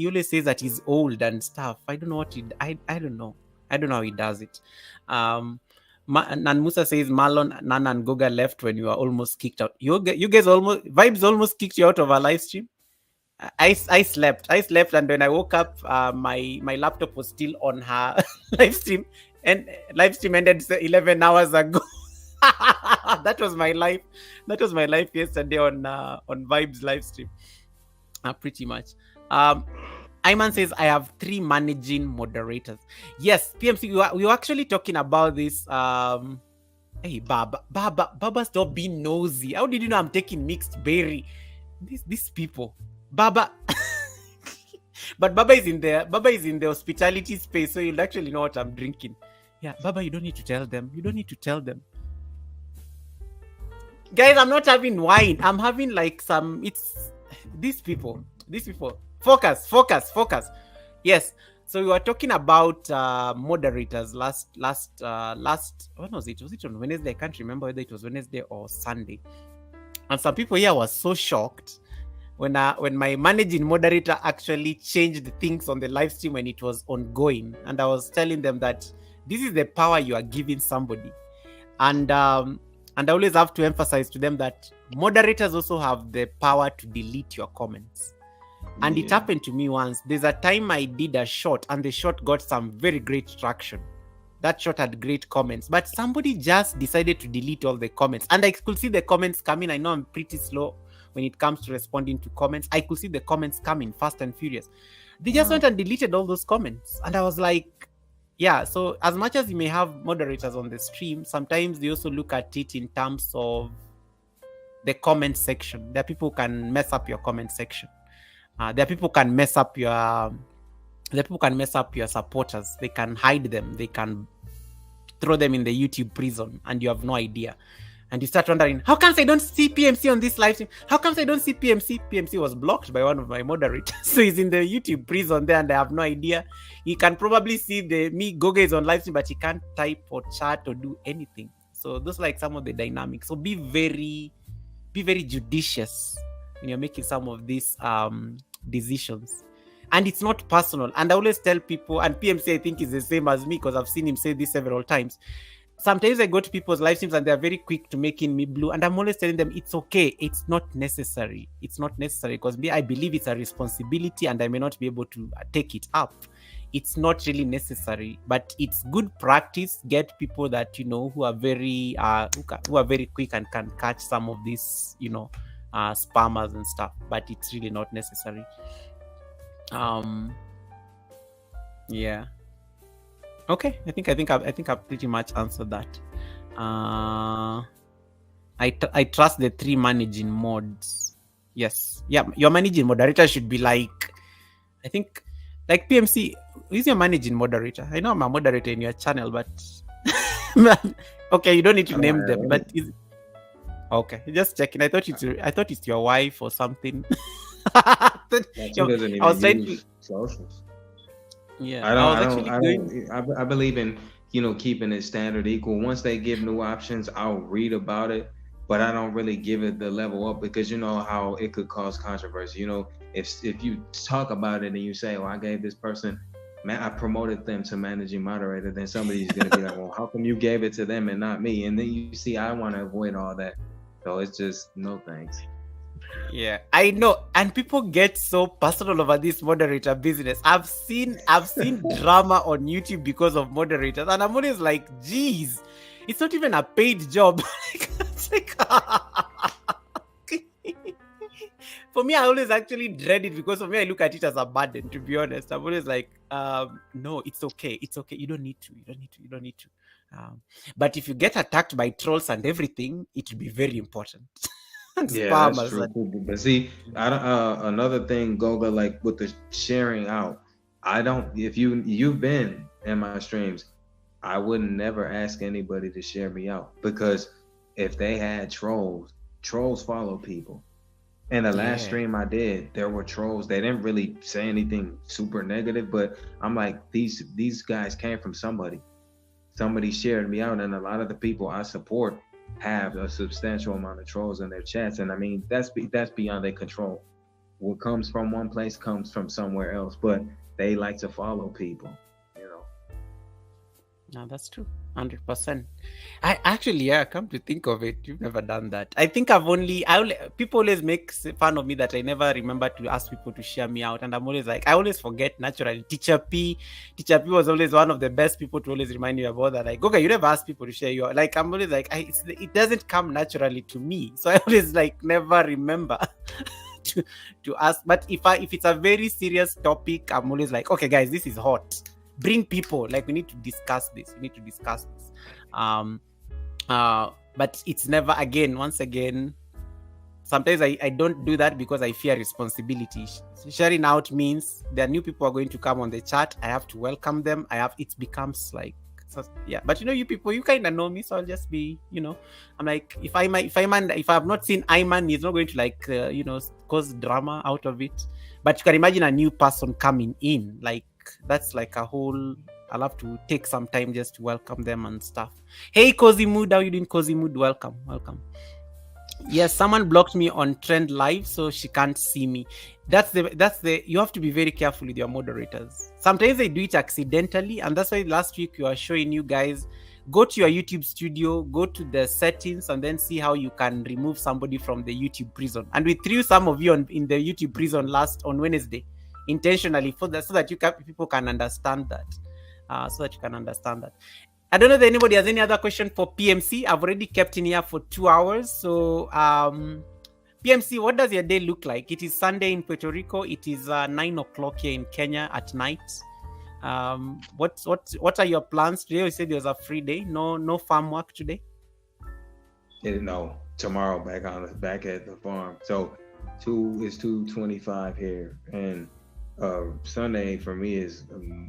always says that he's old and stuff. I don't know I don't know. I don't know how he does it. Nan Musa says Marlon, Nana, and Goga left when you were almost kicked out. You guys Vibes almost kicked you out of our live stream. I slept, and when I woke up, my laptop was still on her live stream, and live stream ended 11 hours ago. That was my life yesterday on Vibes live stream. Pretty much. Iman says, I have 3 managing moderators. Yes, PMC, we were actually talking about this. Hey, Baba, stop being nosy. How did you know I'm taking mixed berry? These people. Baba. But Baba is in the hospitality space, so you'll actually know what I'm drinking. Yeah, Baba, you don't need to tell them. Guys, I'm not having wine. I'm having like these people. Focus. Yes. So we were talking about moderators last when was it? Was it on Wednesday? I can't remember whether it was Wednesday or Sunday. And some people here were so shocked when my managing moderator actually changed things on the live stream when it was ongoing. And I was telling them that this is the power you are giving somebody. And I always have to emphasize to them that moderators also have the power to delete your comments. And it happened to me once. There's a time I did a shot and the shot got some very great traction. That shot had great comments, but somebody just decided to delete all the comments. And I could see the comments coming. I know I'm pretty slow when it comes to responding to comments. I could see the comments coming fast and furious. They just went and deleted all those comments. And I was like, yeah, so as much as you may have moderators on the stream, sometimes they also look at it in terms of the comment section. There are people who can mess up your comment section. There are people who can mess up your supporters. They can hide them. They can throw them in the YouTube prison, and you have no idea. And you start wondering, how come I don't see PMC on this live stream? How come I don't see PMC? PMC was blocked by one of my moderators. So he's in the YouTube prison there, and I have no idea. He can probably see me Goga is on live stream, but he can't type or chat or do anything. So those are like some of the dynamics. So be very judicious when you're making some of these decisions. And it's not personal. And I always tell people, and PMC I think is the same as me because I've seen him say this several times. Sometimes I go to people's live streams and they're very quick to making me blue. And I'm always telling them, it's okay. It's not necessary. Because I believe it's a responsibility and I may not be able to take it up. It's not really necessary, but it's good practice. Get people that, who are very quick and can catch some of these, spammers and stuff, but it's really not necessary. Yeah. Okay, I think I've pretty much answered that. I trust the 3 managing mods. Yes. Yeah, your managing moderator should be like, I think, like PMC. Who's your managing moderator? I know I'm a moderator in your channel, but okay, you don't need to name them. But okay, just checking. I thought it's your wife or something. I was trying to socials. Yeah, I believe in keeping it standard equal. Once they give new options, I'll read about it, but I don't really give it the level up because you know how it could cause controversy. If you talk about it and you say, "Oh, I gave this person, I promoted them to managing moderator," then somebody's gonna be like, "Well, how come you gave it to them and not me?" And then you see, I want to avoid all that, so it's just no thanks. Yeah, I know, and people get so personal over this moderator business. I've seen drama on YouTube because of moderators, and I'm always like, geez, it's not even a paid job. For me, I always actually dread it because for me, I look at it as a burden, to be honest. I'm always like, no, it's okay. You don't need to. But if you get attacked by trolls and everything, it will be very important. Yeah, that's true. But see, another thing, Goga, like with the sharing out, if you've been in my streams, I would never ask anybody to share me out because if they had trolls follow people. And the last stream I did, there were trolls. They didn't really say anything super negative, but I'm like, these guys came from somebody. Somebody shared me out, and a lot of the people I support have a substantial amount of trolls in their chats, and I mean that's beyond their control. What comes from one place comes from somewhere else, but they like to follow people. No, that's true, 100%. I actually, come to think of it, you've never done that. I think people always make fun of me that I never remember to ask people to share me out, and I'm always like, I always forget naturally. Teacher P was always one of the best people to always remind you about that. Like, okay, you never ask people to share you out. Like, I'm always like, it doesn't come naturally to me, so I always like never remember to ask. But if it's a very serious topic, I'm always like, okay, guys, this is hot. Bring people. Like, we need to discuss this. But it's never, once again, sometimes I don't do that because I fear responsibility. Sharing out means there are new people are going to come on the chat. I have to welcome them. It becomes like, yeah. But you people, you kind of know me, so I'll just be, I'm like, if I've not seen Iman, he's not going to like, cause drama out of it. But you can imagine a new person coming in, like that's like a whole. I'll have to take some time just to welcome them and stuff. Hey, Cozy Mood, how you doing, Cozy Mood? Welcome. Yes, someone blocked me on TrendingLive, so she can't see me. That's the. You have to be very careful with your moderators. Sometimes they do it accidentally, and that's why last week we were showing you guys, go to your YouTube studio, go to the settings, and then see how you can remove somebody from the YouTube prison. And we threw some of you in the YouTube prison on Wednesday, intentionally so that people can understand that. I don't know if anybody has any other question for PMC. I've already kept in here for 2 hours. So PMC, what does your day look like? It is Sunday in Puerto Rico. It is 9 o'clock here in Kenya at night. What are your plans today? You said there was a free day. No farm work today? No, tomorrow back at the farm. So it's 2:25 here, and Sunday for me is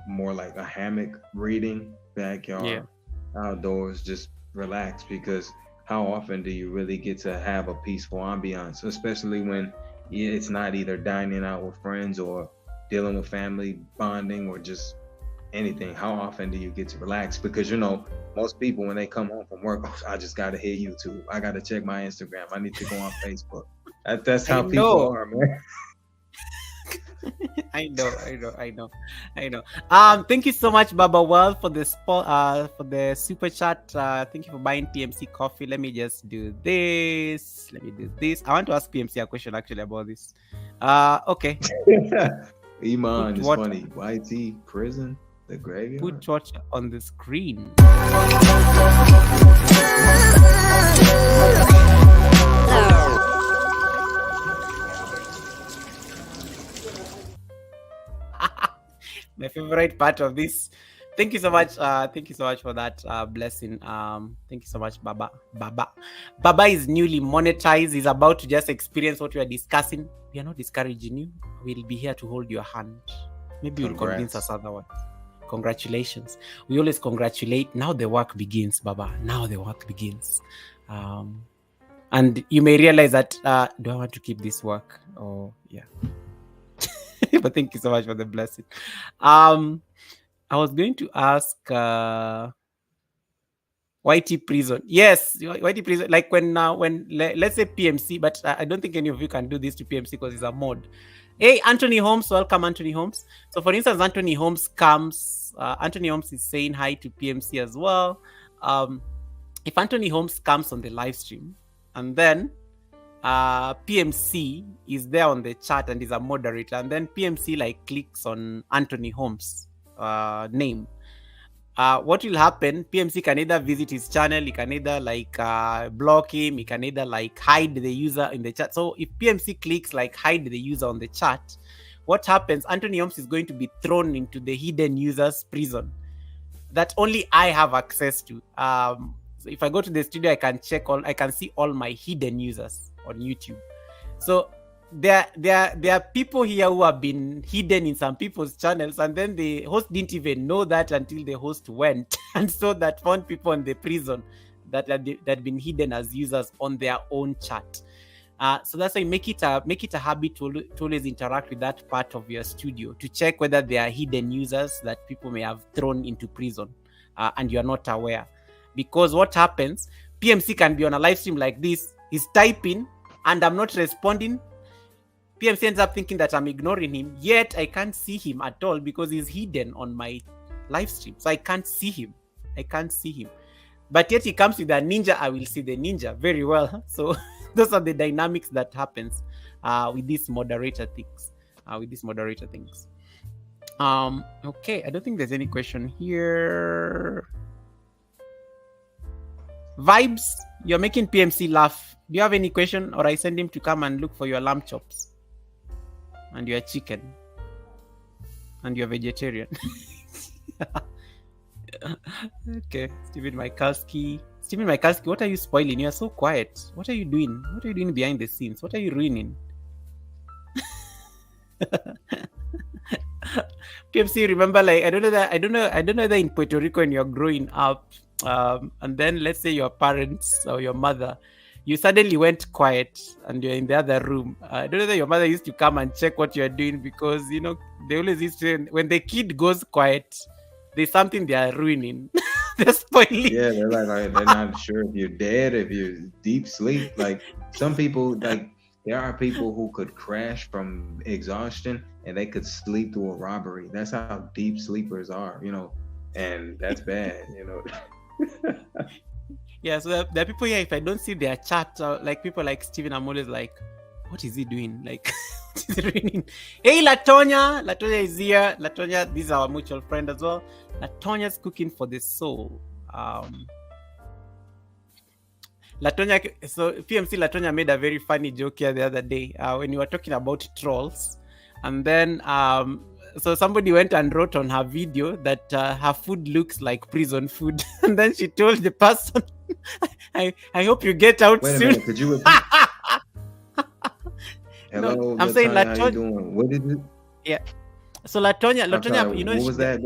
more like a hammock reading, backyard, outdoors, just relax, because how often do you really get to have a peaceful ambiance, especially when it's not either dining out with friends or dealing with family bonding or just anything? How often do you get to relax? Because most people, when they come home from work, I just gotta hit YouTube, I gotta check my Instagram, I need to go on Facebook. That's how people are, man. I know. Thank you so much, Baba World, for the super chat. Thank you for buying PMC coffee. Let me just do this. I want to ask PMC a question actually about this. Okay. Iman is funny. YT prison, the graveyard. Put watch on the screen. My favorite part of this. Thank you so much. Thank you so much for that blessing. Thank you so much, Baba. Baba is newly monetized. He's about to just experience what we are discussing. We are not discouraging you. We'll be here to hold your hand. Maybe you'll convince us otherwise. Congratulations. We always congratulate. Now the work begins, Baba. Now the work begins. And you may realize that, do I want to keep this work? Oh, yeah. But thank you so much for the blessing. I was going to ask YT prison. Yes, YT prison. Like when let's say PMC, but I don't think any of you can do this to PMC because it's a mod. Hey, Anthony Holmes, welcome, Anthony Holmes. So for instance, Anthony Holmes comes. Anthony Holmes is saying hi to PMC as well. If Anthony Holmes comes on the live stream and then PMC is there on the chat and is a moderator, and then PMC like clicks on Anthony Holmes name, what will happen? PMC can either visit his channel, he can either like block him, he can either like hide the user in the chat. So if PMC clicks like hide the user on the chat, what happens? Anthony Holmes is going to be thrown into the hidden users prison that only I have access to. So if I go to the studio, I can see all my hidden users on YouTube. So there are people here who have been hidden in some people's channels, and then the host didn't even know that until the host went and so that found people in the prison that had been hidden as users on their own chat. So that's why make it a habit to always interact with that part of your studio to check whether there are hidden users that people may have thrown into prison and you are not aware. Because what happens, PMC can be on a live stream like this, he's typing and I'm not responding. PMC ends up thinking that I'm ignoring him, yet I can't see him at all because he's hidden on my live stream. So I can't see him. But yet he comes with a ninja, I will see the ninja very well. So those are the dynamics that happens with these moderator things. Okay, I don't think there's any question here. Vibes, you're making PMC laugh. Do you have any question, or I send him to come and look for your lamb chops? and you're chicken, and you're vegetarian. Okay, Stephen Michalski, what are you spoiling? You are so quiet. What are you doing? What are you doing behind the scenes? What are you ruining? PMC, remember, like, I don't know whether in Puerto Rico when you're growing up, and then let's say your parents or your mother, you suddenly went quiet and you're in the other room. I don't know whether your mother used to come and check what you're doing, because they always used to, when the kid goes quiet, there's something they are ruining. They're spoiling. Yeah, they're like they're not sure if you're dead, if you're deep sleep. Like some people, like there are people who could crash from exhaustion and they could sleep through a robbery. That's how deep sleepers are, and that's bad, Yeah, so there are people here, if I don't see their chat, like people like Steven, I'm always like, what is he doing? Like, what is he doing? Hey, Latonya is here. Latonya, this is our mutual friend as well. Latonya's cooking for the soul. Latonya, so PMC Latonya made a very funny joke here the other day when you were talking about trolls, and then so somebody went and wrote on her video that her food looks like prison food, and then she told the person, I hope you get out Wait soon. a minute, could you repeat? Hello, no, I'm saying Latonya. How you doing? What is it? Yeah. So Latonya, what was that?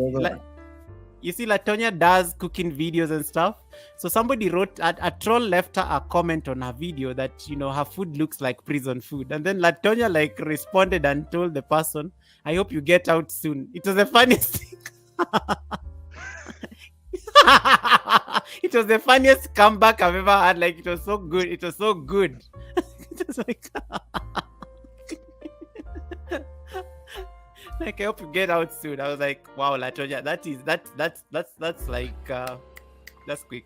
You see, Latonya does cooking videos and stuff. So somebody wrote, a troll left her a comment on her video that, her food looks like prison food. And then Latonya responded and told the person, I hope you get out soon. It was the funniest thing. It was the funniest comeback I've ever had. Like, it was so good. It was so good. It was like... Like, I hope you get out soon. I was like, wow, Latonya, that's like that's quick.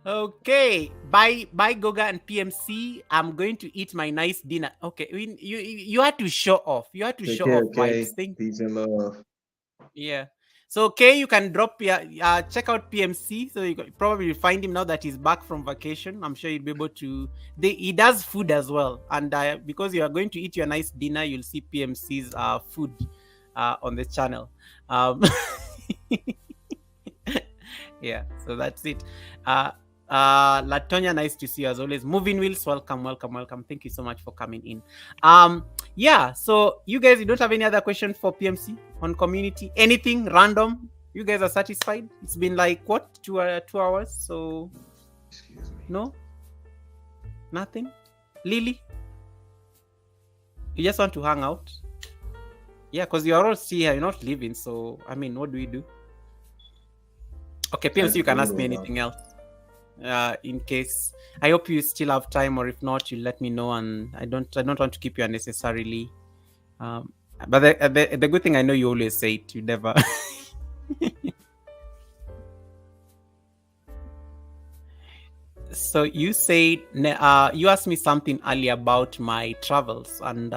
Okay, bye Goga and PMC. I'm going to eat my nice dinner. Okay, you had to show off. You had to show off vibes. Peace and love. Yeah. So, okay, you can drop check out PMC. So you probably find him now that he's back from vacation. I'm sure you'll be able to. He does food as well, and because you are going to eat your nice dinner, you'll see PMC's food on the channel. Yeah. So that's it. Latonya, nice to see you as always. Moving Wheels, welcome. Thank you so much for coming in. Yeah, so you guys, you don't have any other question for PMC on community? Anything random? You guys are satisfied? It's been like what, 2 hours? So excuse me. No? Nothing? Lily? You just want to hang out? Yeah, because you are all still here, you're not leaving, so I mean, what do we do? Okay, PMC, you can ask me anything else. In case, I hope you still have time, or if not, you let me know, and I don't want to keep you unnecessarily. But the good thing, I know you always say it. You never. So you said you asked me something earlier about my travels, and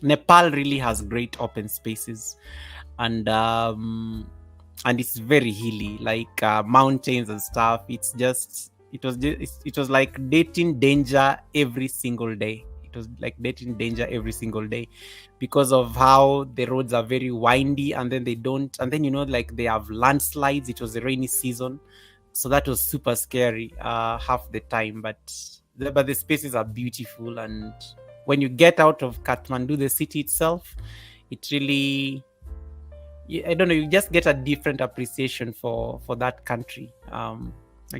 Nepal really has great open spaces, and it's very hilly, like mountains and stuff. It was like dating danger every single day. It was like dating danger every single day because of how the roads are very windy, and then like they have landslides. It was a rainy season, so that was super scary half the time. But the spaces are beautiful, and when you get out of Kathmandu, the city itself, it really, I don't know, you just get a different appreciation for that country. I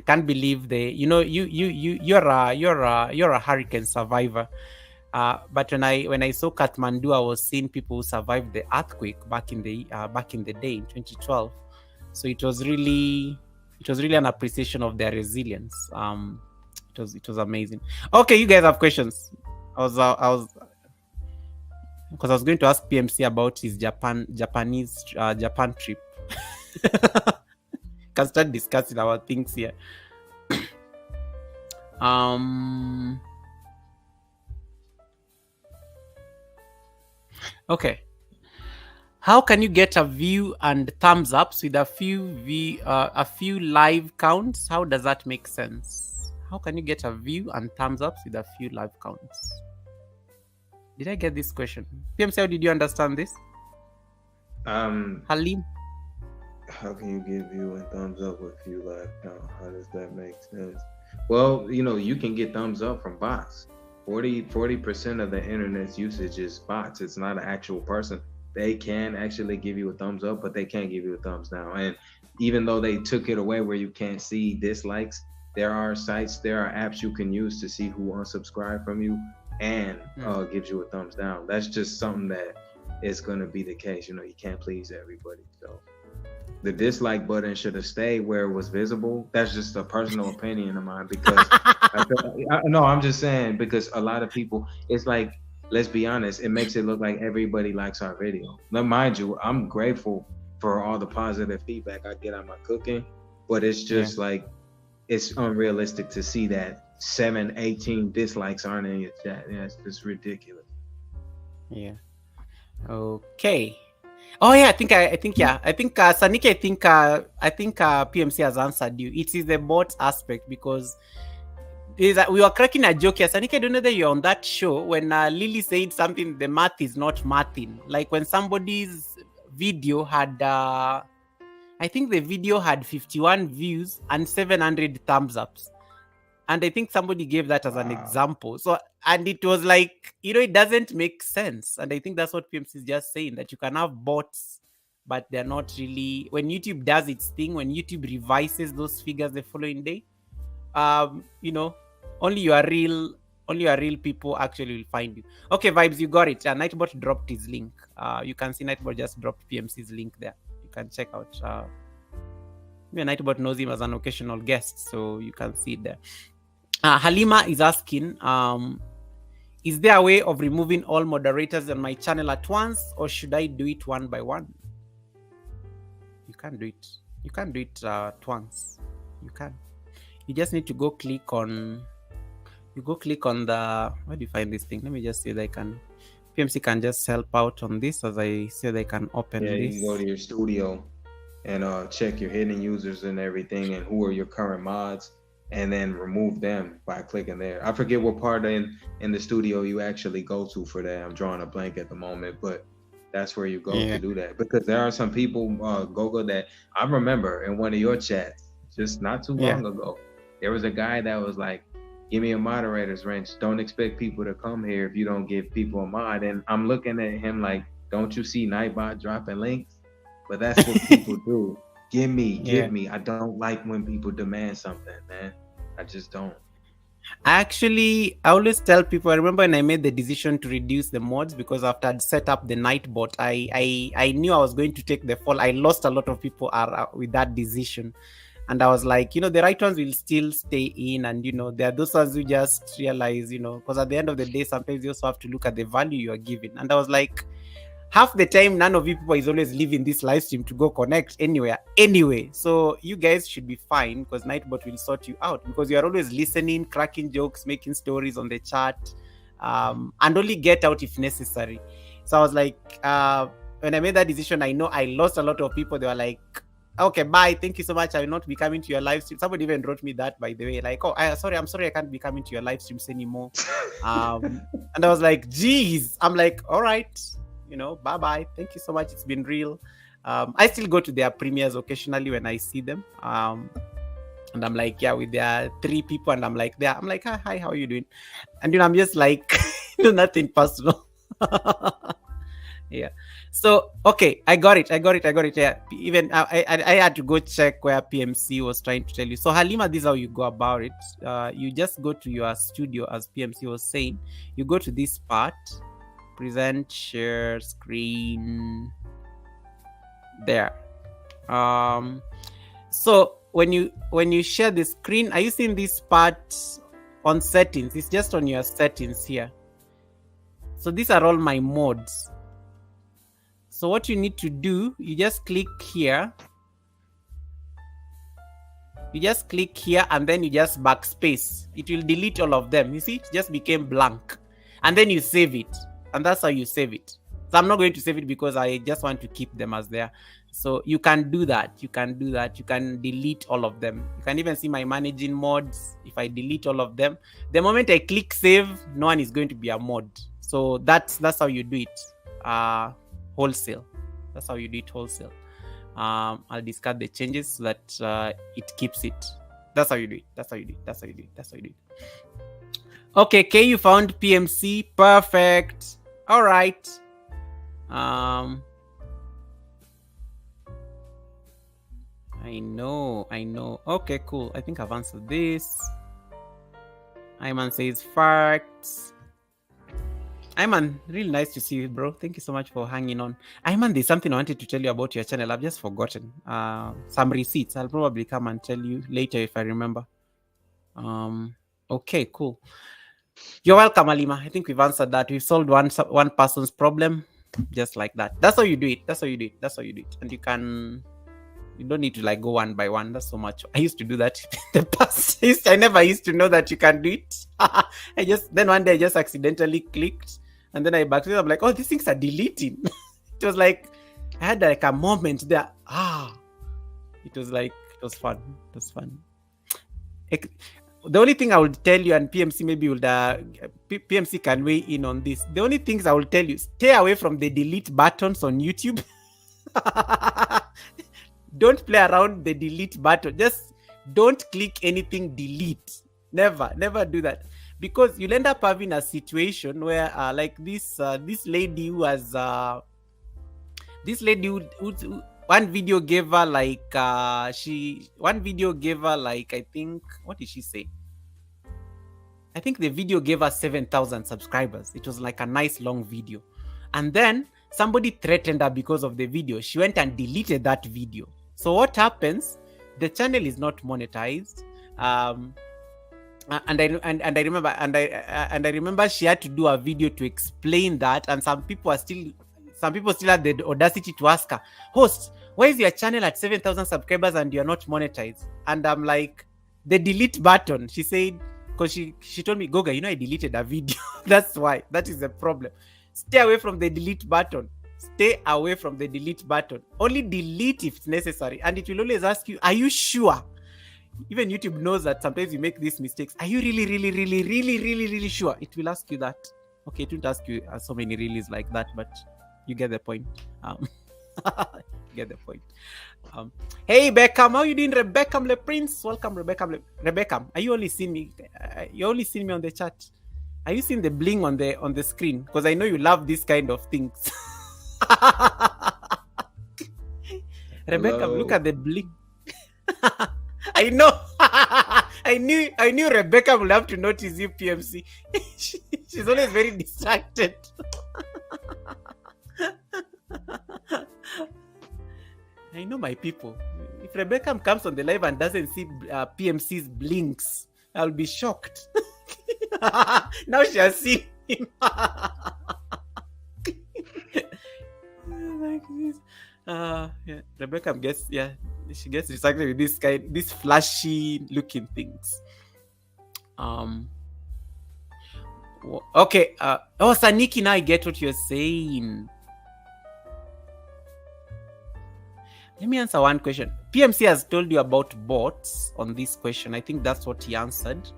can't believe you're a hurricane survivor. But when I saw Kathmandu, I was seeing people who survived the earthquake back in the day in 2012. So it was really an appreciation of their resilience. It was amazing. Okay, you guys have questions. I was because I was going to ask PMC about his Japan trip. Can start discussing our things here. Okay. How can you get a view and thumbs ups with a few live counts? How does that make sense? How can you get a view and thumbs ups with a few live counts? Did I get this question? PMC, how did you understand this? Halim? How can you give view and thumbs up with few live count? How does that make sense? Well, you can get thumbs up from bots. 40% of the internet's usage is bots. It's not an actual person. They can actually give you a thumbs up, but they can't give you a thumbs down. And even though they took it away where you can't see dislikes, there are sites, there are apps you can use to see who unsubscribed from you and gives you a thumbs down. That's just something that is going to be the case. You can't please everybody. So the dislike button should have stayed where it was visible. That's just a personal opinion of mine, because I'm just saying, because a lot of people, it's like, let's be honest, it makes it look like everybody likes our video. Now, mind you, I'm grateful for all the positive feedback I get on my cooking, but it's just like, it's unrealistic to see that 18 dislikes aren't in your chat. Yeah, it's just ridiculous. Yeah. Okay. Oh yeah, I think Sanike, I think PMC has answered you. It is the bot aspect, because we were cracking a joke here. Sanike, I don't know that you're on that show when Lily said something, the math is not mathing. Like when somebody's video had I think the video had 51 views and 700 thumbs ups. And I think somebody gave that as an example. So, and it was like, it doesn't make sense. And I think that's what PMC is just saying, that you can have bots, but they're not really, when YouTube does its thing, when YouTube revises those figures the following day, only your real people actually will find you. Okay, Vibes, you got it. Nightbot dropped his link. You can see Nightbot just dropped PMC's link there. You can check out. Nightbot knows him as an occasional guest, so you can see it there. Halima is asking, is there a way of removing all moderators on my channel at once, or should I do it one by one? You can't do it. You can't do it at once. You can. You just need to go click on the, where do you find this thing? Let me just see if I can. PMC can just help out on this as I say they can open this. You can go to your studio and check your hidden users and everything, and who are your current mods, and then remove them by clicking there. I forget what part in the studio you actually go to for that. I'm drawing a blank at the moment, but that's where you go to do that. Because there are some people, Gogo, that I remember in one of your chats just not too long ago, there was a guy that was like, give me a moderator's wrench. Don't expect people to come here if you don't give people a mod. And I'm looking at him like, don't you see Nightbot dropping links? But that's what people do. Give me. I don't like when people demand something, man. I just don't. I always tell people, I remember when I made the decision to reduce the mods, because after I'd set up the Nightbot, I knew I was going to take the fall. I lost a lot of people with that decision. And I was like, the right ones will still stay in. And, there are those ones who just realize, because at the end of the day, sometimes you also have to look at the value you are giving. And I was like, half the time, none of you people is always leaving this live stream to go connect anywhere. Anyway, so you guys should be fine, because Nightbot will sort you out, because you are always listening, cracking jokes, making stories on the chat, and only get out if necessary. So I was like, when I made that decision, I know I lost a lot of people. They were like, okay, bye, thank you so much, I will not be coming to your live stream. Somebody even wrote me that, by the way, like, I'm sorry I can't be coming to your live streams anymore. And I was like, geez. I'm like, all right, bye, thank you so much, it's been real. I still go to their premieres occasionally when I see them, and I'm like, with their 3 people, and I'm like, hi, how are you doing? And I'm just like, nothing personal. So okay, I got it. Yeah, even I had to go check where PMC was trying to tell you. So Halima, this is how you go about it. You just go to your studio, as PMC was saying. You go to this part, present, share screen, there. So when you share the screen, are you seeing this part on settings? It's just on your settings here. So these are all my mods. So what you need to do, you just click here. And then you just backspace. It will delete all of them. You see, it just became blank. And then you save it. And that's how you save it. So I'm not going to save it because I just want to keep them as they are. So you can do that. You can delete all of them. You can even see my managing mods. If I delete all of them, the moment I click save, no one is going to be a mod. So that's how you do it. Wholesale. That's how you do it wholesale. I'll discard the changes so that it keeps it. That's how you do it. Okay, K, you found PMC. Perfect. All right. I know. Okay, cool. I think I've answered this. Iman says facts. Iman, really nice to see you, bro. Thank you so much for hanging on. Iman, there's something I wanted to tell you about your channel. I've just forgotten. Some receipts. I'll probably come and tell you later if I remember. Okay, cool. You're welcome, Alima. I think we've answered that. We've solved one person's problem, just like that. That's how you do it. And you don't need to like go one by one. That's so much. I used to do that in the past. I never used to know that you can do it. Then one day I just accidentally clicked, and then I backed it. I'm like, oh, these things are deleting. It was like I had like a moment there. It was fun. The only thing I will tell you, and PMC maybe will PMC can weigh in on this. The only things I will tell you: stay away from the delete buttons on YouTube. Don't play around the delete button. Just don't click anything delete. Never do that, because you'll end up having a situation where like this lady who has who one video gave her like I think, what did she say? I think the video gave her 7,000 subscribers. It was like a nice long video, and then somebody threatened her because of the video. She went and deleted that video. So what happens? The channel is not monetized. And I remember she had to do a video to explain that, and some people still had the audacity to ask her, host, why is your channel at 7,000 subscribers and you're not monetized? And I'm like, the delete button. She said, because she told me, Goga, I deleted a video. That's why. That is the problem. Stay away from the delete button. Only delete if it's necessary. And it will always ask you, are you sure? Even YouTube knows that sometimes you make these mistakes. Are you really, really, really, really, really, really sure? It will ask you that. Okay, it won't ask you so many reallys like that, but you get the point. Hey, Beckham, how you doing, Rebecca Le Prince? Welcome, Rebecca, are you only seeing me? You only seeing me on the chat. Are you seeing the bling on the screen? Because I know you love these kind of things. Rebecca, Hello. look at the bling. I know. I knew Rebecca would have to notice you, PMC. She's always very distracted. I know my people. If Rebecca comes on the live and doesn't see PMC's blinks, I'll be shocked. Now she has seen him. Like this. Yeah. Rebecca gets, she gets distracted with these flashy looking things. Okay. Saniki, now I get what you're saying. Let me answer one question. PMC has told you about bots on this question. I think that's what he answered.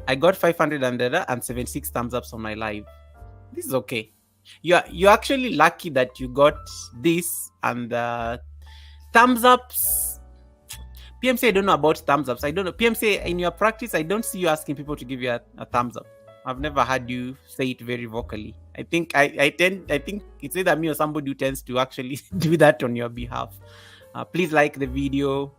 I got 576 thumbs ups on my live. This is okay. You're actually lucky that you got this and thumbs ups. PMC, I don't know about thumbs ups. I don't know. PMC, in your practice, I don't see you asking people to give you a thumbs up. I've never heard you say it very vocally. I think I think it's either me or somebody who tends to actually do that on your behalf. Please like the video.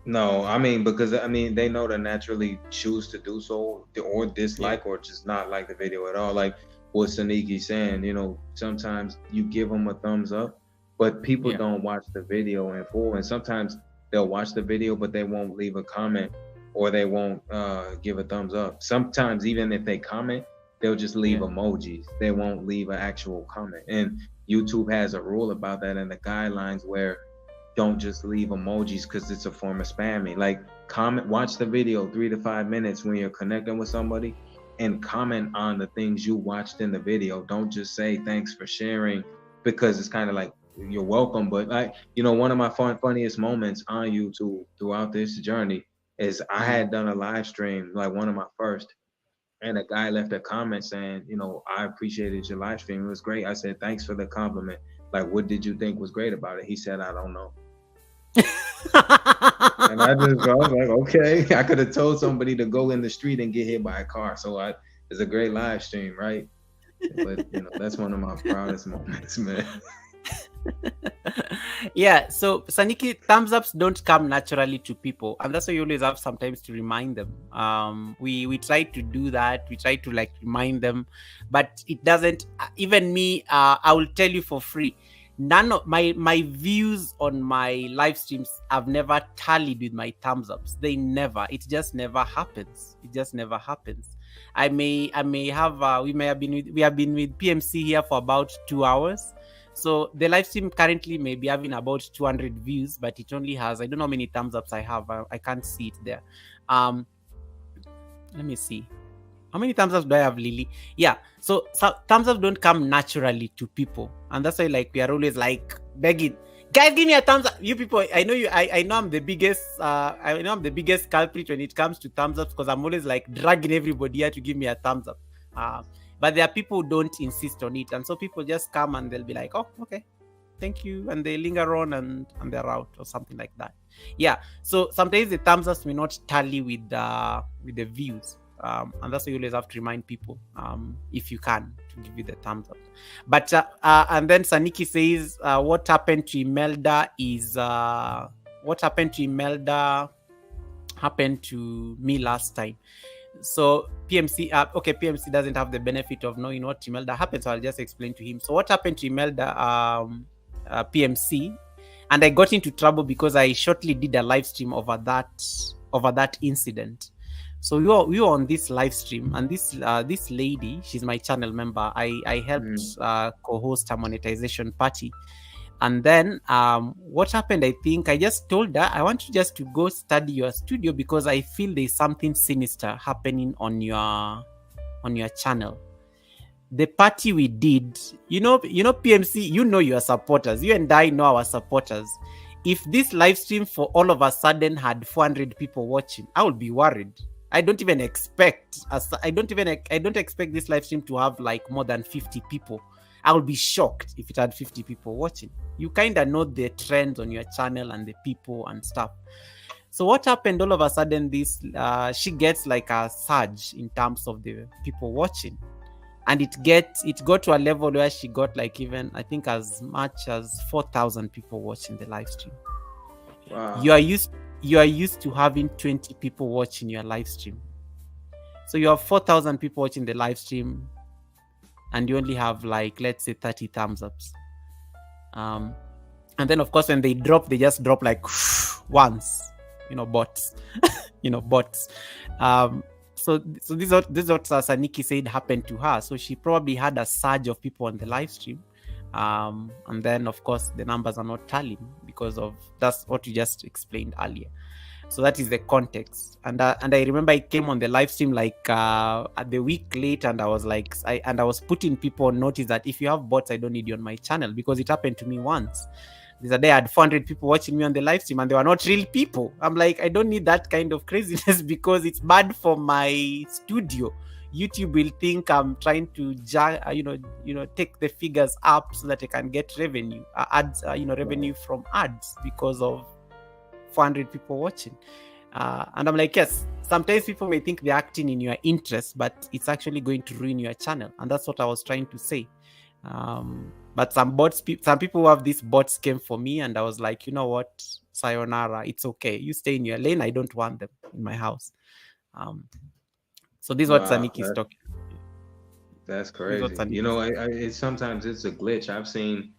No, I mean, because they know to naturally choose to do so, or dislike, or just not like the video at all. Like what Saniki's saying, sometimes you give them a thumbs up, but people don't watch the video in full, and sometimes they'll watch the video, but they won't leave a comment, or they won't give a thumbs up. Sometimes even if they comment, they'll just leave emojis. They won't leave an actual comment. And YouTube has a rule about that in the guidelines where don't just leave emojis because it's a form of spamming. Like watch the video 3 to 5 minutes when you're connecting with somebody and comment on the things you watched in the video. Don't just say thanks for sharing, because it's kind of like you're welcome. But one of my funniest moments on YouTube throughout this journey is I had done a live stream, like one of my first, and a guy left a comment saying, I appreciated your live stream. It was great. I said, thanks for the compliment. Like, what did you think was great about it? He said, I don't know. And I was like, okay, I could have told somebody to go in the street and get hit by a car. So it's a great live stream, right? But that's one of my proudest moments, man. Yeah, so Saniki, thumbs ups don't come naturally to people, and that's why you always have sometimes to remind them. We try to do that. We try to like remind them, but it doesn't. Even me, I will tell you for free. None of my views on my live streams have never tallied with my thumbs ups. They never. It just never happens. It just never happens. I may have we have been with PMC here for about 2 hours. So the live stream currently may be having about 200 views, but it only has, I don't know how many thumbs ups I have. I can't see it there. Let me see. How many thumbs ups do I have, Lily? Yeah. So thumbs ups don't come naturally to people. And that's why we are always begging, guys, give me a thumbs up. You people, I know you, I know I'm the biggest, I know I'm the biggest culprit when it comes to thumbs ups, because I'm always dragging everybody here to give me a thumbs up. But there are people who don't insist on it. And so people just come and they'll be like, oh, okay, thank you. And they linger on and they're out or something like that. Yeah. So sometimes the thumbs ups may not tally with the views. And that's why you always have to remind people, if you can, to give you the thumbs up. But and then Saniki says, what happened to Imelda is what happened to Imelda happened to me last time. So PMC, PMC doesn't have the benefit of knowing what Imelda happened, so I'll just explain to him. So what happened to Imelda, PMC, and I got into trouble because I shortly did a live stream over that incident. So we were on this live stream, and this lady, she's my channel member. I helped co-host a monetization party. And then what happened, I think I just told her, I want you just to go study your studio because I feel there's something sinister happening on your channel. The party we did, PMC, your supporters. You and I know our supporters. If this live stream for all of a sudden had 400 people watching, I would be worried. I don't expect this live stream to have more than 50 people. I would be shocked if it had 50 people watching. You kind of know the trends on your channel and the people and stuff. So what happened all of a sudden, she gets a surge in terms of the people watching. And it got to a level where she got even, I think, as much as 4,000 people watching the live stream. Wow. You are used to having 20 people watching your live stream. So you have 4,000 people watching the live stream, and you only have let's say 30 thumbs ups. And then of course when they drop, they just drop once, bots. Bots. So this is what Saniki said happened to her. So she probably had a surge of people on the live stream. And then of course the numbers are not tallying because of that's what you just explained earlier. So that is the context. And I remember I came on the live stream at the week late, and I was I was putting people on notice that if you have bots, I don't need you on my channel, because it happened to me once. There's a day I had 400 people watching me on the live stream, and they were not real people. I'm I don't need that kind of craziness because it's bad for my studio. YouTube will think I'm trying to take the figures up so that I can get revenue, ads, revenue from ads because of 400 people watching. And I'm yes, sometimes people may think they're acting in your interest, but it's actually going to ruin your channel. And that's what I was trying to say. But some people who have these bots came for me, and I was you know what, sayonara, it's okay. You stay in your lane. I don't want them in my house. So this is what Saniki is talking. That's crazy. Sometimes it's a glitch. I've seen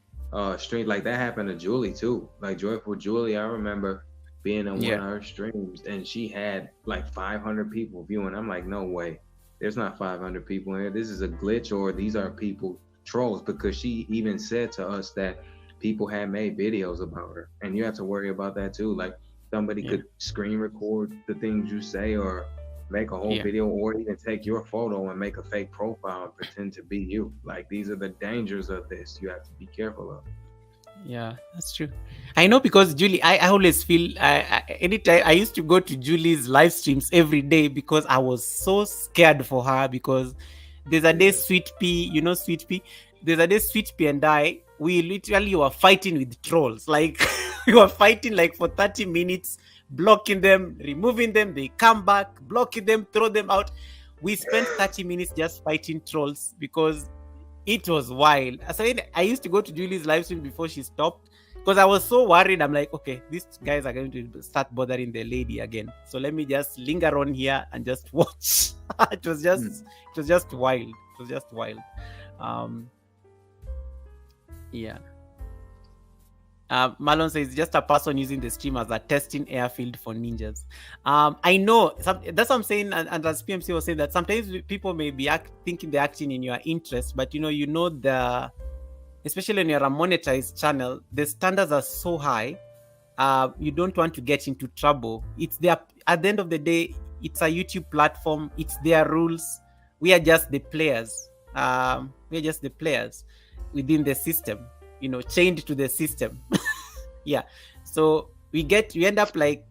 streams that happened to Julie too. Joyful Julie, I remember being on one of her streams, and she had 500 people viewing. I'm no way. There's not 500 people in here. This is a glitch, or these are people trolls, because she even said to us that people had made videos about her, and you have to worry about that too. Somebody could screen record the things you say, or make a whole video, or even take your photo and make a fake profile and pretend to be you. These are the dangers of this. You have to be careful of. Yeah, that's true. I know because Julie, I always feel anytime I used to go to Julie's live streams every day because I was so scared for her because there's a day Yeah. Sweet Pea, you know Sweet Pea. There's a day Sweet Pea and I, we literally were fighting with trolls. Like we were fighting like for 30 minutes, blocking them, removing them, they come back, blocking them, throw them out. We spent 30 minutes just fighting trolls because it was wild. So I used to go to Julie's live stream before she stopped because I was so worried. I'm like, okay, these guys are going to start bothering the lady again. So let me just linger on here and just watch. It was just wild. It was just wild. Yeah. Marlon says just a person using the stream as a testing airfield for ninjas. I know that's what I'm saying, and as PMC was saying that sometimes people may be thinking they're acting in your interest, but especially when you're a monetized channel, the standards are so high. You don't want to get into trouble. It's there at the end of the day. It's a YouTube platform. It's their rules. We are just the players. We're just the players within the system. Chained to the system. Yeah. So we end up like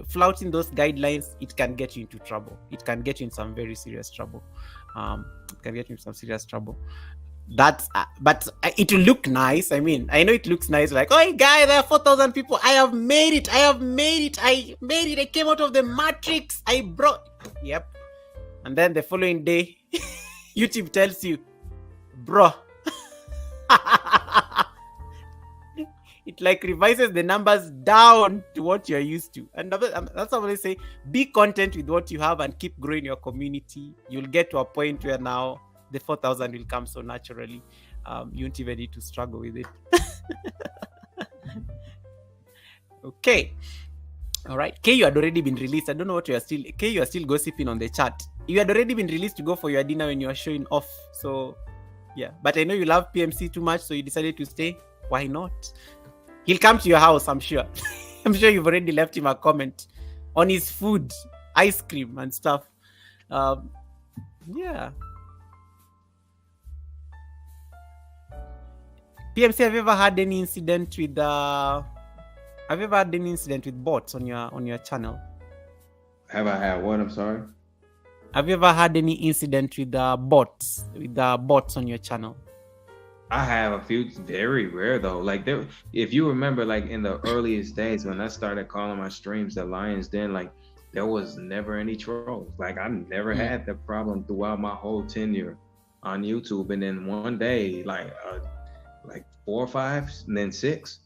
flouting those guidelines. It can get you into trouble. It can get you in some very serious trouble. But it will look nice. I mean, I know it looks nice. Like, oh, guy, there are 4,000 people. I have made it. I came out of the matrix. Yep. And then the following day, YouTube tells you, bro. It like revises the numbers down to what you're used to. And that's what I say. Be content with what you have and keep growing your community. You'll get to a point where now the 4,000 will come so naturally. You won't even need to struggle with it. Okay. All right. Kay, you had already been released. I don't know what you are still. Kay, you are still gossiping on the chat. You had already been released to go for your dinner when you are showing off. So, yeah. But I know you love PMC too much, so you decided to stay. Why not? He'll come to your house, I'm sure. I'm sure you've already left him a comment on his food, ice cream and stuff. Yeah. PMC, have you ever had any incident with bots on your channel? Have I had what? I'm sorry. Have you ever had any incident with bots on your channel? I have a few. Very rare though. Like if you remember, like in the earliest days when I started calling my streams the Lion's Den, like there was never any trolls. Like I never had that problem throughout my whole tenure on YouTube. And then one day, like 4 or 5, and then 6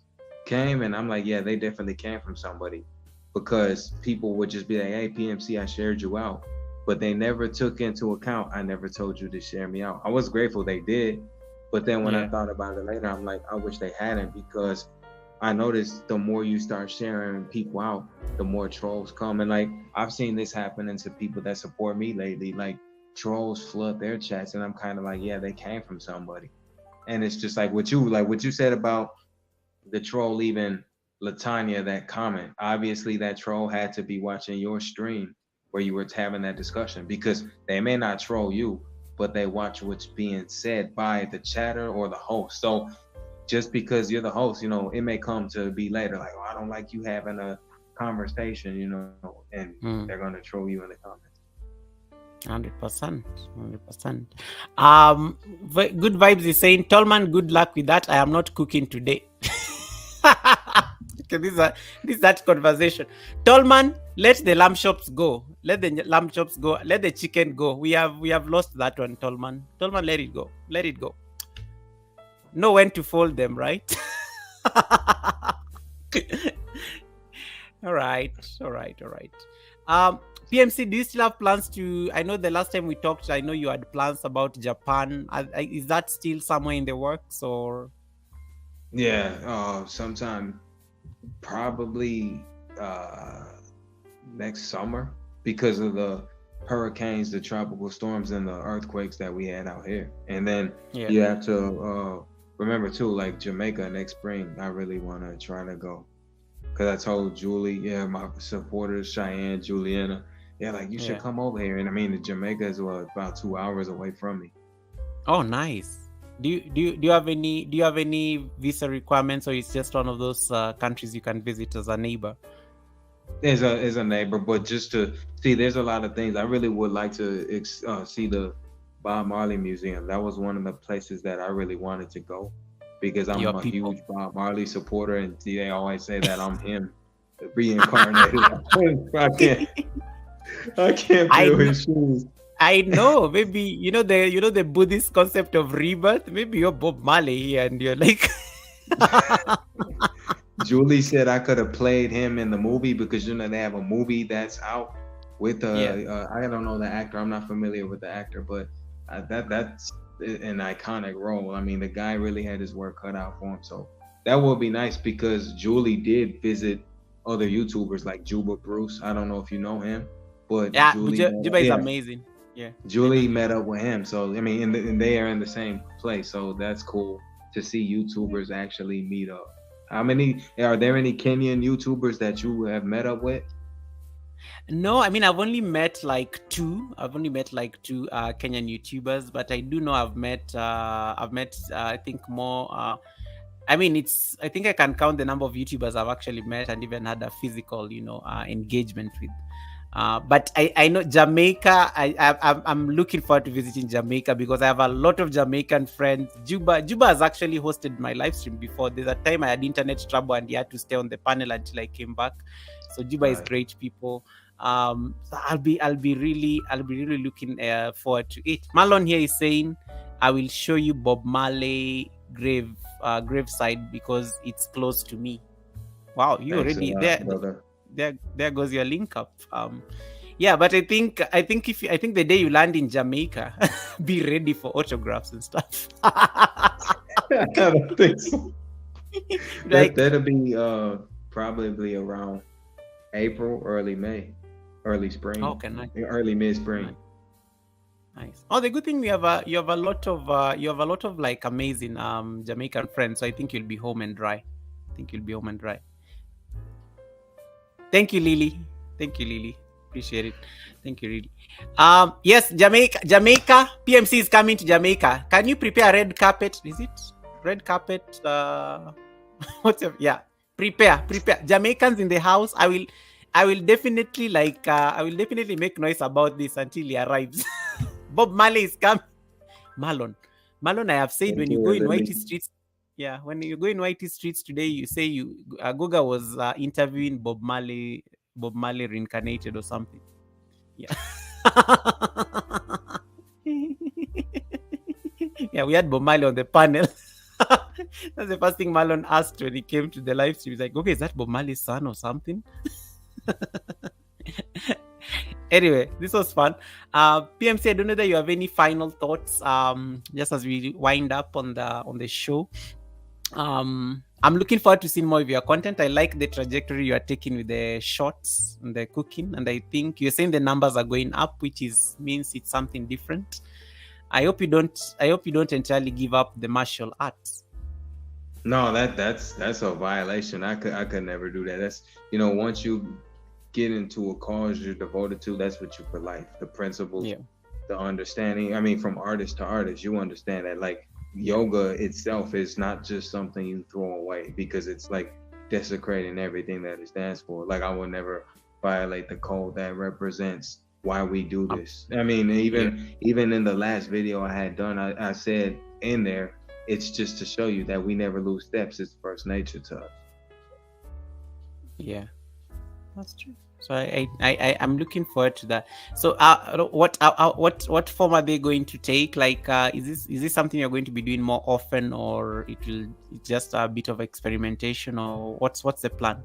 came, and I'm like, yeah, they definitely came from somebody, because people would just be like, hey, PMC, I shared you out, but they never took into account I never told you to share me out. I was grateful they did. But then when I thought about it later, I'm like, I wish they hadn't, because I noticed the more you start sharing people out, the more trolls come. And like, I've seen this happening to people that support me lately. Like trolls flood their chats, and I'm kind of like, yeah, they came from somebody. And it's just like what you said about the troll leaving Latanya that comment. Obviously that troll had to be watching your stream where you were having that discussion, because they may not troll you, but they watch what's being said by the chatter or the host. So just because you're the host, it may come to be later, like, oh, I don't like you having a conversation, and they're going to troll you in the comments. 100%. Good Vibes is saying, Tolman, good luck with that. I am not cooking today. Okay, this is that conversation. Tolman, let the lamb chops go. Let the lamb chops go. Let the chicken go. We have lost that one, Tolman. Tolman, let it go. Let it go. Know when to fold them, right? All right. PMC, do you still have plans to? I know the last time we talked, I know you had plans about Japan. Is that still somewhere in the works, or? Yeah, sometime probably next summer, because of the hurricanes, the tropical storms, and the earthquakes that we had out here. And then you have to remember too, like Jamaica next spring, I really want to try to go, because I told Julie, my supporters, Cheyenne, Juliana, like you should come over here. And I mean, Jamaica is about 2 hours away from me. Oh, nice. Do you have any visa requirements, or it's just one of those countries you can visit as a neighbor? As a neighbor, but just to see, there's a lot of things I really would like to see the Bob Marley Museum. That was one of the places that I really wanted to go because I'm Your a people. huge Bob Marley supporter, and see, they always say that I'm him reincarnated. I can't I feel know, his shoes. I know. Maybe the Buddhist concept of rebirth. Maybe you're Bob Marley here, and you're like. Julie said I could have played him in the movie because they have a movie that's out with I don't know the actor. I'm not familiar with the actor, but that's an iconic role. I mean, the guy really had his work cut out for him. So that would be nice because Julie did visit other YouTubers like Juba Bruce. I don't know if you know him, but Juba is amazing. Yeah, Julie met up with him. So I mean, and they are in the same place. So that's cool to see YouTubers actually meet up. Are there any Kenyan YouTubers that you have met up with? No, I mean, I've only met like two Kenyan YouTubers, but I do know I've met I think more. I mean, I think I can count the number of YouTubers I've actually met and even had a physical, engagement with. But I know Jamaica. I'm looking forward to visiting Jamaica because I have a lot of Jamaican friends. Juba has actually hosted my live stream before. There's a time I had internet trouble and he had to stay on the panel until I came back. So Juba is great people. So I'll be really looking forward to it. Marlon here is saying, I will show you Bob Marley graveside because it's close to me. Wow, you already there. Brother. There goes your link up. Yeah, but I think the day you land in Jamaica, be ready for autographs and stuff. I don't think so. That'll be probably around April, early May, early spring. Okay, nice. Early mid-spring. Nice. Oh, the good thing you have a lot of like amazing Jamaican friends. So I think you'll be home and dry. Thank you, Lily. Appreciate it. Thank you, really. Yes, Jamaica. PMC is coming to Jamaica. Can you prepare a red carpet? Is it red carpet? Yeah. Prepare. Jamaicans in the house. I will definitely make noise about this until he arrives. Bob Marley is coming. Marlon, I have said when you go in Whitey Streets. Yeah, when you go in Whitey Streets today, you say Goga was interviewing Bob Marley reincarnated or something. Yeah. Yeah, we had Bob Marley on the panel. That's the first thing Marlon asked when he came to the live stream. He's like, okay, is that Bob Marley's son or something? Anyway, this was fun. PMC, I don't know that you have any final thoughts just as we wind up on the show. I'm looking forward to seeing more of your content. I like the trajectory you are taking with the shots and the cooking, and I think you're saying the numbers are going up, which means it's something different. I hope you don't entirely give up the martial arts. No, that's a violation. I could never do that. That's once you get into a cause you're devoted to, that's what you for life. The principles, the understanding. I mean, from artist to artist, you understand that like yoga itself is not just something you throw away because it's like desecrating everything that it stands for. Like I will never violate the code that represents why we do this. I mean, even in the last video I had done, I said in there, it's just to show you that we never lose steps. It's first nature to us. Yeah, that's true. So I'm looking forward to that. So what form are they going to take? Like, is this something you're going to be doing more often, or it's just a bit of experimentation, or what's the plan?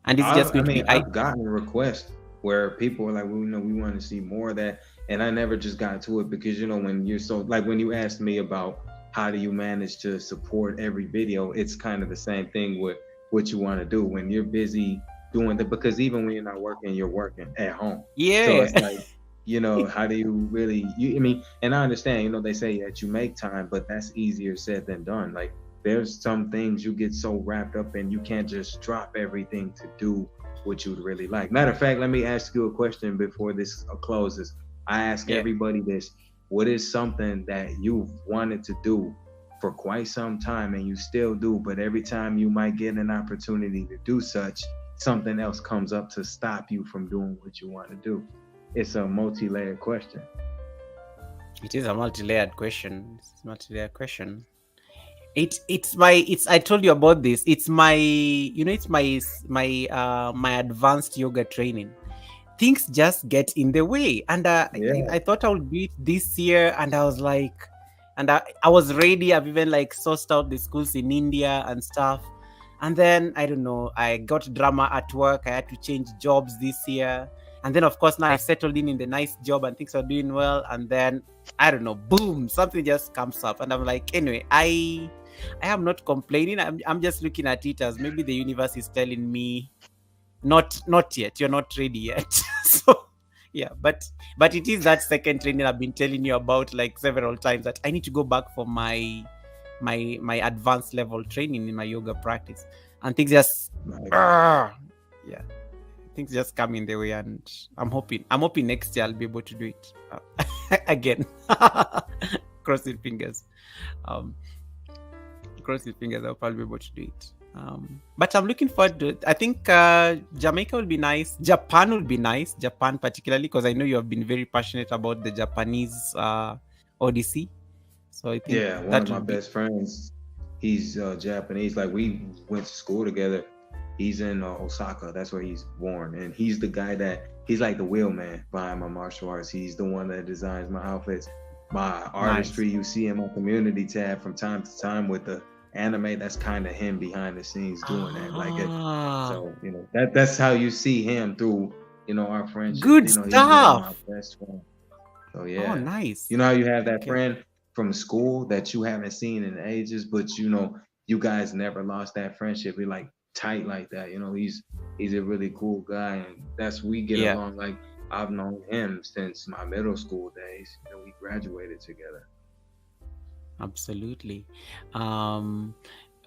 And it's just going to be. I've gotten requests where people are like, we want to see more of that, and I never just got to it because when you're so like when you asked me about how do you manage to support every video, it's kind of the same thing with what you want to do when you're busy doing that, because even when you're not working, you're working at home. Yeah. So it's like, how do you really, and I understand, they say that you make time, but that's easier said than done. Like there's some things you get so wrapped up in, you can't just drop everything to do what you'd really like. Matter of fact, let me ask you a question before this closes. I ask everybody this. what is something that you've wanted to do for quite some time and you still do, but every time you might get an opportunity to do such, something else comes up to stop you from doing what you want to do? It's a multi-layered question. It is a multi-layered question. It's a multi-layered question. It's I told you about this. It's my my advanced yoga training. Things just get in the way, and I thought I would do it this year, and I was like, and I was ready. I've even like sourced out the schools in India and stuff, and then I don't know, I got drama at work. I had to change jobs this year, and then of course now I settled in the nice job and things are doing well, and then I don't know, boom, something just comes up, and I'm like, anyway, I am not complaining. I'm just looking at it as maybe the universe is telling me, not yet. You're not ready yet. So yeah, but it is that second training I've been telling you about like several times, that I need to go back for my advanced level training in my yoga practice, and things just things just come in the way, and I'm hoping next year I'll be able to do it again. Crossing fingers. Crossing fingers, I'll probably be able to do it. But I'm looking forward to it. I think Jamaica will be nice. Japan will be nice. Japan particularly, because I know you have been very passionate about the Japanese Odyssey. So I think one of my best friends, he's Japanese. Like, we went to school together. He's in Osaka. That's where he's born, and he's the guy he's like the wheelman behind my martial arts. He's the one that designs my outfits, my artistry. Nice. You see in my community tab from time to time with the anime, that's kind of him behind the scenes doing that. Like so that's how you see him through our friendship. Good stuff. He's one of my best friend. So yeah. Oh, nice. You know how you have that friend from school that you haven't seen in ages, but you guys never lost that friendship. You're like tight like that. He's a really cool guy, and we get along. Like, I've known him since my middle school days. We graduated together. Absolutely.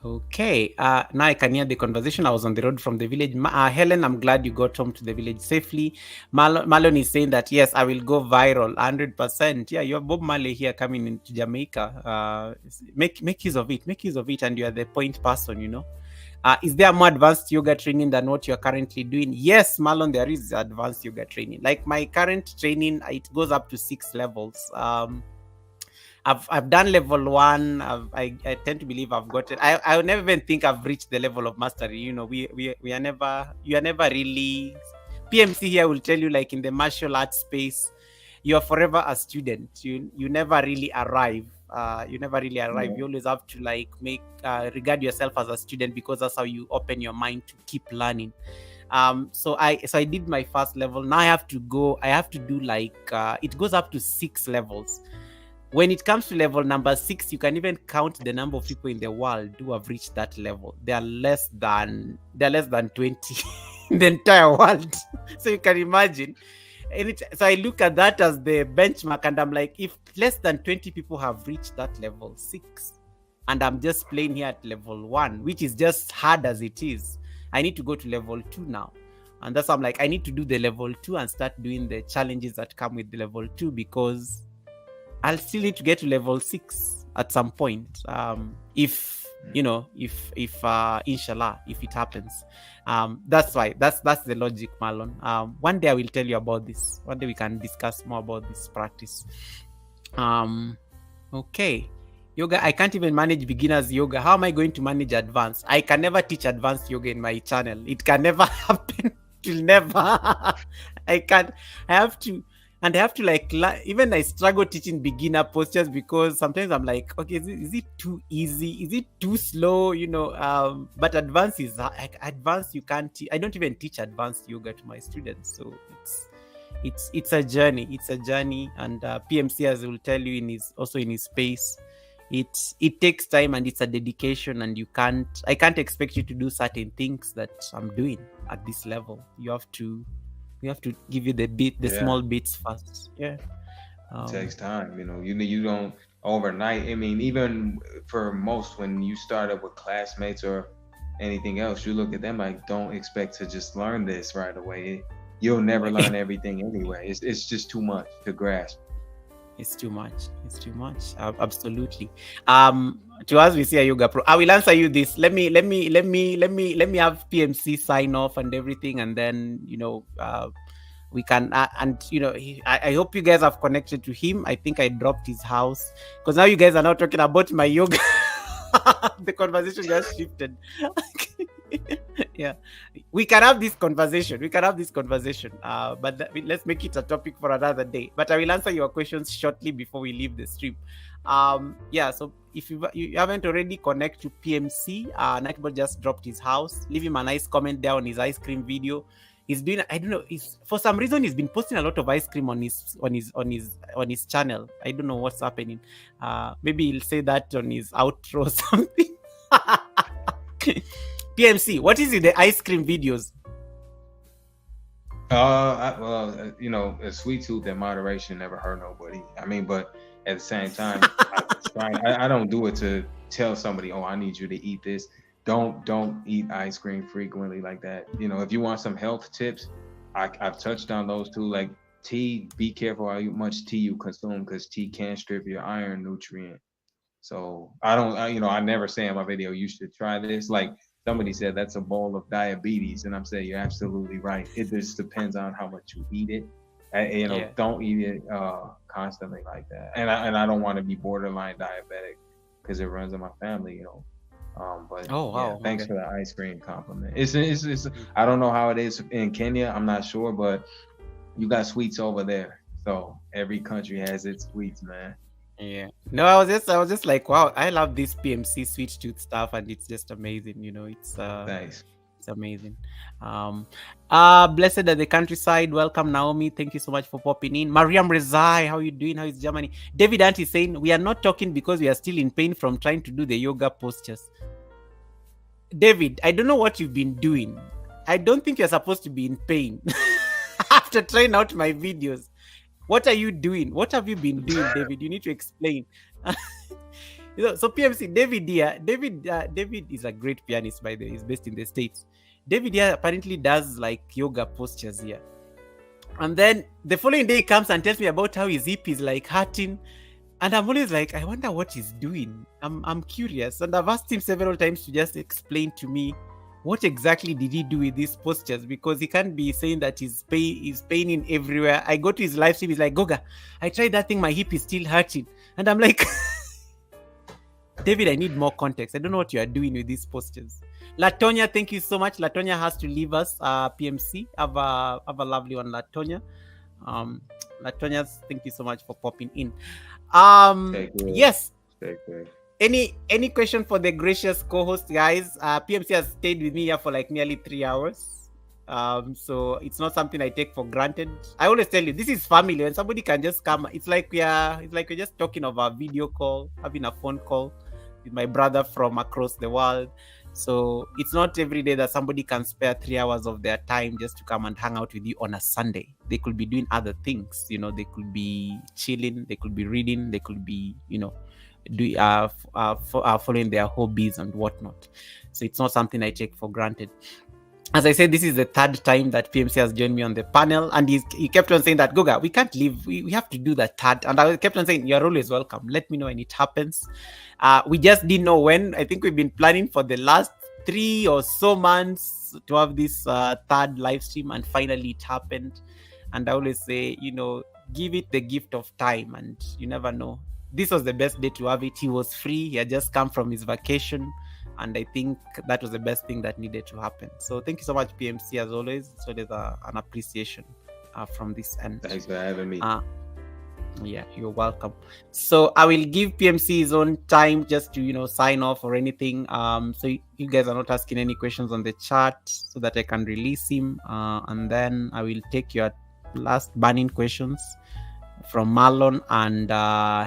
Okay. Now I can hear the conversation. I was on the road from the village. Helen, I'm glad you got home to the village safely. Marlon is saying that, yes, I will go viral 100%. Yeah, you're Bob Marley here coming into Jamaica. Make use of it. Make use of it, and you are the point person, Is there more advanced yoga training than what you're currently doing? Yes, Marlon, there is advanced yoga training. Like my current training, it goes up to 6 levels. I've done level 1. I tend to believe I've got it. I would never even think I've reached the level of mastery. You are never really. PMC here will tell you, like in the martial arts space, you are forever a student. You never really arrive. You never really arrive. You always have to like regard yourself as a student, because that's how you open your mind to keep learning. So I did my first level. Now I have to do like it goes up to 6 levels. When it comes to level number 6, you can even count the number of people in the world who have reached that level. They are less than 20 in the entire world. So you can imagine. So I look at that as the benchmark, and I'm like, if less than 20 people have reached that level 6, and I'm just playing here at level 1, which is just hard as it is, I need to go to level 2 now. And that's why I'm like, I need to do the level 2 and start doing the challenges that come with the level 2, because I'll still need to get to level 6 at some point. If inshallah, if it happens. That's why. That's the logic, Marlon. One day I will tell you about this. One day we can discuss more about this practice. Okay. Yoga, I can't even manage beginners yoga. How am I going to manage advanced? I can never teach advanced yoga in my channel. It can never happen. It will never. I can't. I have to like, even I struggle teaching beginner postures, because sometimes I'm like, okay, is it too easy? Is it too slow? But advanced is advanced. You can't. I don't even teach advanced yoga to my students. So it's a journey. It's a journey, and PMC, as will tell you in his space, it takes time, and it's a dedication, and I can't expect you to do certain things that I'm doing at this level. We have to give you the small bits first. Yeah. It takes time, you don't overnight. I mean, even for most, when you start up with classmates or anything else, you look at them like, don't expect to just learn this right away. You'll never learn everything anyway. It's just too much to grasp. It's too much. It's too much. Absolutely. To us, we see a yoga pro. I will answer you this. Let me have PMC sign off and everything, and then we can. And I hope you guys have connected to him. I think I dropped his house because now you guys are now talking about my yoga. The conversation just shifted. Yeah, we can have this conversation. But let's make it a topic for another day. But I will answer your questions shortly before we leave the stream. Yeah, so if you haven't already connected to PMC, Nightbot just dropped his house. Leave him a nice comment there on his ice cream video. He's doing, I don't know, for some reason he's been posting a lot of ice cream on his channel. I don't know what's happening. Maybe he'll say that on his outro or something. PMC, what is in the ice cream videos? A sweet tooth and moderation never hurt nobody. I mean, but at the same time, I don't do it to tell somebody, oh, I need you to eat this. Don't eat ice cream frequently like that. If you want some health tips, I've touched on those too. Like tea, be careful how much tea you consume because tea can strip your iron nutrient. So I never say in my video, you should try this. Like somebody said, that's a bowl of diabetes. And I'm saying, you're absolutely right. It just depends on how much you eat it. Don't eat it constantly like that. And I don't want to be borderline diabetic because it runs in my family, But thanks for the ice cream compliment. It's I don't know how it is in Kenya. I'm not sure, but you got sweets over there. So every country has its sweets, man. Yeah. No, I was just like, wow, I love this PMC sweet tooth stuff, and it's just amazing. It's nice. It's amazing. Blessed at the countryside. Welcome, Naomi. Thank you so much for popping in. Mariam Rezai, how are you doing? How is Germany? David Ant is saying we are not talking because we are still in pain from trying to do the yoga postures. David, I don't know what you've been doing. I don't think you're supposed to be in pain after trying out my videos. What are you doing? What have you been doing, David? You need to explain. So PMC, David here. David is a great pianist, by the way. He's based in the States. David here apparently does like yoga postures here. And then the following day he comes and tells me about how his hip is like hurting. And I'm always like, I wonder what he's doing. I'm curious. And I've asked him several times to just explain to me what exactly did he do with these postures, because he can't be saying that he's paining everywhere. I go to his live stream, he's like, Goga, I tried that thing, my hip is still hurting. And I'm like, David, I need more context. I don't know what you are doing with these postures. Latonya, thank you so much. Latonya has to leave us. PMC, have a lovely one, Latonya. Latonya, thank you so much for popping in. Yes. Any question for the gracious co-host, guys? PMC has stayed with me here for like nearly 3 hours. So it's not something I take for granted. I always tell you, this is family. When somebody can just come, it's like we're just talking of a video call, having a phone call with my brother from across the world. So it's not every day that somebody can spare 3 hours of their time just to come and hang out with you on a Sunday. They could be doing other things, they could be chilling, they could be reading, they could be, following their hobbies and whatnot. So it's not something I take for granted. As I said, this is the third time that PMC has joined me on the panel, and he kept on saying that, Goga, we can't leave. We have to do the third. And I kept on saying, you're always welcome. Let me know when it happens. We just didn't know when. I think we've been planning for the last 3 or so months to have this third live stream, and finally it happened. And I always say, give it the gift of time, and you never know. This was the best day to have it. He was free. He had just come from his vacation. And I think that was the best thing that needed to happen. So thank you so much, PMC, as always. So there's an appreciation from this end. Thanks for having me. Yeah, you're welcome. So I will give PMC his own time just to, sign off or anything. So you guys are not asking any questions on the chat so that I can release him. And then I will take your last burning questions from Marlon and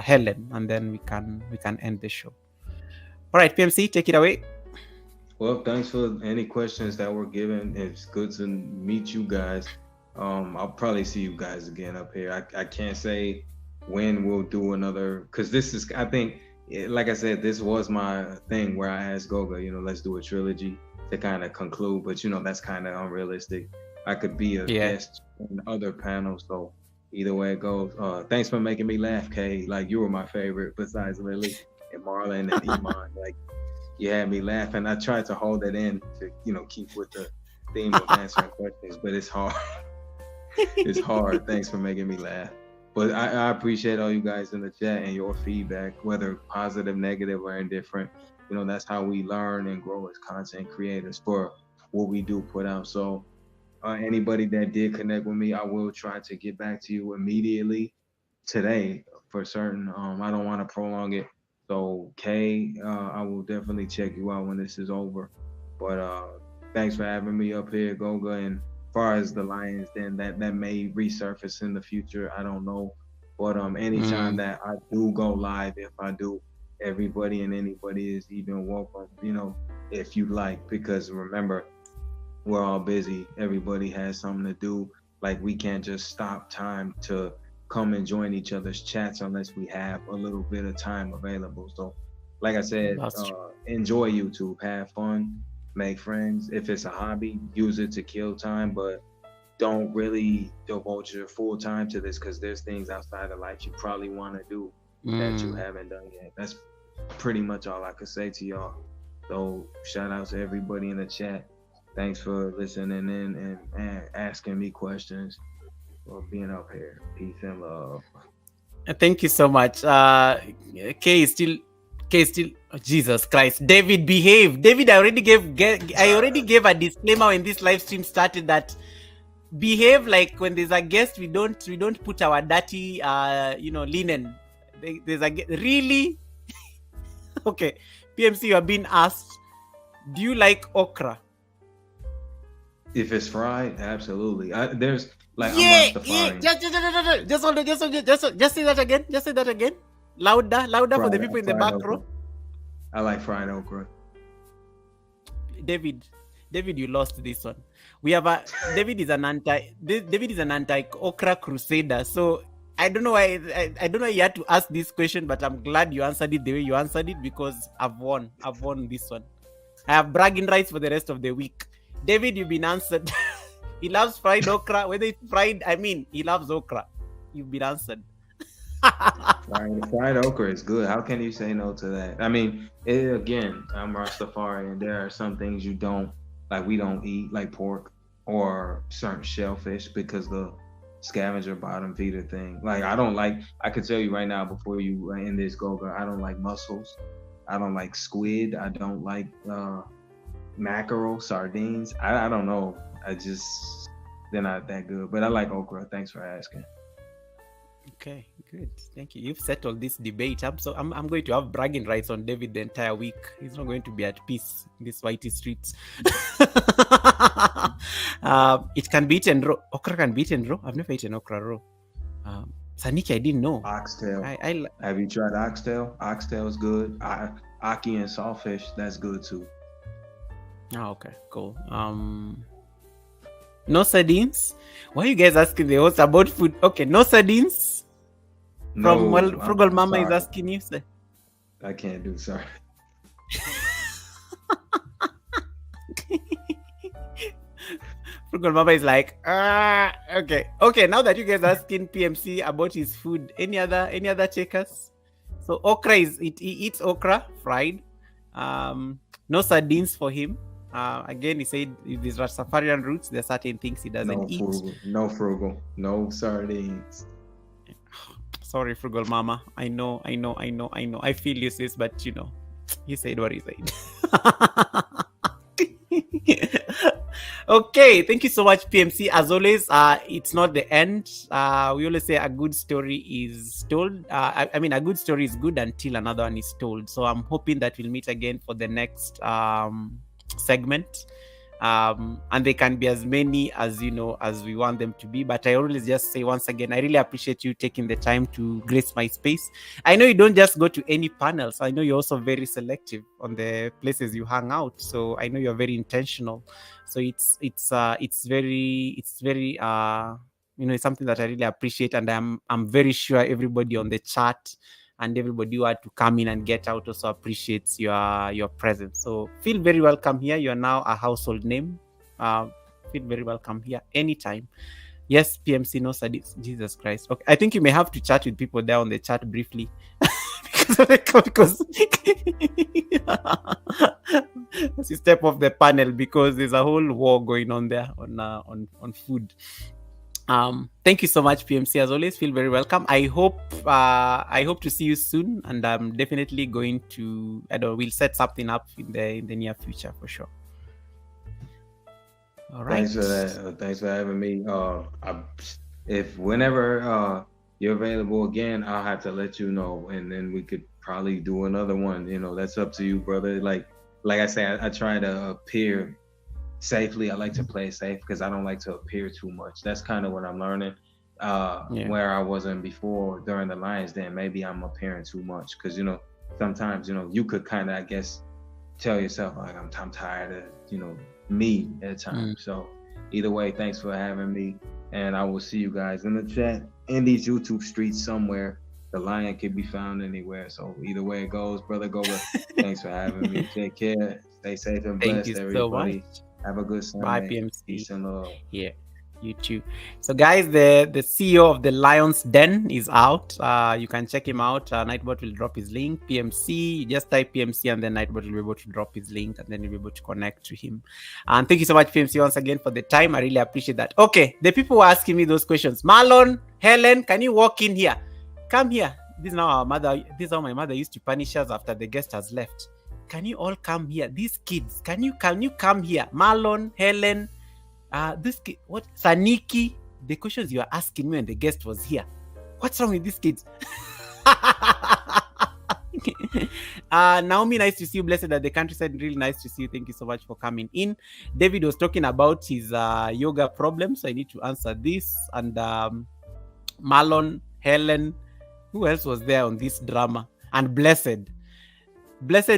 Helen, and then we can end the show. All right, PMC, take it away. Well, thanks for any questions that were given. It's good to meet you guys. I'll probably see you guys again up here. I can't say when we'll do another, because this is, I think, like I said, this was my thing where I asked Goga, let's do a trilogy to kind of conclude, but that's kind of unrealistic. I could be a guest on other panels, so either way it goes. Thanks for making me laugh, Kay. Like you were my favorite besides Lily and Marlon and Iman. Like you had me laughing. I tried to hold it in to, keep with the theme of answering questions, but it's hard. It's hard. Thanks for making me laugh. But I appreciate all you guys in the chat and your feedback, whether positive, negative, or indifferent. That's how we learn and grow as content creators for what we do put out. So anybody that did connect with me, I will try to get back to you immediately today for certain. I don't want to prolong it. So Kay, I will definitely check you out when this is over. But thanks for having me up here, Goga. And as far as the Lions, then that may resurface in the future. I don't know. But anytime that I do go live, if I do, everybody and anybody is even welcome, if you like, because remember, we're all busy. Everybody has something to do. Like we can't just stop time to come and join each other's chats unless we have a little bit of time available. So like I said, enjoy YouTube, have fun, make friends. If it's a hobby, use it to kill time, but don't really devote your full time to this because there's things outside of life you probably want to do that you haven't done yet. That's pretty much all I could say to y'all. So shout out to everybody in the chat. Thanks for listening in and asking me questions, for being up here. Peace and love. Thank you so much. Kay is still. Oh, Jesus Christ, David, behave. David, I already gave a disclaimer when this live stream started that behave like when there's a guest. We don't put our dirty, linen. There's a really. Okay, PMC, you are being asked. Do you like okra? If it's fried, absolutely. There's like yeah. Just say that again. Just say that again. Louder fried, for the people in the back row. I like fried okra. David, you lost this one. We have David is an anti okra crusader. So I don't know why you had to ask this question, but I'm glad you answered it the way you answered it because I've won this one. I have bragging rights for the rest of the week. David, you've been answered. He loves fried okra. Whether it's fried, he loves okra. You've been answered. Fried okra is good. How can you say no to that? Again, I'm Rastafari, and there are some things you don't like. We don't eat like pork or certain shellfish because the scavenger bottom feeder thing. Like I could tell you right now before you end this, Goga, I don't like mussels. I don't like squid. I don't like mackerel, sardines. I don't know. They're not that good. But I like okra. Thanks for asking. Okay, good. Thank you. You've settled this debate. I'm going to have bragging rights on David the entire week. He's not going to be at peace in these whitey streets. It can be eaten raw. Okra can be eaten raw. I've never eaten okra raw. Saniki, I didn't know. Oxtail. Have you tried oxtail? Oxtail is good. Aki and saltfish, that's good too. Oh, okay, cool. No sardines? Why are you guys asking the host about food? Okay, no sardines? Frugal Mama is asking you, sir. I can't do sorry. Frugal Mama is like, okay. Now that you guys are asking PMC about his food, any other checkers? So okra he eats okra fried. No sardines for him. Again, he said with his Rastafarian roots, there are certain things he doesn't eat. No frugal, no sardines. Sorry, Frugal Mama. I know. I feel you, sis, but he said what he said. Okay, thank you so much, PMC. As always, it's not the end. We always say a good story is told. A good story is good until another one is told. So I'm hoping that we'll meet again for the next segment. And they can be as many as as we want them to be. But I always just say once again, I really appreciate you taking the time to grace my space. I know you don't just go to any panels. I know you're also very selective on the places you hang out. So I know you're very intentional. So it's very it's something that I really appreciate, and I'm very sure everybody on the chat and everybody who had to come in and get out also appreciates your presence. So feel very welcome here. You are now a household name. Feel very welcome here anytime. Yes, PMC, no sadist. Jesus Christ. Okay, I think you may have to chat with people there on the chat briefly. because as you step off the panel, because there's a whole war going on there on food. Thank you so much, PMC. As always, feel very welcome. I hope to see you soon, and I'm definitely going to. We'll set something up in the near future for sure. All right. Thanks for that. Thanks for having me. If whenever you're available again, I'll have to let you know, and then we could probably do another one. You know, that's up to you, brother. Like I say, I try to appear safely. I like to play safe because I don't like to appear too much. That's kind of what I'm learning. Where I wasn't before during the Lions Den, maybe I'm appearing too much because sometimes you could kind of, I guess, tell yourself like I'm tired of me at times. So either way, thanks for having me, and I will see you guys in the chat in these YouTube streets somewhere. The Lion can be found anywhere. So either way it goes, brother Goga, thanks for having me. Take care, stay safe and blessed, everybody. So have a good Sunday. Bye, PMC. Peace and love. Yeah, you too. So guys, the CEO of the Lions Den is out. You can check him out. Nightbot will drop his link. PMC, you just type PMC and then Nightbot will be able to drop his link and then you'll be able to connect to him. And thank you so much, PMC, once again for the time. I really appreciate that. Okay, the people were asking me those questions. Marlon, Helen, can you walk in here? Come here. This is how my mother used to punish us after the guest has left. Can you all come here? These kids, can you come here? Marlon, Helen, this kid, what? Saniki, the questions you are asking me when the guest was here. What's wrong with these kids? Naomi, nice to see you. Blessed at the countryside, really nice to see you. Thank you so much for coming in. David was talking about his yoga problem, so I need to answer this. And Marlon, Helen, who else was there on this drama? And Blessed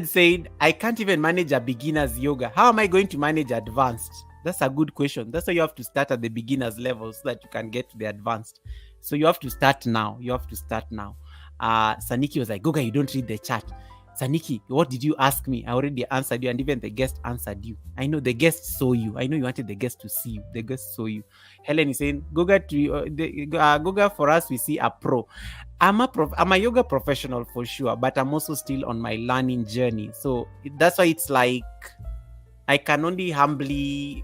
said, I can't even manage a beginner's yoga. How am I going to manage advanced? That's a good question. That's why you have to start at the beginner's level so that you can get to the advanced. So you have to start now. Saniki was like, Goga, you don't read the chat. Saniki, what did you ask me? I already answered you, and even the guest answered you. I know the guest saw you. I know you wanted the guest to see you. The guest saw you. Helen is saying, Goga, Goga, for us, we see a pro. I'm a yoga professional for sure, but I'm also still on my learning journey. So that's why it's like I can only humbly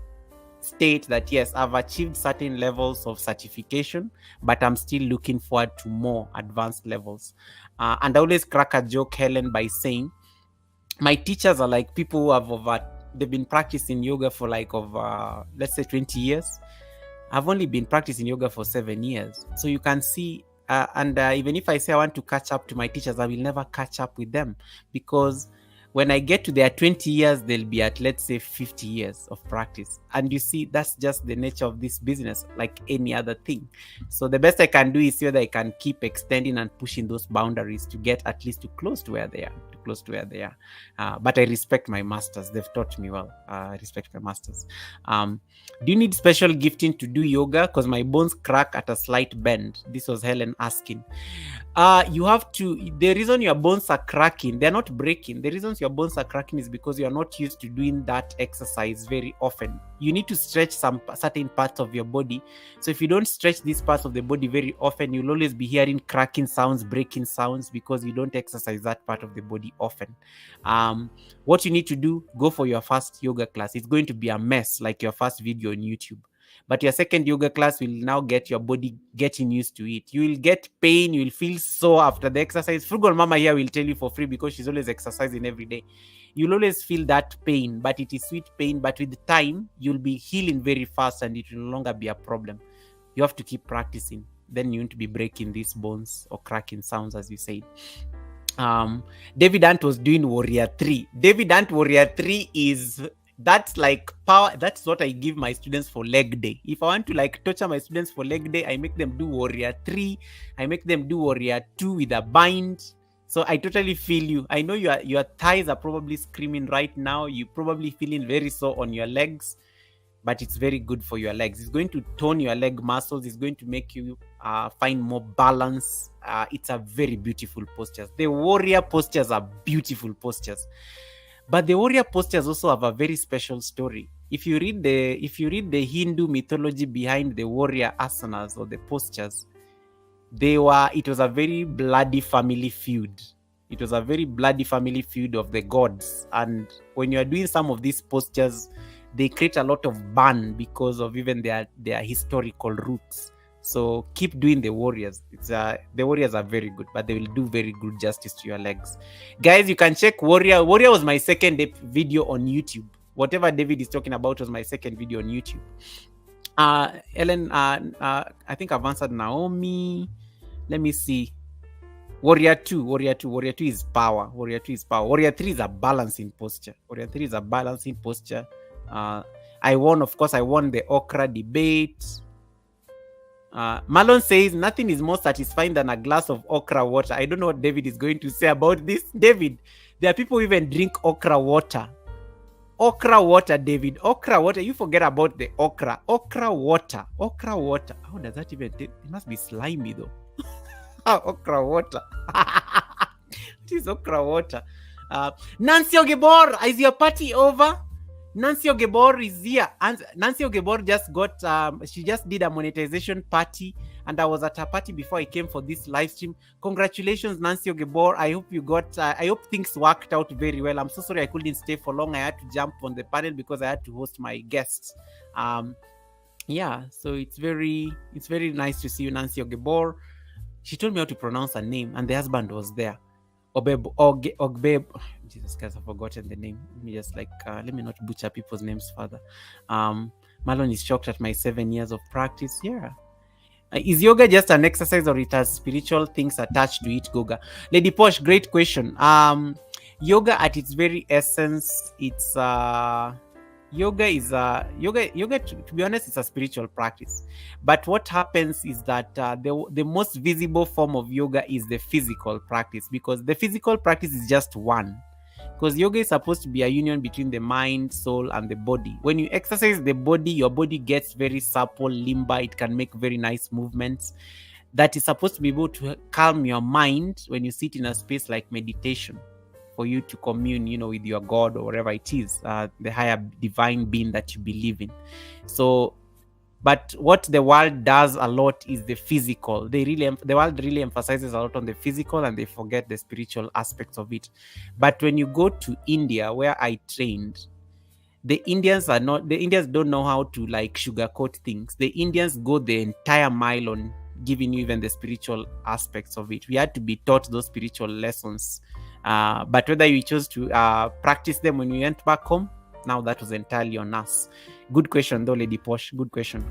state that yes, I've achieved certain levels of certification, but I'm still looking forward to more advanced levels. And I always crack a joke, Helen, by saying my teachers are like people who they've been practicing yoga for like over, let's say 20 years. I've only been practicing yoga for 7 years. So you can see, even if I say I want to catch up to my teachers, I will never catch up with them, because when I get to their 20 years, they'll be at, let's say, 50 years of practice. And you see, that's just the nature of this business, like any other thing. So the best I can do is see whether I can keep extending and pushing those boundaries to get at least too close to where they are. But I respect my masters. They've taught me well. I respect my masters. Do you need special gifting to do yoga? Because my bones crack at a slight bend. This was Helen asking. You have to, the reason your bones are cracking, they're not breaking. The reasons your bones are cracking is because you're not used to doing that exercise very often. You need to stretch some certain parts of your body. So if you don't stretch these parts of the body very often, you'll always be hearing cracking sounds, breaking sounds, because you don't exercise that part of the body often. What you need to do, go for your first yoga class. It's going to be a mess, like your first video on YouTube. But your second yoga class will now get your body getting used to it. You will get pain. You will feel sore after the exercise. Frugal Mama here will tell you for free, because she's always exercising every day. You'll always feel that pain, but it is sweet pain. But with time, you'll be healing very fast and it will no longer be a problem. You have to keep practicing. Then you won't be breaking these bones or cracking sounds, as you said. David Ant was doing Warrior 3. David Ant Warrior 3 is... that's like power. That's what I give my students for leg day. If I want to like torture my students for leg day, I make them do Warrior 3. I make them do Warrior 2 with a bind. So I totally feel you. I know your thighs are probably screaming right now. You're probably feeling very sore on your legs, but it's very good for your legs. It's going to tone your leg muscles. It's going to make you find more balance. It's a very beautiful posture. The warrior postures are beautiful postures. But the warrior postures also have a very special story. if you read the Hindu mythology behind the warrior asanas or the postures, it was a very bloody family feud. It was a very bloody family feud of the gods. And when you are doing some of these postures, they create a lot of burn because of even their historical roots. So keep doing the warriors. The warriors are very good, but they will do very good justice to your legs. Guys, you can check warrior. Warrior was my second video on YouTube. Whatever David is talking about was my second video on YouTube. Ellen, I think I've answered Naomi. Let me see. Warrior 2 is power. Warrior 3 is a balancing posture. I won the okra debate. Marlon says nothing is more satisfying than a glass of okra water. I don't know what David is going to say about this. David, there are people who even drink okra water. Okra water, David. Okra water. You forget about the okra. Okra water. How does that even? It must be slimy though. Okra water. What is okra water? Nancy Ogebor, is your party over? Nancy Ogebor is here. And Nancy Ogebor just got, she just did a monetization party, and I was at her party before I came for this live stream. Congratulations, Nancy Ogebor. I hope you got, I hope things worked out very well. I'm so sorry I couldn't stay for long. I had to jump on the panel because I had to host my guests. Yeah, so it's very nice to see you, Nancy Ogebor. She told me how to pronounce her name, and the husband was there. Ogbeb. Jesus Christ, I've forgotten the name. Let me just let me not butcher people's names further. Marlon is shocked at my 7 years of practice. Yeah. Is yoga just an exercise, or it has spiritual things attached to it, Goga? Lady Posh, great question. Yoga at its very essence, it's yoga to be honest, it's a spiritual practice. But what happens is that the most visible form of yoga is the physical practice, because the physical practice is just one. Because yoga is supposed to be a union between the mind, soul, and the body. When you exercise the body, your body gets very supple, limber. It can make very nice movements. That is supposed to be able to calm your mind when you sit in a space like meditation, for you to commune, with your God or whatever it is, the higher divine being that you believe in. So, but what the world does a lot is the physical. The world really emphasizes a lot on the physical, and they forget the spiritual aspects of it. But when you go to India, where I trained, the Indians don't know how to sugarcoat things. The Indians go the entire mile on giving you even the spiritual aspects of it. We had to be taught those spiritual lessons. But whether you chose to practice them when you went back home, now that was entirely on us. Good question though, Lady Posh. Good question.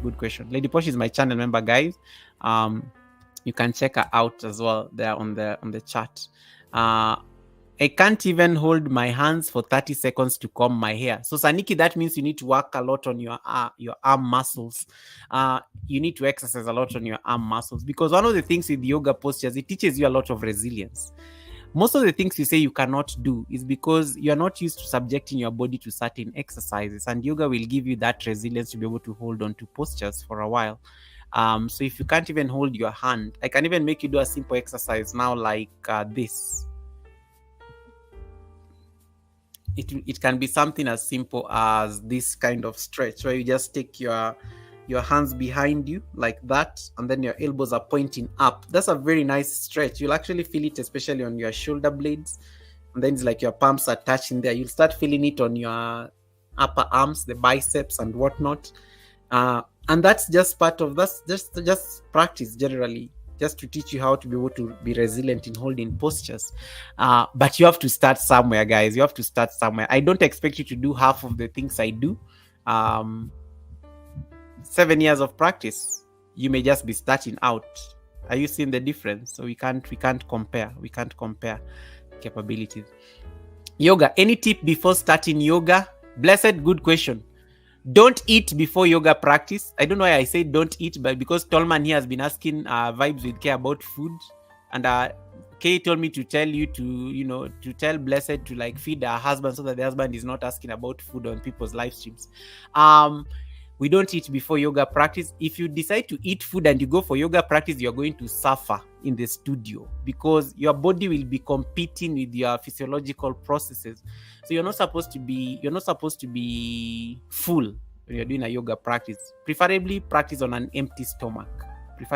Lady Posh is my channel member, guys. You can check her out as well there on the chat. I can't even hold my hands for 30 seconds to comb my hair. So Saniki, that means you need to work a lot on your arm muscles. You need to exercise a lot on your arm muscles, because one of the things with yoga postures, it teaches you a lot of resilience. Most of the things you say you cannot do is because you are not used to subjecting your body to certain exercises, and yoga will give you that resilience to be able to hold on to postures for a while. So if you can't even hold your hand, I can even make you do a simple exercise now like this. It can be something as simple as this kind of stretch, where you just take your hands behind you like that, and then your elbows are pointing up. That's a very nice stretch. You'll actually feel it, especially on your shoulder blades, and then it's like your palms are touching there. You'll start feeling it on your upper arms, the biceps and whatnot. And that's just just practice generally, just to teach you how to be able to be resilient in holding postures. But you have to start somewhere, guys. You have to start somewhere. I don't expect you to do half of the things I do. 7 years of practice, you may just be starting out. Are you seeing the difference? So we can't compare capabilities. Yoga, any tip before starting yoga? Blessed, good question. Don't eat before yoga practice. I don't know why I say don't eat, but because Tolman here has been asking Vibes with Care about food, and Kay told me to tell you to tell Blessed to feed her husband, so that the husband is not asking about food on people's live streams. We don't eat before yoga practice. If you decide to eat food and you go for yoga practice, you're going to suffer. in the studio, because your body will be competing with your physiological processes. So you're not supposed to be full when you're doing a yoga practice. Preferably practice on an empty stomach. That's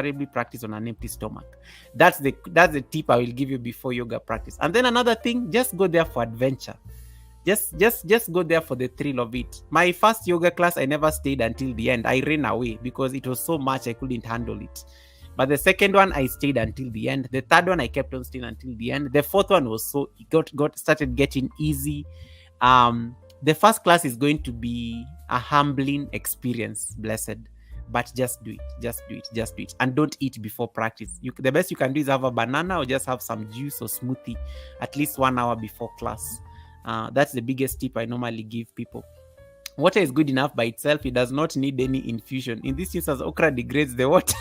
the tip I will give you before yoga practice. And then another thing, just go there for adventure. Just go there for the thrill of it. My first yoga class, I never stayed until the end. I ran away because it was so much I couldn't handle it. But the second one, I stayed until the end. The third one, I kept on staying until the end. The fourth one was started getting easy. The first class is going to be a humbling experience, blessed. But just do it, and don't eat before practice. The best you can do is have a banana or just have some juice or smoothie at least 1 hour before class. That's the biggest tip I normally give people. Water is good enough by itself. It does not need any infusion. In this instance, okra degrades the water.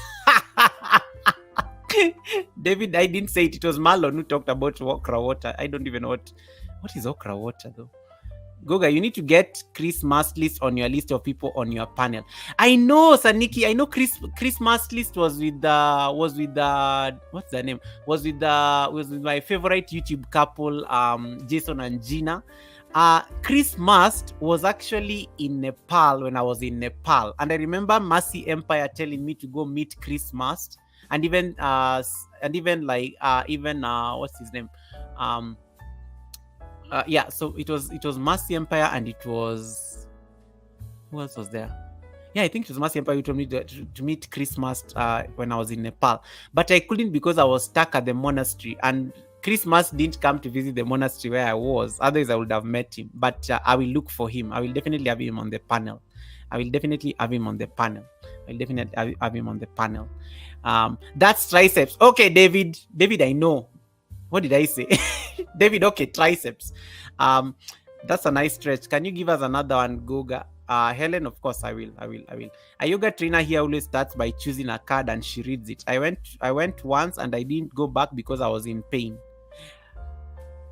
David, I didn't say it. It was Marlon who talked about okra water. I don't even know what is okra water though. Goga, you need to get Christmas list on your list of people on your panel. I know, Saniki. I know Christmas list was with what's the name? Was with my favorite YouTube couple, Jason and Gina. Christmas was actually in Nepal when I was in Nepal, and I remember Mercy Empire telling me to go meet Christmas, and even what's his name? So it was Mercy Empire, and it was, who else was there? Yeah, I think it was Mercy Empire who told me to meet Christmas when I was in Nepal, but I couldn't because I was stuck at the monastery, and Christmas didn't come to visit the monastery where I was. Otherwise, I would have met him. But I will look for him. I will definitely have him on the panel. That's triceps. Okay, David, I know. What did I say? David, okay, triceps. That's a nice stretch. Can you give us another one, Goga? Helen, of course, I will. A yoga trainer here always starts by choosing a card and she reads it. I went once and I didn't go back because I was in pain.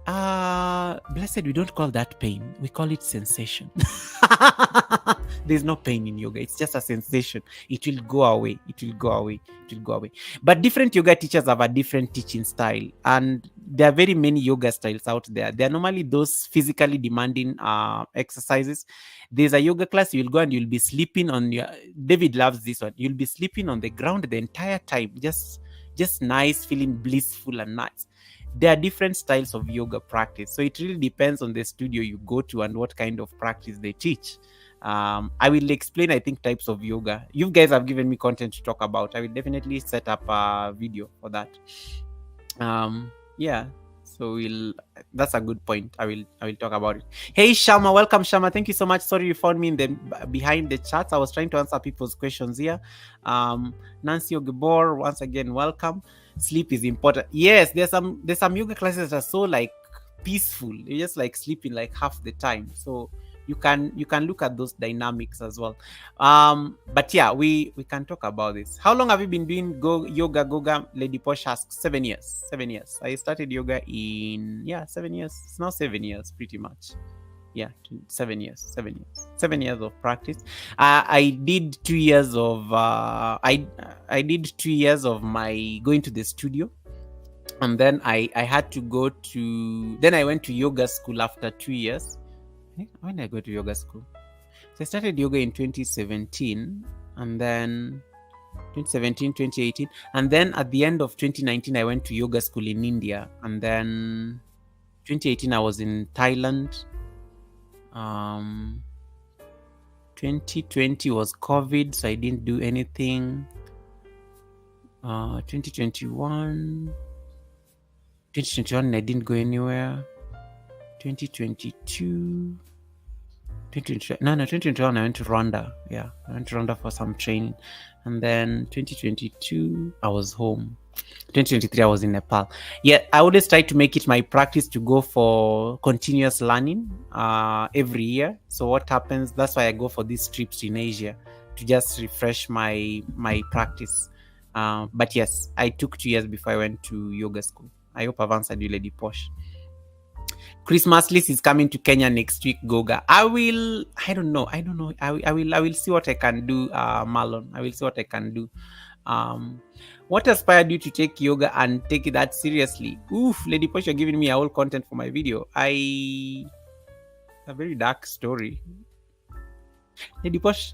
Blessed, we don't call that pain. We call it sensation. There's no pain in yoga. It's just a sensation. It will go away. But different yoga teachers have a different teaching style. And there are very many yoga styles out there. They are normally those physically demanding exercises. There's a yoga class you will go and you'll be sleeping on your... David loves this one. You'll be sleeping on the ground the entire time. Just nice, feeling blissful and nice. There are different styles of yoga practice. So it really depends on the studio you go to and what kind of practice they teach. I will explain, I think, types of yoga. You guys have given me content to talk about. I will definitely set up a video for that. So that's a good point. I will talk about it. Hey Shama, welcome Shama. Thank you so much. Sorry you found me behind the chats. I was trying to answer people's questions here. Nancy Ogebor, once again, welcome. Sleep is important. Yes, there's some yoga classes that are so like peaceful. You're just like sleeping like half the time. So you can look at those dynamics as well. But yeah, we can talk about this. How long have you been doing yoga, Goga? Lady Posh asks. 7 years. 7 years. I started yoga in 7 years. It's now 7 years pretty much. Yeah, 7 years. 7 years of practice. I did 2 years of I did 2 years of my going to the studio, and then I had to go to. Then I went to yoga school after 2 years. When did I go to yoga school? So I started yoga in 2017, and then 2017, 2018, and then at the end of 2019, I went to yoga school in India, and then 2018 I was in Thailand. 2020 was COVID, so I didn't do anything. 2021 I didn't go anywhere. 2021 I went to Rwanda. Yeah, I went to Rwanda for some training, and then 2022 I was home. 2023 I was in Nepal. Yeah, I always try to make it my practice to go for continuous learning every year. So what happens, that's why I go for these trips in Asia to just refresh my practice. But yes, I took 2 years before I went to yoga school. I hope I've answered you, Lady Posh. Christmas list is coming to Kenya next week, Goga. I don't know. I will see what I can do, Marlon. I will see what I can do. What inspired you to take yoga and take it that seriously? Oof, Lady Posh, you're giving me a whole content for my video. A very dark story. Lady Posh,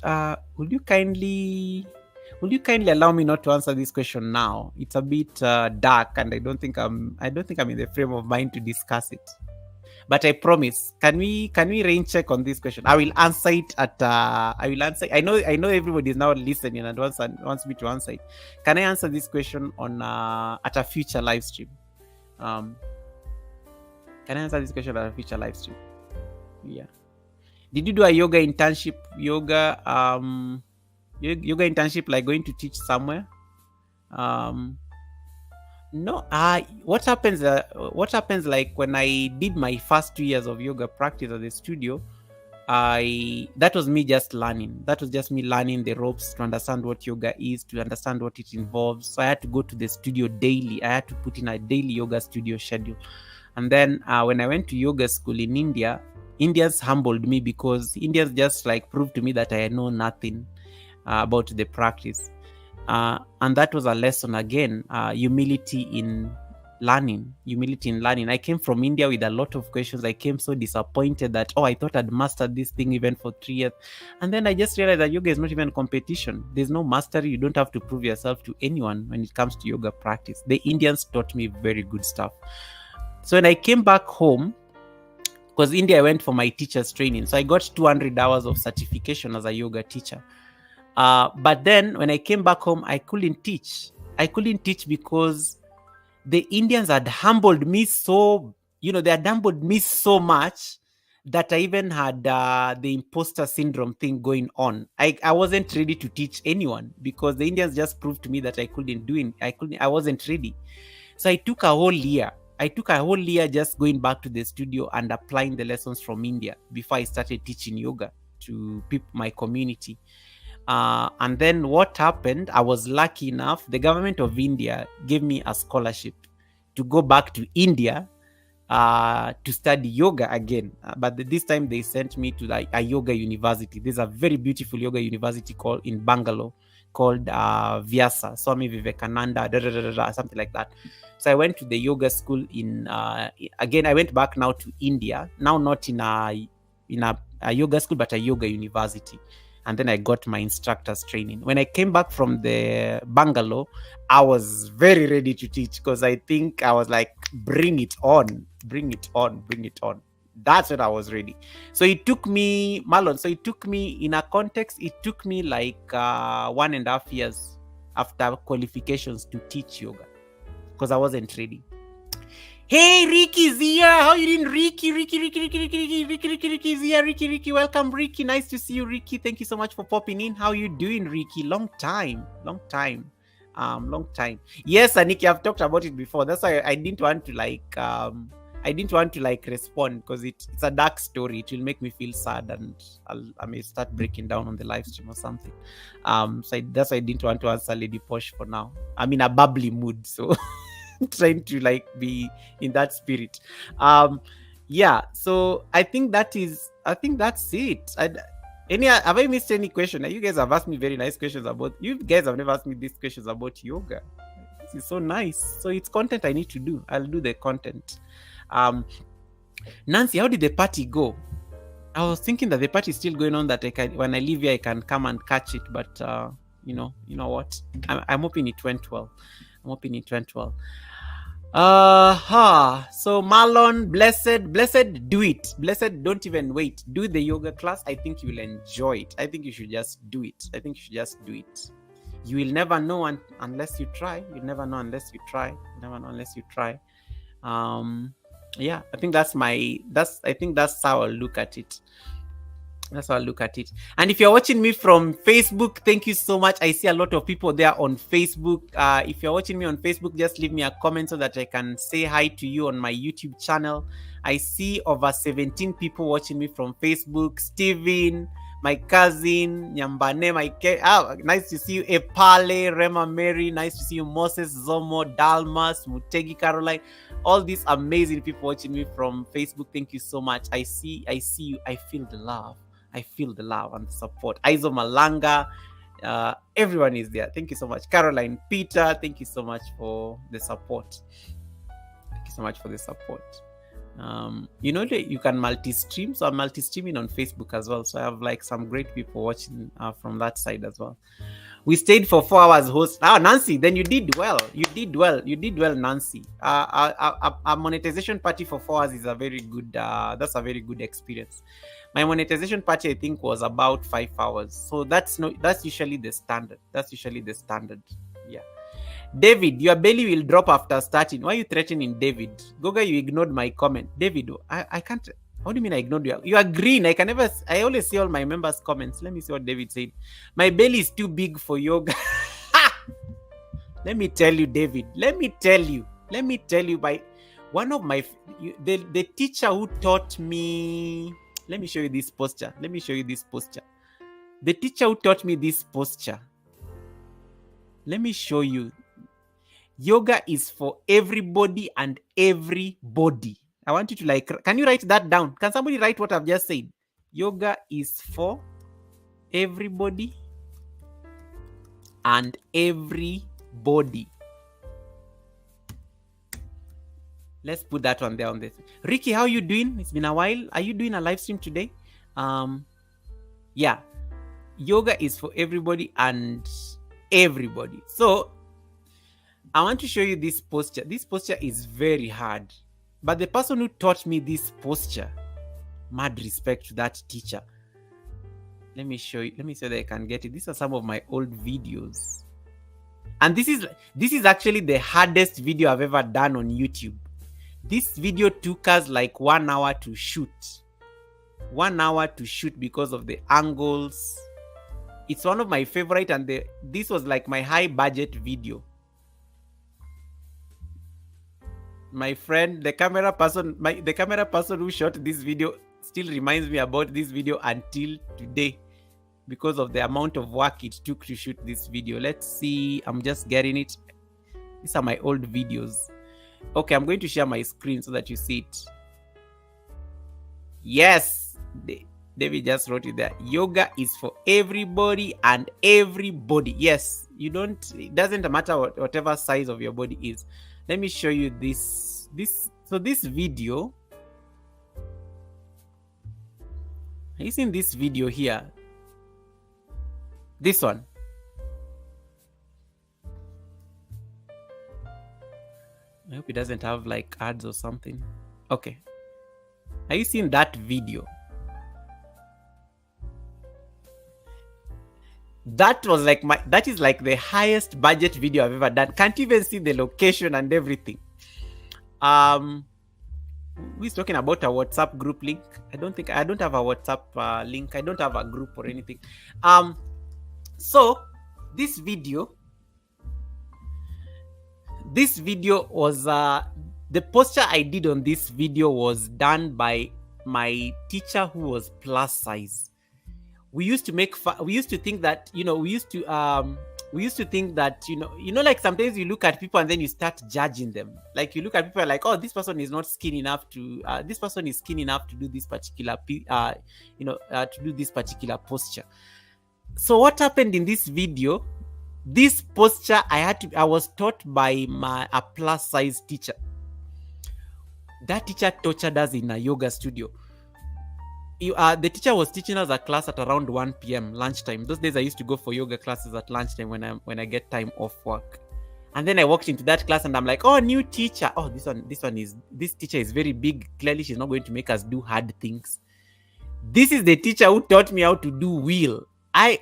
would you kindly allow me not to answer this question now? It's a bit dark, and I don't think I'm in the frame of mind to discuss it. But I promise, can we rain check on this question? I will answer it at I will answer. I know everybody is now listening and wants me to answer it. Can I answer this question on at a future live stream? Can I answer this question at a future live stream? Yeah. Did you do a yoga internship? Yoga internship, like going to teach somewhere? No. What happens like when I did my first 2 years of yoga practice at the studio, that was me just learning. That was just me learning the ropes to understand what yoga is, to understand what it involves. So I had to go to the studio daily. I had to put in a daily yoga studio schedule. And then when I went to yoga school in India, Indians humbled me, because Indians just like proved to me that I know nothing about the practice. And that was a lesson again, humility in learning. I came from India with a lot of questions. I came so disappointed that, I thought I'd mastered this thing even for 3 years. And then I just realized that yoga is not even competition. There's no mastery. You don't have to prove yourself to anyone when it comes to yoga practice. The Indians taught me very good stuff. So when I came back home, because India, I went for my teacher's training. So I got 200 hours of certification as a yoga teacher. But then when I came back home, I couldn't teach. Because the Indians had humbled me so, they had humbled me so much that I even had the imposter syndrome thing going on. I wasn't ready to teach anyone, because the Indians just proved to me that I wasn't ready. So I took a whole year. Just going back to the studio and applying the lessons from India before I started teaching yoga to my community. And then what happened, I was lucky enough, the government of India gave me a scholarship to go back to India to study yoga again. But this time they sent me to like a yoga university. There's a very beautiful yoga university in Bangalore called Vyasa, Swami Vivekananda, something like that. So I went to the yoga school again, I went back now to India, now not in a yoga school, but a yoga university. And then I got my instructor's training. When I came back from the Bangalore, I was very ready to teach, because I think I was like, bring it on. That's when I was ready. So it took me, Marlon, in a context, it took me like 1.5 years after qualifications to teach yoga, because I wasn't ready. Hey, Ricky's here. How you doing, Ricky? Ricky's here. Ricky, welcome, Ricky. Nice to see you, Ricky. Thank you so much for popping in. How you doing, Ricky? Long time. Yes, Aniki, I've talked about it before. That's why I didn't want to respond, because it's a dark story. It will make me feel sad, and I may start breaking down on the live stream or something. So that's why I didn't want to answer Lady Posh for now. I'm in a bubbly mood, so trying to like be in that spirit. So I think that's it. Have I missed any question? You guys have asked me very nice questions about, you guys have never asked me these questions about yoga. This is so nice. So it's content I need to do. I'll do the content. Nancy, how did the party go? I was thinking that the party is still going on, that when I leave here I can come and catch it, but you know what, I'm hoping it went well. So Marlon, blessed, do it. Blessed, don't even wait. Do the yoga class. I think you will enjoy it. I think you should just do it. You will never know unless you try. I think that's how I'll look at it. And if you're watching me from Facebook, thank you so much. I see a lot of people there on Facebook. If you're watching me on Facebook, just leave me a comment so that I can say hi to you on my YouTube channel. I see over 17 people watching me from Facebook. Steven, my cousin, Nyambane, nice to see you. Epale, Rema Mary, nice to see you. Moses, Zomo, Dalmas, Mutegi, Caroline. All these amazing people watching me from Facebook. Thank you so much. I see you. I feel the love and the support. Aizo Malanga, Everyone is there. Thank you so much. Caroline, Peter, thank you so much for the support. Thank you so much for the support. You can multi-stream, so I'm multi-streaming on Facebook as well, so I have like some great people watching from that side as well. We stayed for 4 hours host. Nancy, then you did well, Nancy. A monetization party for 4 hours is a very good that's a very good experience. My monetization party, I think, was about 5 hours, so that's usually the standard. Yeah. David, your belly will drop after starting. Why are you threatening David? Goga, you ignored my comment. David, I can't. What do you mean I ignored you? You are green. I always see all my members' comments. Let me see what David said. My belly is too big for yoga. Let me tell you, David. Let me tell you by one of my the teacher who taught me. Let me show you this posture. The teacher who taught me this posture. Let me show you. Yoga is for everybody and everybody. I want you to can you write that down? Can somebody write what I've just said? Yoga is for everybody and everybody. Let's put that one there on this. Ricky, how are you doing? It's been a while. Are you doing a live stream today? Yeah. Yoga is for everybody and everybody. So I want to show you this posture. This posture is very hard. But the person who taught me this posture, mad respect to that teacher. Let me show you. Let me see that I can get it. These are some of my old videos. And this is actually the hardest video I've ever done on YouTube. This video took us like 1 hour to shoot. 1 hour to shoot because of the angles. It's one of my favorite, and this was like my high budget video. My friend, the camera person who shot this video still reminds me about this video until today because of the amount of work it took to shoot this video. Let's see. I'm just getting it. These are my old videos. Okay, I'm going to share my screen so that you see it. Yes, David just wrote it there. Yoga is for everybody and everybody. Yes, it doesn't matter whatever size of your body is. Let me show you this. So this video, are you seeing this video here? This one. I hope it doesn't have like ads or something. Okay. Are you seeing that video? That is like the highest budget video I've ever done. Can't even see the location and everything. We're talking about a WhatsApp group link. I don't have a WhatsApp link. I don't have a group or anything. So this video was the posture I did on this video was done by my teacher who was plus size. We used to think that, like sometimes you look at people and then you start judging them. Like you look at people like, oh, this person is not skinny enough to, this person is skinny enough to do this particular, to do this particular posture. So what happened in this video? This posture I was taught by a plus size teacher. That teacher tortured us in a yoga studio. The teacher was teaching us a class at around 1 p.m. lunchtime. Those days I used to go for yoga classes at lunchtime when I get time off work. And then I walked into that class and I'm like, oh, new teacher. Oh, this teacher is very big. Clearly she's not going to make us do hard things. This is the teacher who taught me how to do wheel.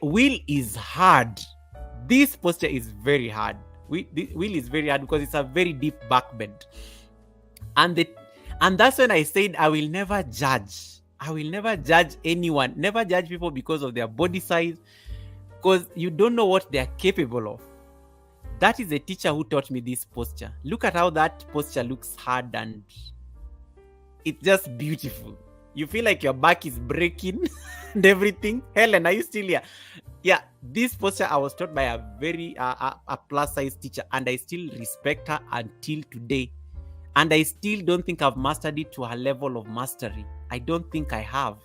Wheel is hard. This posture is very hard. Wheel is very hard because it's a very deep back bend. And that's when I said I will never judge. I will never judge anyone. Never judge people because of their body size, because you don't know what they are capable of. That is the teacher who taught me this posture. Look at how that posture looks hard and it's just beautiful. You feel like your back is breaking and everything. Helen, are you still here? Yeah, this posture I was taught by a very a plus size teacher, and I still respect her until today. And I still don't think I've mastered it to her level of mastery. I don't think I have.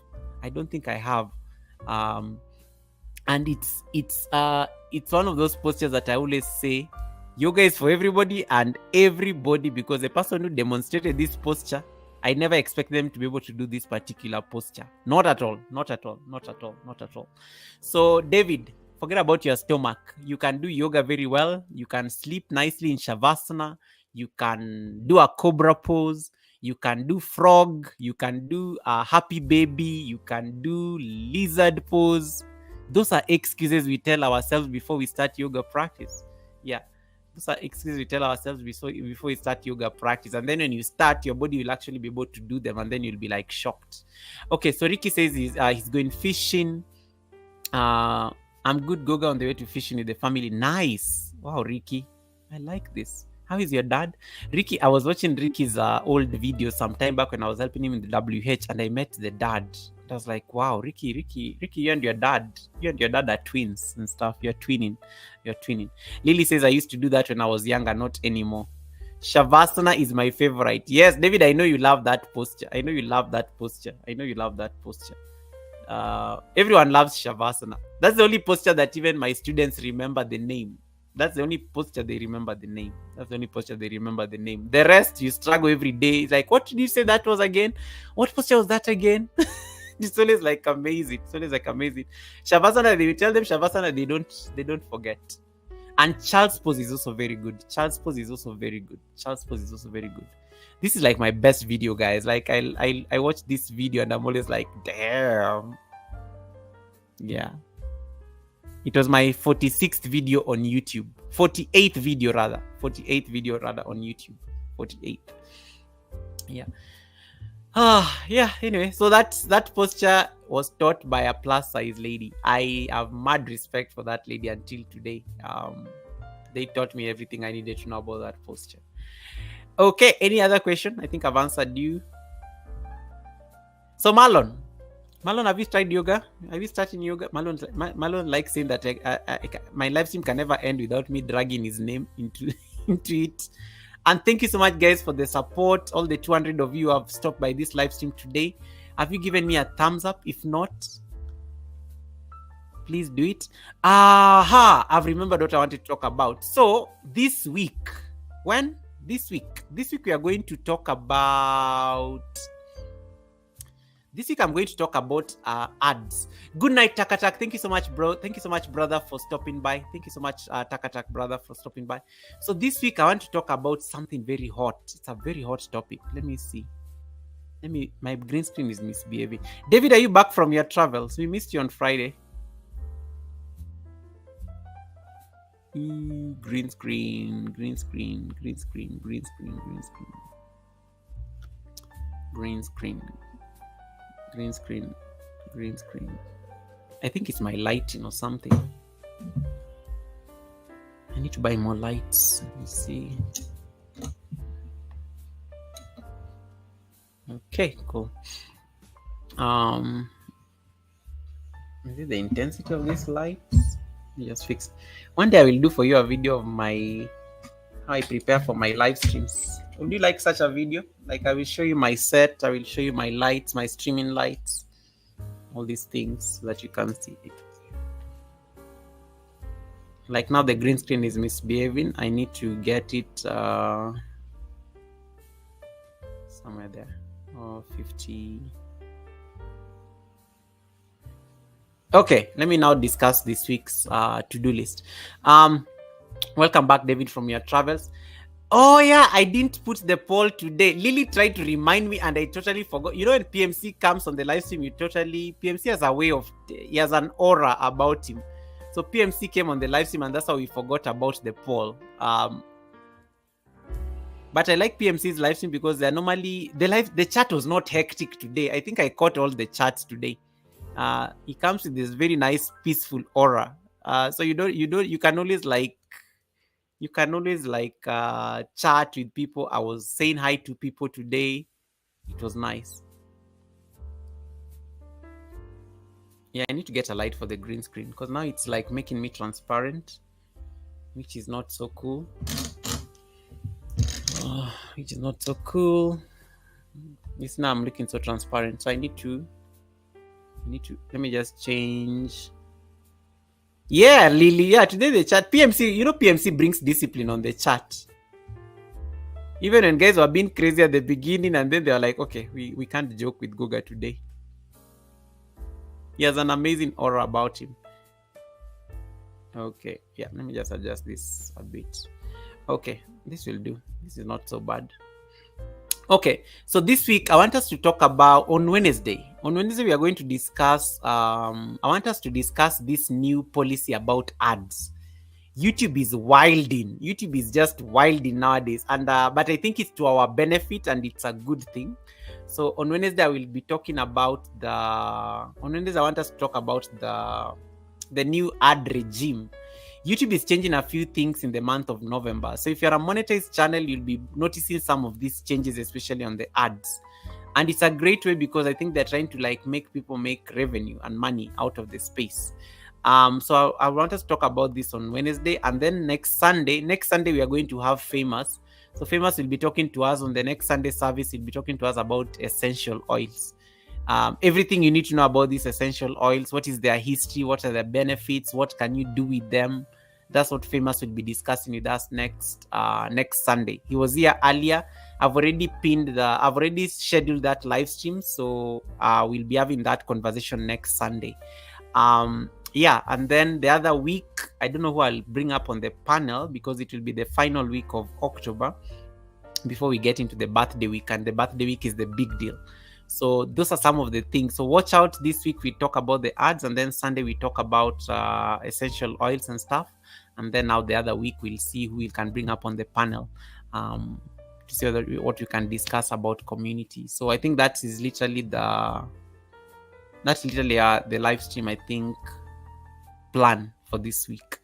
And it's one of those postures that I always say, yoga is for everybody and everybody, because the person who demonstrated this posture, I never expect them to be able to do this particular posture. Not at all. So David, forget about your stomach. You can do yoga very well. You can sleep nicely in Shavasana. You can do a cobra pose. You can do frog. You can do a happy baby. You can do lizard pose. Those are excuses we tell ourselves before we start yoga practice. Yeah. Those are excuses we tell ourselves before we start yoga practice. And then when you start, your body will actually be able to do them, and then you'll be like shocked. Okay, so Ricky says he's going fishing. I'm good, Goga, on the way to fishing with the family. Nice. Wow, Ricky. I like this. How is your dad? Ricky, I was watching Ricky's old video some time back when I was helping him in the WH, and I met the dad. I was like, wow, Ricky, you and your dad are twins and stuff. You're twinning. Lily says, I used to do that when I was younger, not anymore. Shavasana is my favorite. Yes, David, I know you love that posture. Everyone loves Shavasana. That's the only posture that even my students remember the name. That's the only posture they remember the name. The rest, you struggle every day. It's like, what did you say that was again? What posture was that again? It's always like amazing. Shavasana, they will tell them Shavasana, they don't forget. And child's pose is also very good. This is like my best video, guys. Like I watched this video and I'm always like, damn. Yeah. It was my 46th video on YouTube. 48th video rather on YouTube. 48. Yeah. Yeah, anyway, so that posture was taught by a plus size lady. I have mad respect for that lady until today. They taught me everything I needed to know about that posture. Okay, any other question? I think I've answered you. So Marlon, have you tried yoga? Have you started yoga? Marlon likes saying that my live stream can never end without me dragging his name into it. And thank you so much, guys, for the support. All the 200 of you have stopped by this live stream today. Have you given me a thumbs up? If not, please do it. I've remembered what I wanted to talk about. So this week, This week we are going to talk about... This week I'm going to talk about ads. Good night, Takatak. Thank you so much, bro. Thank you so much, brother, for stopping by. Thank you so much, Takatak, brother, for stopping by. So this week I want to talk about something very hot. It's a very hot topic. Let me see. My green screen is misbehaving. David, are you back from your travels? We missed you on Friday. Green screen. I think it's my lighting or something. I need to buy more lights. Let me see. Okay, cool. Is it the intensity of these lights? Just fix. One day I will do for you a video of how I prepare for my live streams. Would you like such a video? Like I will show you my set, I will show you my lights, my streaming lights, all these things so that you can see it. Like now the green screen is misbehaving. I need to get it somewhere there. 50. Okay, let me now discuss this week's to-do list. Welcome back, David, from your travels. Oh yeah, I didn't put the poll today. Lily tried to remind me and I totally forgot. You know, when PMC comes on the live stream, PMC has a way of, he has an aura about him. So PMC came on the live stream and that's how we forgot about the poll. But I like PMC's live stream because they're normally, the chat was not hectic today. I think I caught all the chats today. He comes with this very nice, peaceful aura. So you can always chat with people. I was saying hi to people today. It was nice. Yeah, I need to get a light for the green screen because now it's like making me transparent, which is not so cool. Which is not so cool. This now I'm looking so transparent. So I need to let me just change Yeah, Lily. Yeah, today the chat. PMC, PMC brings discipline on the chat. Even when guys were being crazy at the beginning, and then they were like, okay, we can't joke with Goga today. He has an amazing aura about him. Okay, yeah, let me just adjust this a bit. Okay, this will do. This is not so bad. Okay, so this week I want us to talk about on Wednesday. On Wednesday, we are going to discuss. I want us to discuss this new policy about ads. YouTube is wilding. YouTube is just wilding nowadays, and but I think it's to our benefit and it's a good thing. So on Wednesday, I will be talking about the. On Wednesday, I want us to talk about the new ad regime. YouTube is changing a few things in the month of November. So if you're a monetized channel, you'll be noticing some of these changes, especially on the ads. And it's a great way because I think they're trying to like make people make revenue and money out of the space. So I want us to talk about this on Wednesday, and then next Sunday we are going to have Famous. So Famous will be talking to us on the next Sunday service. He'll be talking to us about essential oils. Everything you need to know about these essential oils. What is their history? What are their benefits? What can you do with them? That's what Famous will be discussing with us next Sunday. He was here earlier. I've already scheduled that live stream, so we'll be having that conversation next Sunday. Yeah, and then the other week, I don't know who I'll bring up on the panel because it will be the final week of October before we get into the birthday week, and the birthday week is the big deal. So those are some of the things. So watch out. This week we talk about the ads, and then Sunday we talk about essential oils and stuff. And then now the other week we'll see who we can bring up on the panel to see what we can discuss about community. So I think that is literally the live stream, I think, plan for this week.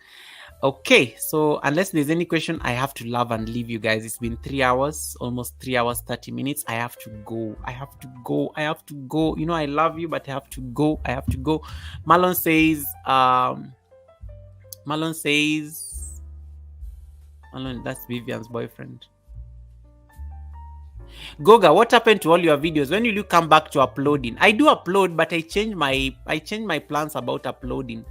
Okay, so unless there's any question, I have to love and leave you guys. It's been 3 hours, almost 3 hours, 30 minutes. I have to go. I love you, but I have to go. Marlon says, that's Vivian's boyfriend. Goga, what happened to all your videos? When will you come back to uploading? I do upload, but I change my plans about uploading.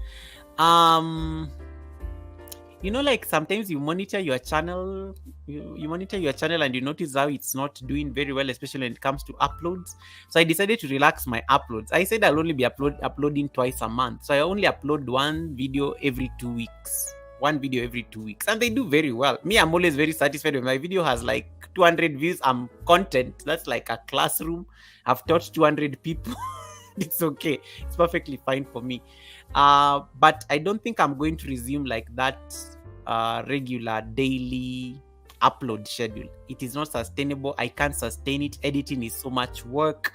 Like sometimes you monitor your channel, and you notice how it's not doing very well, especially when it comes to uploads. So I decided to relax my uploads. I said I'll only be uploading twice a month. So I only upload one video every 2 weeks. And they do very well. Me, I'm always very satisfied when my video has like 200 views. I'm content. That's like a classroom. I've taught 200 people. It's okay. It's perfectly fine for me. But I don't think I'm going to resume like that regular daily upload schedule. It is not sustainable. I can't sustain it. Editing is so much work.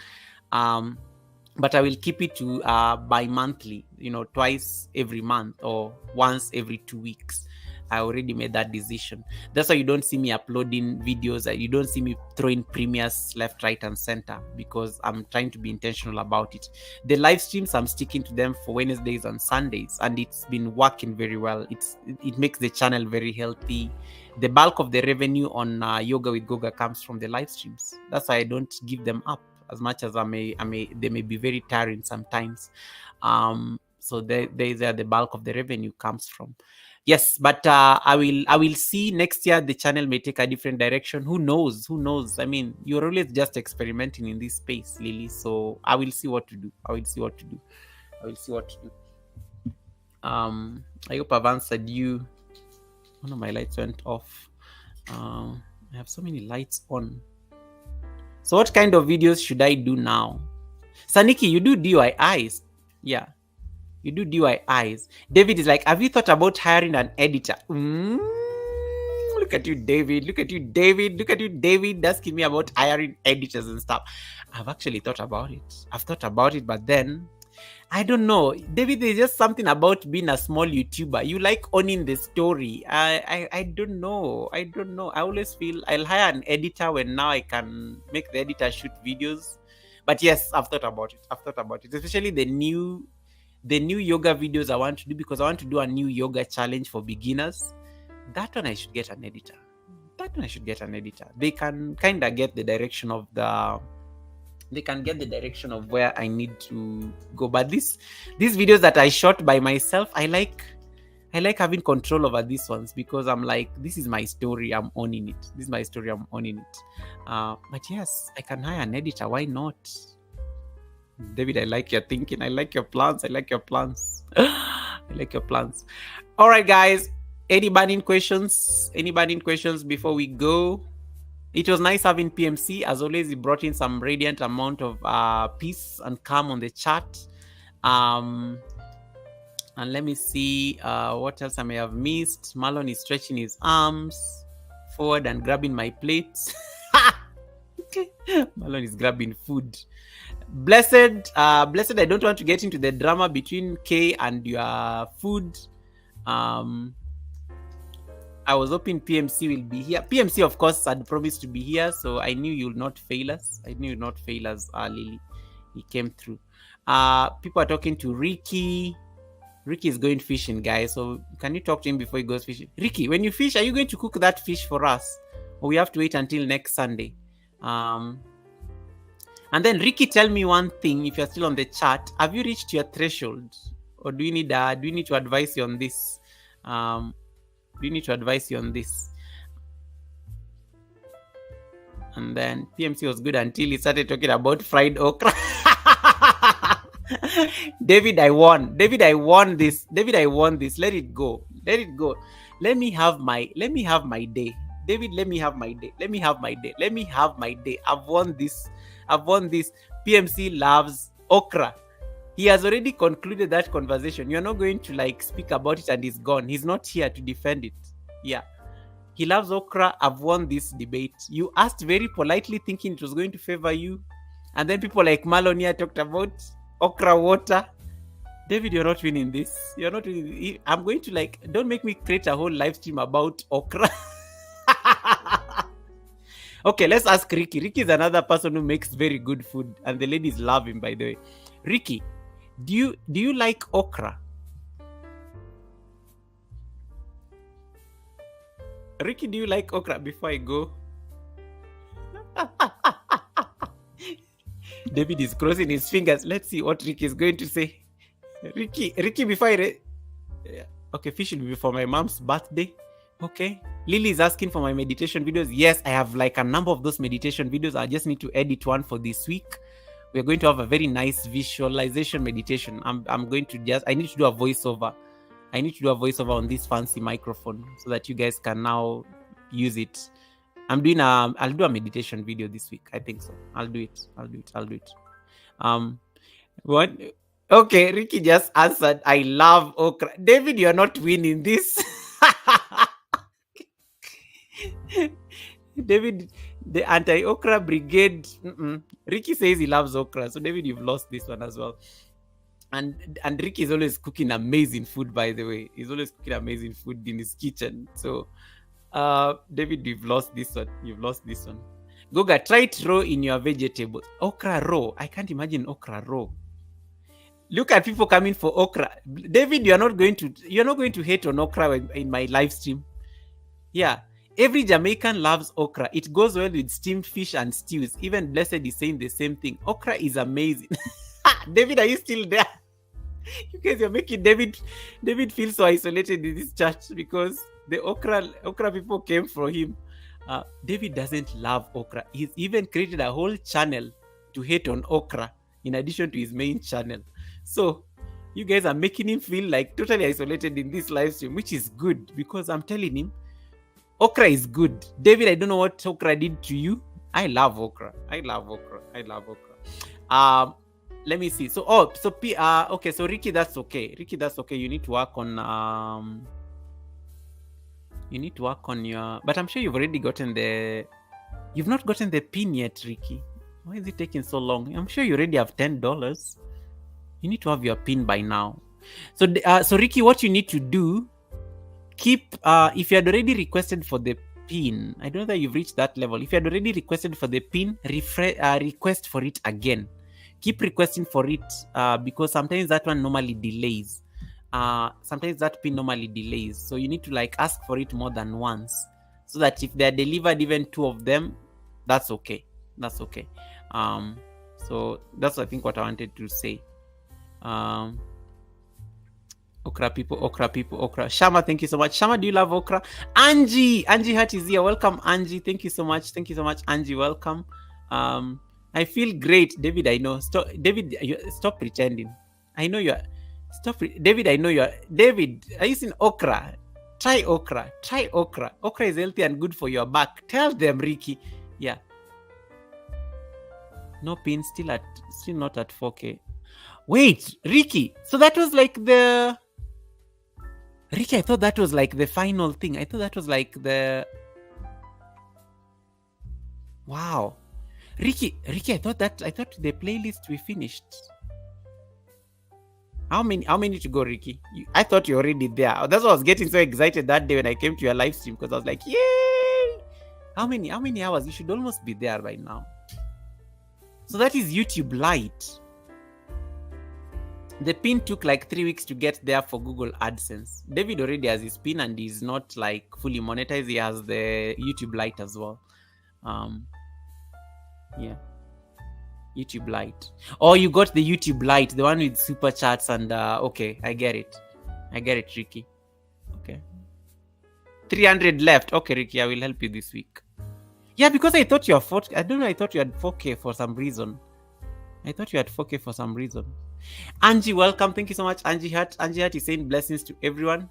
But I will keep it to bi-monthly, twice every month or once every 2 weeks. I already made that decision. That's why you don't see me uploading videos. You don't see me throwing premieres left, right, and center, because I'm trying to be intentional about it. The live streams, I'm sticking to them for Wednesdays and Sundays, and it's been working very well. It makes the channel very healthy. The bulk of the revenue on Yoga with Goga comes from the live streams. That's why I don't give them up as much as they may be very tiring sometimes. So there the bulk of the revenue comes from. Yes, but I will see next year. The channel may take a different direction. Who knows? I mean, you're always just experimenting in this space, Lily. So I will see what to do. I hope I've answered you. One of my lights went off. I have so many lights on. So what kind of videos should I do now? Saniki, you do DIYs. Yeah. You do DIYs. David is like, have you thought about hiring an editor? Look at you, David. Asking me about hiring editors and stuff. I've actually thought about it. But then, I don't know. David, there's just something about being a small YouTuber. You like owning the story. I don't know. I always feel I'll hire an editor when now I can make the editor shoot videos. But yes, I've thought about it. Especially the new yoga videos I want to do, because I want to do a new yoga challenge for beginners. That one I should get an editor. They can kind of get the direction of where I need to go. But these videos that I shot by myself, I like I like having control over these ones because I'm like, this is my story, I'm owning it. This is my story, I'm owning it. But yes, I can hire an editor. Why not? David, I like your thinking. I like your plans. I like your plans. I like your plans. All right, guys. Any burning questions? Any burning questions before we go? It was nice having PMC. As always, he brought in some radiant amount of peace and calm on the chat. And let me see what else I may have missed. Marlon is stretching his arms forward and grabbing my plates. Okay. Marlon is grabbing food. Blessed, I don't want to get into the drama between Kay and your food. I was hoping PMC will be here. PMC, of course, had promised to be here, so I knew you'll not fail us. Lily. He came through. People are talking to Ricky. Ricky is going fishing, guys. So can you talk to him before he goes fishing? Ricky, when you fish, are you going to cook that fish for us? Or we have to wait until next Sunday? And then Ricky, tell me one thing. If you're still on the chat, have you reached your threshold, or do you need to advise you on this? Do you need to advise you on this? And then PMC was good until he started talking about fried okra. David, I won this. Let it go. Let me have my day. David, let me have my day. I've won this. PMC loves okra. He has already concluded that conversation. You're not going to speak about it and he's gone. He's not here to defend it. Yeah. He loves okra. I've won this debate. You asked very politely thinking it was going to favor you. And then people like Marlon here talked about okra water. David, you're not winning this. I'm going to don't make me create a whole live stream about okra. Okay, let's ask Ricky. Ricky is another person who makes very good food. And the ladies love him, by the way. Ricky, do you like okra? Ricky, do you like okra? Before I go. David is crossing his fingers. Let's see what Ricky is going to say. Ricky, before okay, fish will be for my mom's birthday. Okay. Lily is asking for my meditation videos. Yes, I have a number of those meditation videos. I just need to edit one for this week. We're going to have a very nice visualization meditation. I'm going to I need to do a voiceover. I need to do a voiceover on this fancy microphone so that you guys can now use it. I'll do a meditation video this week. I think so. I'll do it. What? Okay, Ricky just answered, I love okra. David, you're not winning this. David, the anti-okra brigade. Ricky says he loves okra. So David, you've lost this one as well. And Ricky is always cooking amazing food, by the way. He's always cooking amazing food in his kitchen. So David, you've lost this one. Goga, try it raw in your vegetables. Okra raw. I can't imagine okra raw. Look at people coming for okra. David, you're not going to hate on okra in my live stream. Yeah. Every Jamaican loves okra. It goes well with steamed fish and stews. Even Blessed is saying the same thing. Okra is amazing. David, are you still there? You guys are making David feel so isolated in this chat because the okra people came for him. David doesn't love okra. He's even created a whole channel to hate on okra in addition to his main channel. So you guys are making him feel totally isolated in this live stream, which is good because I'm telling him okra is good. David, I don't know what okra did to you. I love okra. Let me see. Okay. So Ricky, that's okay. You need to work on your. But I'm sure you've already gotten You've not gotten the pin yet, Ricky. Why is it taking so long? I'm sure you already have $10. You need to have your pin by now. So Ricky, what you need to do, keep if you had already requested for the pin, I don't know that you've reached that level. If you had already requested for the pin, request for it again. Keep requesting for it because sometimes that one normally delays. Sometimes that pin normally delays. So you need to ask for it more than once so that if they're delivered even 2 of them, that's okay. So that's I think what I wanted to say. Okay, Okra people, okra people, okra. Shama, thank you so much. Shama, do you love okra? Angie Hart is here. Welcome, Angie. Thank you so much. Thank you so much, Angie. Welcome. I feel great, David. I know. Stop, David. Stop pretending. I know you're. Stop, David. I know you're. David, are you seeing okra? Try okra. Try okra. Okra is healthy and good for your back. Tell them, Ricky. Yeah. No pin. Still not at 4K. Wait, Ricky. So that was like the. Ricky, I thought that was like the final thing. I thought that was like the. Wow. Ricky, I thought the playlist we finished. How many to go, Ricky? I thought you were already there. That's why I was getting so excited that day when I came to your live stream, because I was like, yay! How many hours? You should almost be there by now. So that is YouTube Lite. The pin took like 3 weeks to get there for Google AdSense. David already has his pin and he's not like fully monetized. He has the YouTube Lite as well. Yeah. YouTube Lite. Oh, you got the YouTube Lite, the one with super chats and okay, I get it, Ricky. Okay. 300 left. Okay, Ricky, I will help you this week. Yeah, because I thought you had 4K. I don't know, I thought you had 4K for some reason. Angie, welcome. Thank you so much, Angie Hart. Angie Hart is saying blessings to everyone.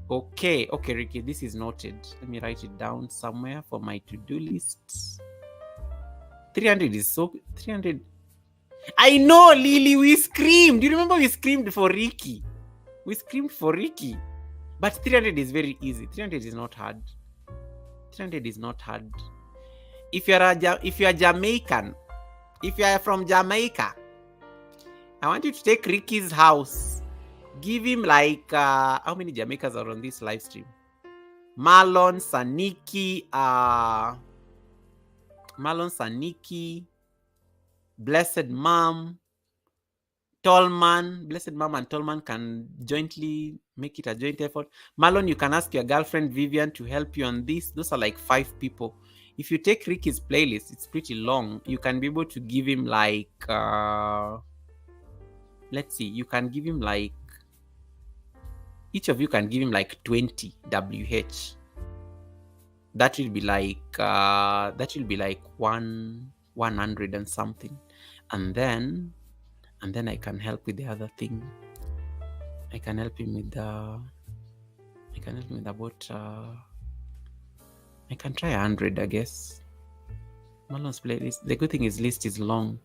Okay, Ricky, this is noted. Let me write it down somewhere for my to-do list. 300 is so 300. I know, Lily, we screamed. Do you remember we screamed for Ricky? But 300 is very easy. 300 is not hard. If you're Jamaican, if you are from Jamaica, I want you to take Ricky's house. Give him like how many Jamaicans are on this live stream? Marlon, Saniki, Blessed Mom, Tallman. Blessed Mom and Tallman can jointly make it a joint effort. Marlon, you can ask your girlfriend Vivian to help you on this. Those are like 5 people. If you take Ricky's playlist, it's pretty long. You can be able to give him like let's see, you can give him like, each of you can give him like 20 WH. That will be like 100 and something, and then I can help with the other thing. I can help him with about I can try 100, I guess. Marlon's playlist. The good thing is list is long.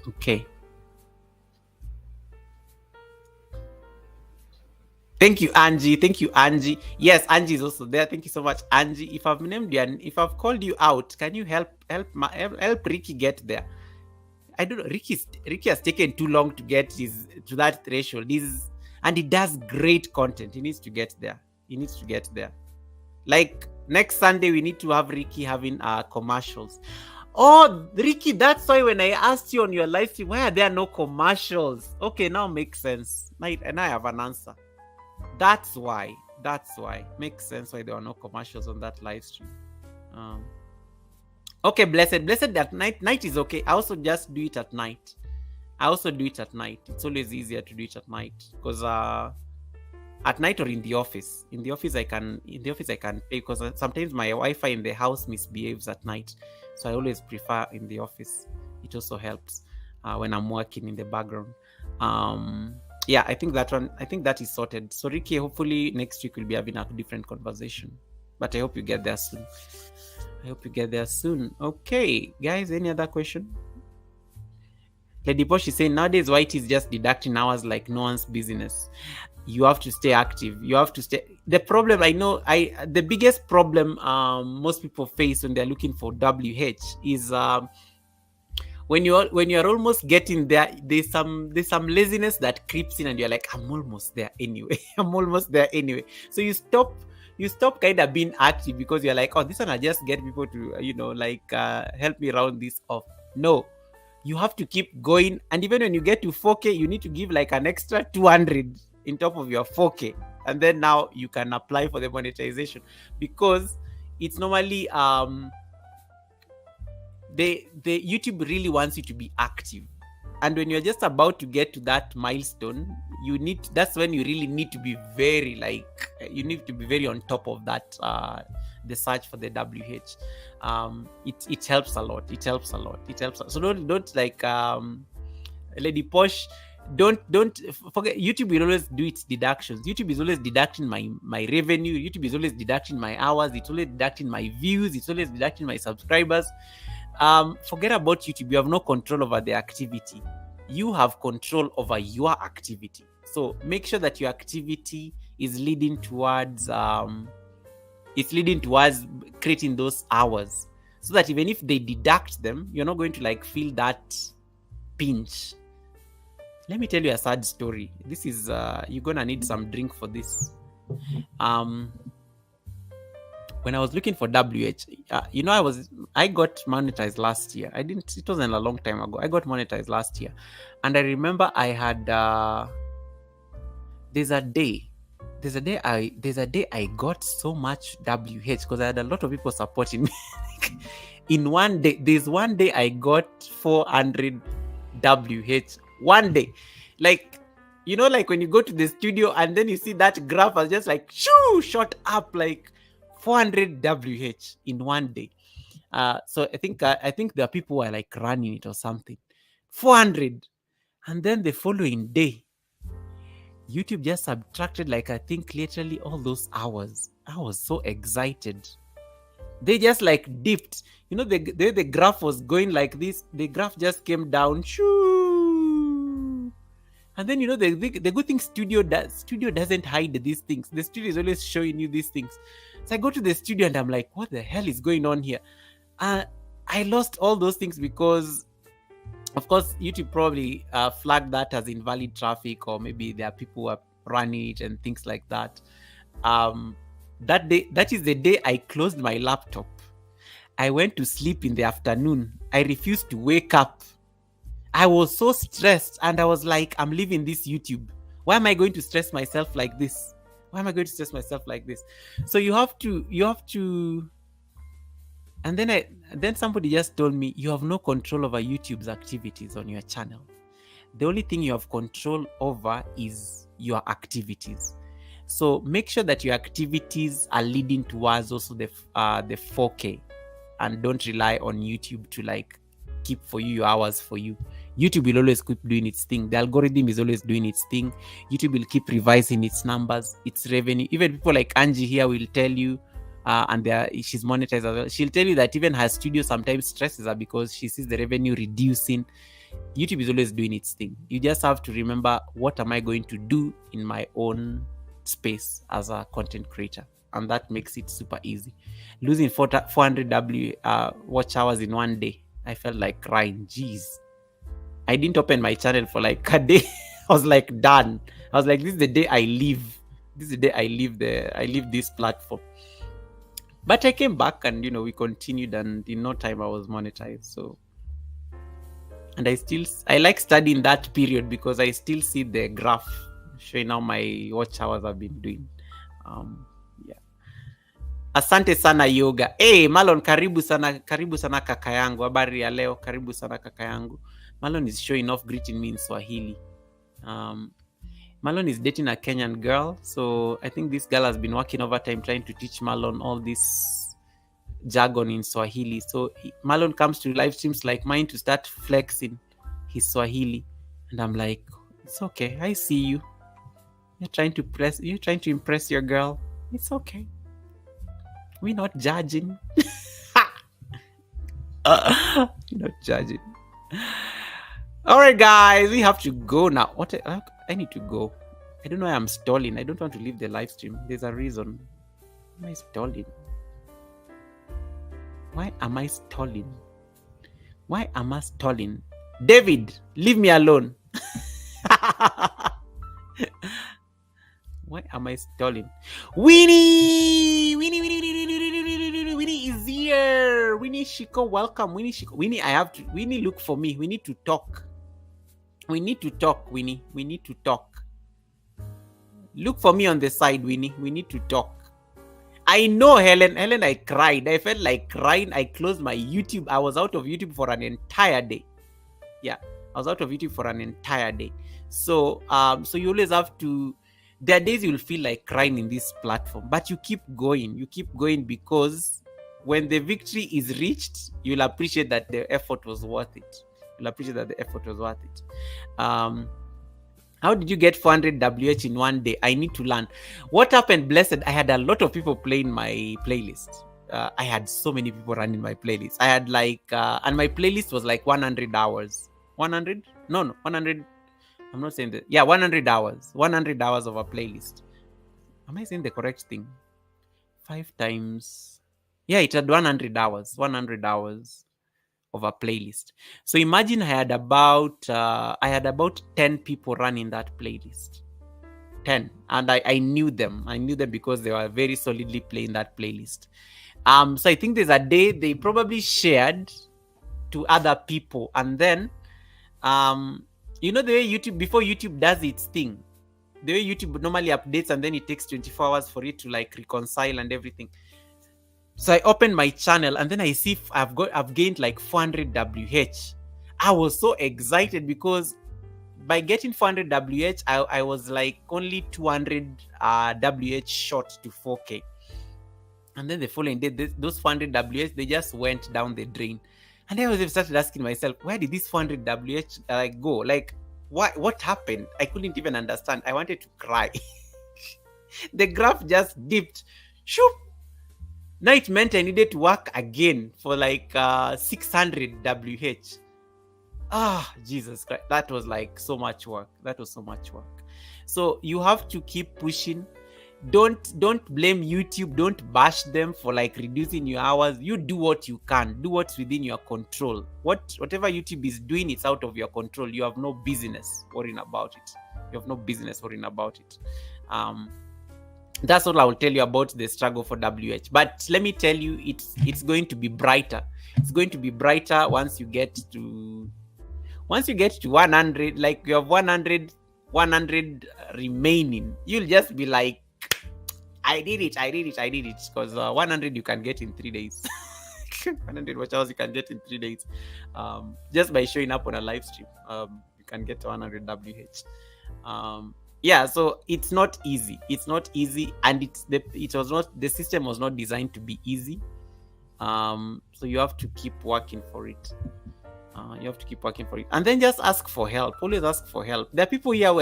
Okay. Thank you, Angie. Yes, Angie is also there. Thank you so much, Angie. If I've named you and if I've called you out, can you help Ricky get there? I don't know. Ricky has taken too long to get to that threshold. And he does great content. He needs to get there. Like next Sunday, we need to have Ricky having commercials. Oh, Ricky, that's why when I asked you on your live stream, why are there no commercials? Okay, now makes sense. And I have an answer. That's why. Makes sense why there are no commercials on that live stream. Okay, blessed that night is okay. I also just do it at night. It's always easier to do it at night because at night or in the office. In the office I can pay because sometimes my Wi-Fi in the house misbehaves at night. So I always prefer in the office. It also helps when I'm working in the background. Yeah, I think that is sorted. So Ricky, hopefully next week we'll be having a different conversation. But I hope you get there soon. Okay, guys, any other question? Lady Posh is saying nowadays White is just deducting hours like no one's business. You have to stay active. The problem the biggest problem most people face when they're looking for WH is when you're almost getting there, there's some laziness that creeps in and you're like, I'm almost there anyway. So you stop kind of being active because you're like, oh, this one I just get people to help me round this off. No, you have to keep going, and even when you get to 4K, you need to give like an extra 200 in top of your 4K, and then now you can apply for the monetization, because it's normally the YouTube really wants you to be active. And when you're just about to get to that milestone, that's when you really need to be very on top of that, the search for the WH. It helps a lot. It helps a lot. So don't like Lady Posh, don't forget, YouTube will always do its deductions. YouTube is always deducting my revenue. YouTube is always deducting my hours. It's always deducting my views. It's always deducting my subscribers. Forget about YouTube. You have no control over the activity. You have control over your activity. So make sure that your activity is leading towards creating those hours, so that even if they deduct them, you're not going to like feel that pinch. Let me tell you a sad story. This is you're gonna need some drink for this. When I was looking for WH, I got monetized last year. It wasn't a long time ago. I got monetized last year, and I remember I had there's a day I got so much WH because I had a lot of people supporting me. In one day, there's one day I got 400 WH. One day, like when you go to the studio and then you see that graph has just like shot up like 400 WH in one day. So I think there are people who are like running it or something. 400, and then the following day, YouTube just subtracted like I think literally all those hours. I was so excited. They just like dipped. The graph was going like this. The graph just came down. And then the good thing studio doesn't hide these things. The studio is always showing you these things. So I go to the studio and I'm like, what the hell is going on here? I lost all those things because, of course, YouTube probably flagged that as invalid traffic, or maybe there are people who are running it and things like that. That is the day I closed my laptop. I went to sleep in the afternoon. I refused to wake up. I was so stressed, and I was like, I'm leaving this YouTube. Why am I going to stress myself like this? So you have to. And then somebody just told me, you have no control over YouTube's activities on your channel. The only thing you have control over is your activities. So make sure that your activities are leading towards also the 4K, and don't rely on YouTube to like keep for you your hours for you. YouTube will always keep doing its thing. The algorithm is always doing its thing. YouTube will keep revising its numbers, its revenue. Even people like Angie here will tell you, and she's monetized as well. She'll tell you that even her studio sometimes stresses her because she sees the revenue reducing. YouTube is always doing its thing. You just have to remember, what am I going to do in my own space as a content creator? And that makes it super easy. Losing 400 watch hours in one day, I felt like crying. Jeez. I didn't open my channel for like a day. I was like done. I was like, this is the day I leave. This is the day I leave this platform. But I came back and we continued, and in no time I was monetized. So, and I like studying that period because I still see the graph showing how my watch hours have been doing. Yeah. Asante sana yoga. Hey, Marlon, karibu sana kaka yangu. Habari ya leo, karibu sana kaka yangu. Marlon is showing off, greeting me in Swahili. Marlon is dating a Kenyan girl, so I think this girl has been working overtime trying to teach Marlon all this jargon in Swahili. So Marlon comes to live streams like mine to start flexing his Swahili, and I'm like, it's okay, I see you. You're trying to impress your girl. It's okay. We're not judging. We're not judging. All right, guys, we have to go now. I need to go. I don't know why I'm stalling. I don't want to leave the live stream. There's a reason. Why am I stalling? Why am I stalling? David, leave me alone. Why am I stalling? Winnie is here. Winnie Shiko, welcome. Winnie Shiko. Winnie, look for me. We need to talk. Winnie. We need to talk. Look for me on the side, Winnie. We need to talk. I know, Helen, I cried. I felt like crying. I closed my YouTube. I was out of YouTube for an entire day. Yeah. I was out of YouTube for an entire day. So so you always have to, there are days you'll feel like crying in this platform, but you keep going because when the victory is reached, you'll appreciate that the effort was worth it. How did you get 400 WH in one day? I need to learn. What happened, Blessed? I had a lot of people playing my playlist. I had so many people running my playlist. I had like, and my playlist was like 100 hours. 100? No, 100. I'm not saying that. Yeah, 100 hours. 100 hours of a playlist. Am I saying the correct thing? 5 times. Yeah, it had 100 hours. 100 hours of a playlist. So imagine I had about 10 people running that playlist. 10, and I knew them. I knew them because they were very solidly playing that playlist. So I think there's a day they probably shared to other people, and then you know the way YouTube, before YouTube does its thing, the way YouTube normally updates and then it takes 24 hours for it to like reconcile and everything. So I opened my channel and then I see I've gained like 400 WH. I was so excited because by getting 400 WH, I was like only 200 WH short to 4K. And then the following day, those 400 WH, they just went down the drain. And I was started asking myself, where did this 400 WH go? Like, what happened? I couldn't even understand. I wanted to cry. The graph just dipped. Shoop. Now it meant I needed to work again for like 600 WH. Jesus Christ. That was like so much work. So you have to keep pushing. Don't blame YouTube. Don't bash them for like reducing your hours. You do what you can. Do what's within your control. Whatever YouTube is doing, it's out of your control. You have no business worrying about it. That's all I will tell you about the struggle for WH. But let me tell you, it's going to be brighter. It's going to be brighter once you get to 100. Like you have 100 remaining. You'll just be like, I did it. Because 100 you can get in 3 days. 100 watch hours you can get in 3 days. Just by showing up on a live stream, you can get 100 WH. Yeah, so it's not easy, and the system was not designed to be easy. So you have to keep working for it. And then just ask for help. Always ask for help. There are people here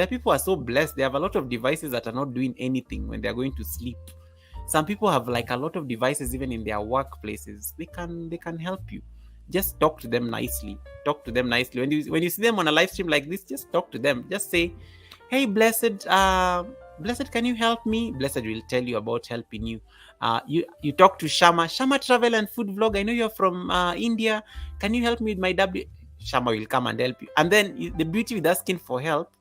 people are so blessed. They have a lot of devices that are not doing anything when they're going to sleep. Some people have like a lot of devices even in their workplaces. They can help you. Just talk to them nicely. When you see them on a live stream like this, just talk to them. Just say, hey, Blessed, can you help me? Blessed will tell you about helping you. You talk to Shama travel and food vlog. I know you're from India. Can you help me with my Shama will come and help you. And then the beauty with asking for help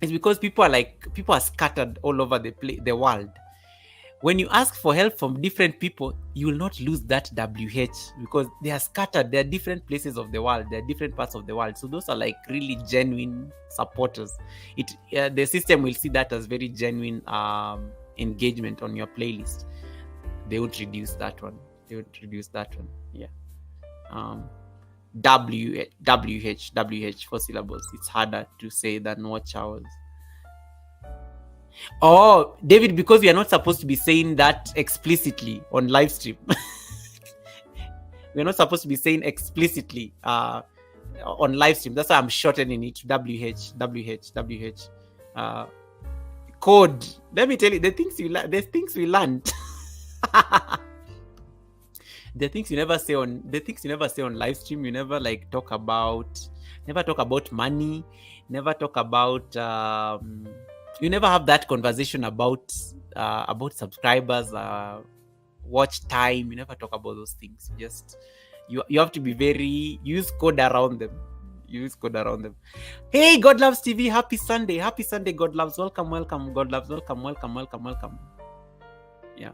is because people are scattered all over the world. When you ask for help from different people, you will not lose that WH because they are scattered. They are different places of the world. They are different parts of the world. So those are like really genuine supporters. The system will see that as very genuine engagement on your playlist. They would reduce that one. Yeah. WH, 4 syllables. It's harder to say than watch hours. Oh, David, because we are not supposed to be saying that explicitly on live stream. We're not supposed to be saying explicitly on live stream. That's why I'm shortening it to WH. Code. Let me tell you, the things we learned. The things you never say on live stream. You never talk about money. Never talk about you never have that conversation about subscribers, watch time. You never talk about those things. You have to be very, use code around them. Hey, God Loves TV, happy Sunday, God Loves. Welcome, God Loves. Welcome. Yeah,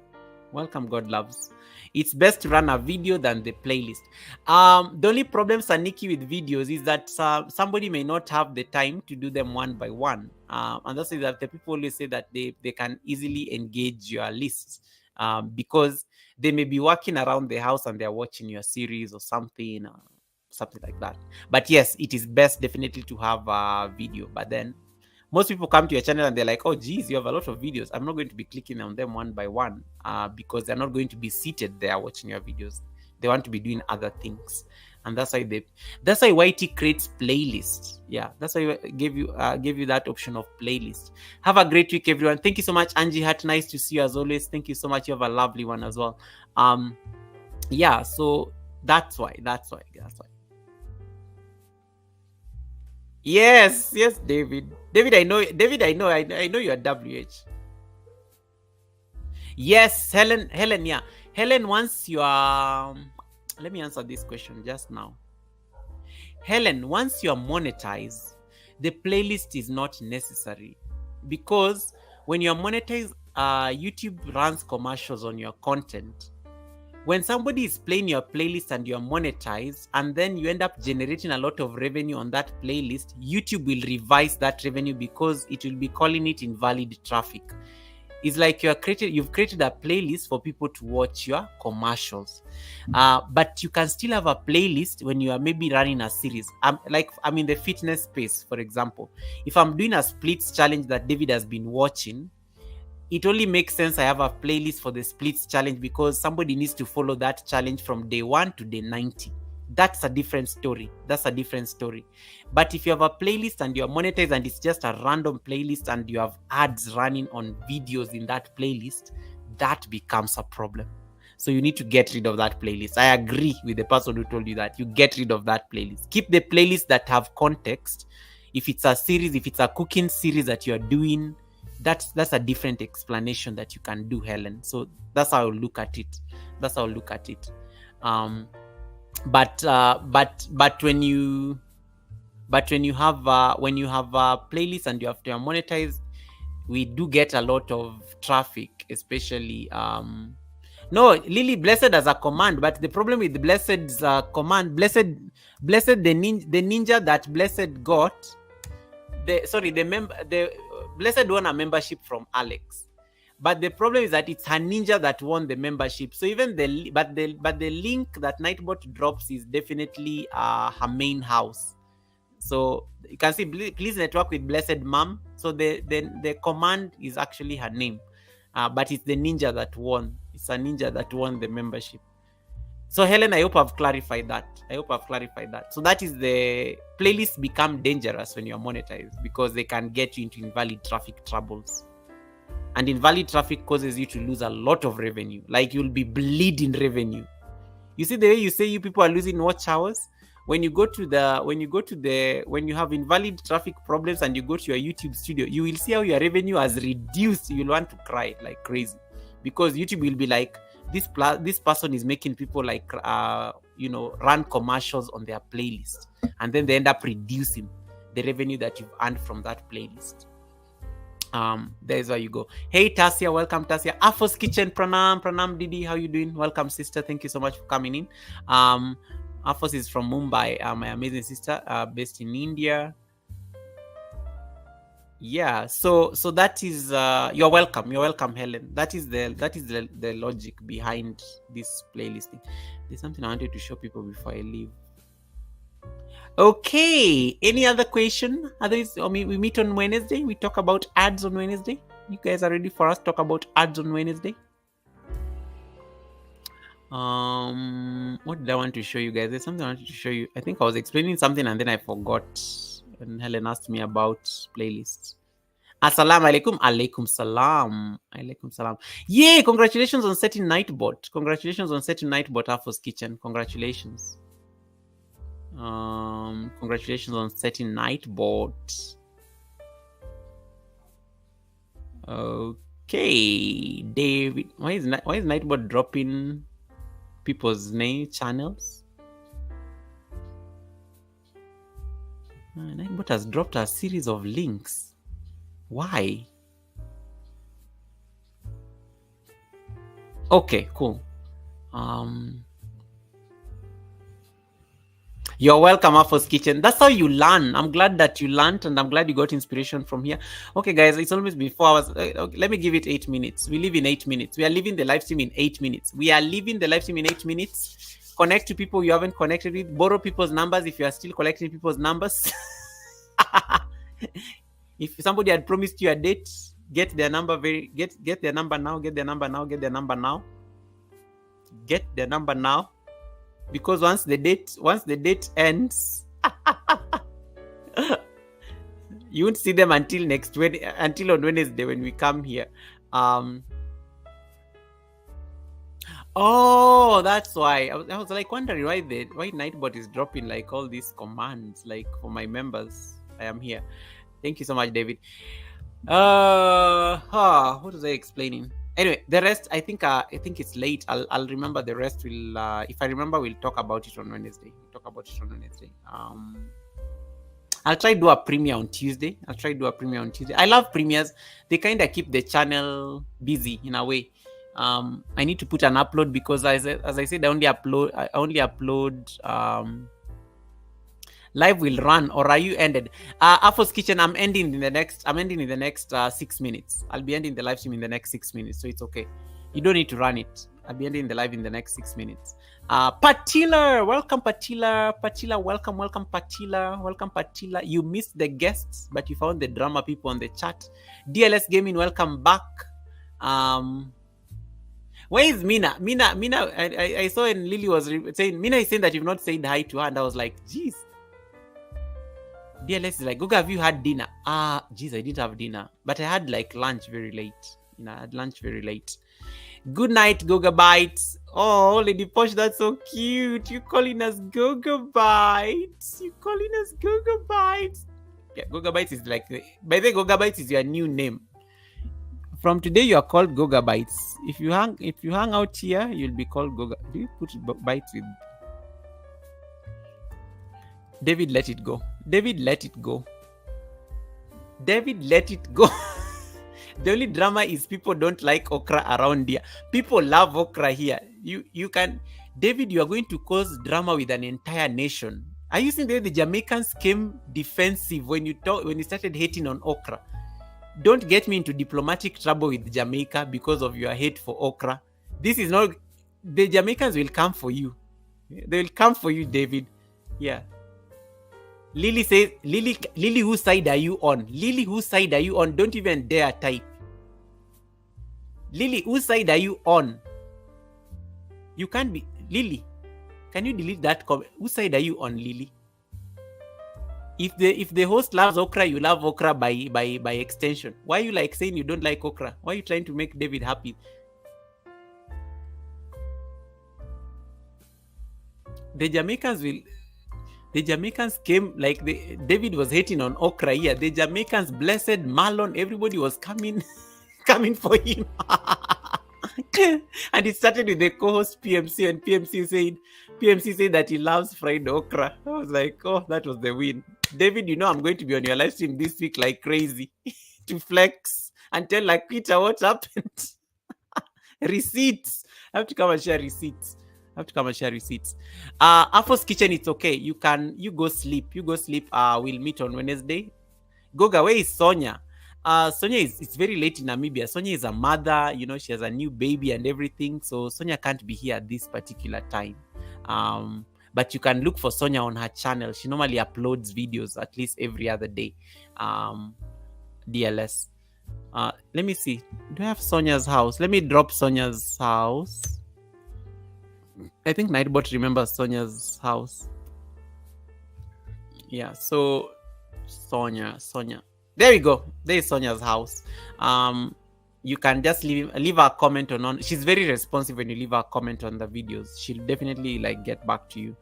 welcome, God Loves. It's best to run a video than the playlist. The only problem, Saniki, with videos is that somebody may not have the time to do them one by one. And that's that the people always say that they can easily engage your list because they may be working around the house and they're watching your series or something. something like that. But yes, it is best definitely to have a video. But then most people come to your channel and they're like, oh geez, you have a lot of videos. I'm not going to be clicking on them one by one, because they're not going to be seated there watching your videos. They want to be doing other things, and that's why YT creates playlists. Yeah, that's why I gave you that option of playlist. Have a great week, everyone. Thank you so much, Angie Hart. Nice to see you as always. Thank you so much. You have a lovely one as well. Yeah, so that's why. Yes, David, I know you're WH. Yes, Helen, yeah. Helen, once you are, let me answer this question just now. Helen, once you are monetized, the playlist is not necessary, because when you're monetized, YouTube runs commercials on your content. When somebody is playing your playlist and you're monetized, and then you end up generating a lot of revenue on that playlist, YouTube will revise that revenue because it will be calling it invalid traffic. It's like you've created a playlist for people to watch your commercials, but you can still have a playlist when you are maybe running a series. I'm in the fitness space, for example. If I'm doing a splits challenge that David has been watching, it only makes sense I have a playlist for the splits challenge, because somebody needs to follow that challenge from day 1 to day 90. That's a different story. But if you have a playlist and you're monetized and it's just a random playlist and you have ads running on videos in that playlist, that becomes a problem. So you need to get rid of that playlist. I agree with the person who told you that. You get rid of that playlist. Keep the playlists that have context. If it's a series, if it's a cooking series that you're doing, that's a different explanation that you can do, Helen. So that's how I'll look at it. But when you have a playlist and you're monetized, we do get a lot of traffic, especially no, Lily, blessed as a command, but the problem with the blessed's command, blessed the ninja that blessed got, the blessed won a membership from Alex, but the problem is that it's her ninja that won the membership. So even the link that Nightbot drops is definitely her main house. So you can see, please network with Blessed Mom. So the command is actually her name, but it's the ninja that won. It's a ninja that won the membership. So Helen, I hope I've clarified that. So that is, the playlists become dangerous when you're monetized, because they can get you into invalid traffic troubles. And invalid traffic causes you to lose a lot of revenue. Like, you'll be bleeding revenue. You see the way you say you people are losing watch hours? When you have invalid traffic problems and you go to your YouTube studio, you will see how your revenue has reduced. You'll want to cry like crazy, because YouTube will be like, this person is making people like run commercials on their playlist, and then they end up reducing the revenue that you've earned from that playlist. There's where you go. Hey Tasia, welcome Tasia. Afos Kitchen, pranam Didi, how you doing? Welcome sister, thank you so much for coming in. Afos is from Mumbai, my amazing sister, based in India. Yeah, so that is you're welcome, Helen. That is the logic behind this playlisting. There's something I wanted to show people before I leave. Okay, any other question? Otherwise, we meet on Wednesday. We talk about ads on Wednesday. You guys are ready for us to talk about ads on Wednesday? What did I want to show you guys? There's something I wanted to show you. I think I was explaining something and then I forgot. And Helen asked me about playlists. Assalamu alaikum. Alaikum salam. Yay! Congratulations on setting Nightbot. Afos Kitchen. Congratulations. Congratulations on setting Nightbot. Okay, David. Why is Nightbot dropping people's channels? Nightbot has dropped a series of links. Why? Okay, cool. You're welcome, Afos Kitchen. That's how you learn. I'm glad that you learned, and I'm glad you got inspiration from here. Okay, guys, it's almost been 4 hours. Okay, let me give it 8 minutes. We live in 8 minutes. We are leaving the live stream in 8 minutes. Connect to people you haven't connected with. Borrow people's numbers if you are still collecting people's numbers. If somebody had promised you a date, get their number get their number now, get their number now, get their number now. Get their number now. Because once the date ends, you won't see them until on Wednesday when we come here. Oh, that's why I was like wondering why Nightbot is dropping like all these commands like for my members. I am here. Thank you so much, David. What was I explaining? Anyway, the rest I think it's late. I'll remember the rest. Will if I remember, we'll talk about it on Wednesday. I'll try to do a premiere on Tuesday. I love premieres. They kind of keep the channel busy in a way. I need to put an upload because as I said, I only upload live will run, or are you ended? Afro's Kitchen, I'm ending in the next 6 minutes. I'll be ending the live stream in the next 6 minutes, so it's okay. You don't need to run it. I'll be ending the live in the next 6 minutes. Patila, welcome Patila. Welcome Patila. You missed the guests, but you found the drama people on the chat. DLS Gaming, welcome back. Where is Mina? I saw and Lily was saying, Mina is saying that you've not said hi to her, and I was like, geez. DLS is like, Goga, have you had dinner? Geez, I didn't have dinner, but I had like lunch very late. I had lunch very late. Good night, Goga Bites. Oh, Lady Posh, that's so cute. You calling us Goga Bites? Yeah, Goga Bites is like, by the way, Goga Bites is your new name. From today, you are called Goga Bites. If you hang out here, you'll be called Goga. Do you put Bites with? David, let it go. The only drama is people don't like okra around here. People love okra here. You can, David, you are going to cause drama with an entire nation. Are you seeing the Jamaicans came defensive when you started hating on okra? Don't get me into diplomatic trouble with Jamaica because of your hate for okra. This is not, the Jamaicans will come for you. They will come for you, David. Yeah. Lily says, Lily, whose side are you on? Don't even dare type. Lily, whose side are you on? You can't be. Lily, can you delete that comment? Whose side are you on, Lily? If the host loves okra, you love okra by extension. Why are you like saying you don't like okra? Why are you trying to make David happy? The Jamaicans came like David was hating on okra here. The Jamaicans, blessed Marlon, everybody was coming for him. And it started with the co-host PMC, and PMC said that he loves fried okra. I was like, oh, that was the win. David, I'm going to be on your live stream this week like crazy to flex and tell like Peter what happened. Receipts. I have to come and share receipts. Afro's Kitchen, it's okay. You go sleep. We'll meet on Wednesday. Goga, where is Sonia? Sonia it's very late in Namibia. Sonia is a mother, she has a new baby and everything. So Sonia can't be here at this particular time. But you can look for Sonia on her channel. She normally uploads videos at least every other day. DLS. Let me see. Do I have Sonia's house? Let me drop Sonia's house. I think Nightbot remembers Sonia's house. Yeah, so Sonia. There we go. There is Sonia's house. You can just leave a comment on. She's very responsive when you leave a comment on the videos. She'll definitely get back to you.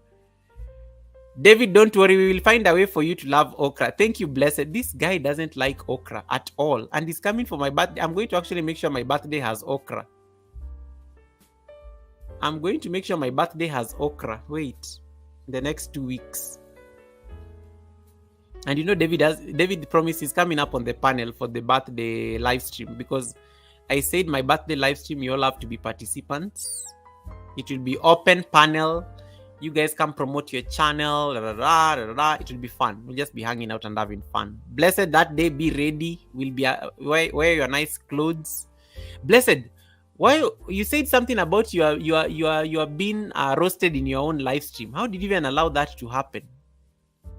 David, don't worry. We will find a way for you to love okra. Thank you, blessed. This guy doesn't like okra at all. And he's coming for my birthday. I'm going to actually make sure my birthday has okra. Wait. The next 2 weeks. And David promised he's coming up on the panel for the birthday live stream, because I said my birthday live stream, you all have to be participants. It will be open panel. You guys can promote your channel. It will be fun. We'll just be hanging out and having fun. Blessed, that day be ready. We'll be wear your nice clothes. Blessed, Why you said something about you are being roasted in your own live stream? How did you even allow that to happen?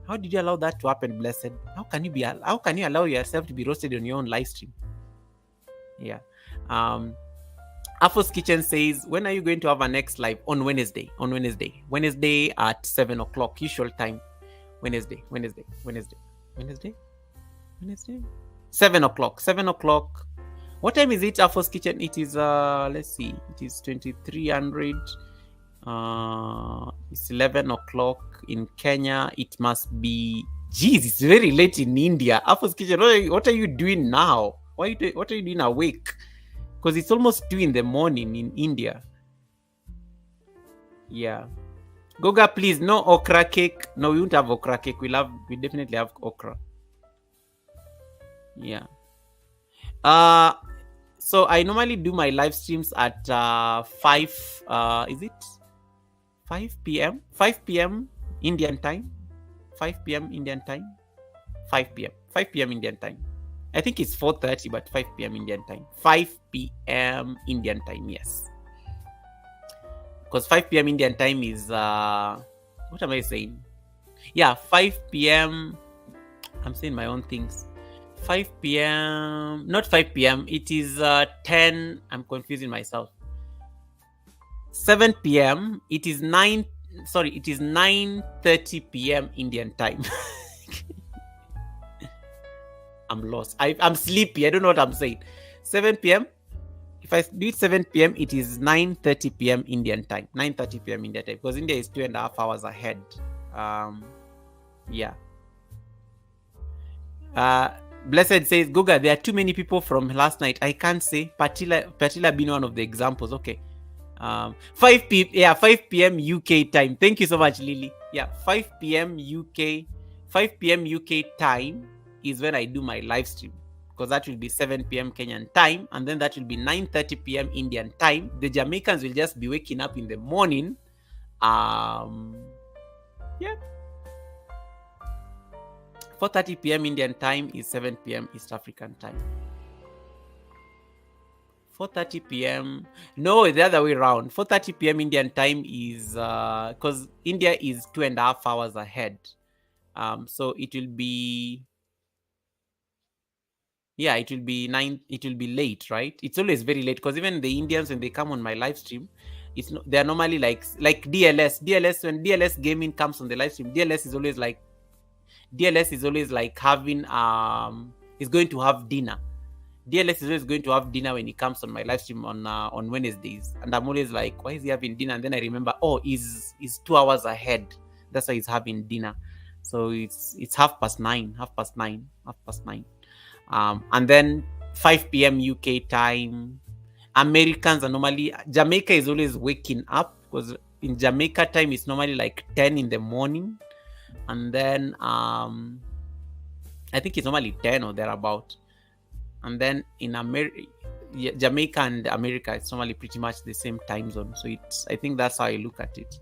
How did you allow that to happen, Blessed? How can you allow yourself to be roasted on your own live stream? Yeah. Afos Kitchen says, when are you going to have our next live? On Wednesday. Wednesday at 7 o'clock, usual time. Wednesday. 7 o'clock. What time is it, Afos Kitchen? It is let's see, it is 2300. It's 11 o'clock in Kenya. It must be, geez, it's very late in India. Afos Kitchen, what are you doing now? What are you doing awake? Because it's almost 2 in the morning in India. Yeah. Goga, please, no okra cake. No, we won't have okra cake. We definitely have okra. Yeah. So I normally do my live streams at 5 is it 5 p.m. 5 p.m. Indian time. 5 p.m. Indian time. 5 p.m. Indian time. I think it's 4:30, but 5 p.m. Indian time. 5 p.m. Indian time, yes. Because 5 p.m. Indian time is what am I saying? Yeah, 5 p.m. I'm saying my own things. 5 p.m. Not 5 p.m. It is 10. I'm confusing myself. 7 p.m. It is 9. Sorry, it is 9:30 p.m. Indian time. I'm lost. I'm sleepy. I don't know what I'm saying. 7 p.m. If I do it 7 p.m., it is 9:30 p.m. Indian time. 9:30 p.m. Indian time. Because India is 2.5 hours ahead. Yeah. Blessed says, Guga, there are too many people from last night. I can't say. Patila being one of the examples. Okay. 5 p.m. UK time. Thank you so much, Lily. Yeah, 5 p.m. UK time is when I do my live stream, because that will be 7 p.m. Kenyan time, and then that will be 9:30 p.m. Indian time. The Jamaicans will just be waking up in the morning. Yeah. 4:30 p.m. Indian time is 7 p.m. East African time. 4:30 p.m. No, the other way around. 4:30 p.m. Indian time is because India is 2.5 hours ahead. So it will be, yeah, it will be 9. It will be late, right? It's always very late, because even the Indians, when they come on my live stream, they're normally like DLS. When DLS gaming comes on the live stream, DLS is always like having is going to have dinner. DLS is always going to have dinner when he comes on my live stream on Wednesdays, and I'm always like, why is he having dinner? And then I remember, oh, he's 2 hours ahead. That's why he's having dinner. So it's 9:30. And then 5 p.m. UK time. Americans are normally, Jamaica is always waking up, because in Jamaica time it's normally like 10 in the morning, and then I think it's normally 10 or thereabout. And then in Jamaica and America, it's normally pretty much the same time zone. So I think that's how I look at it.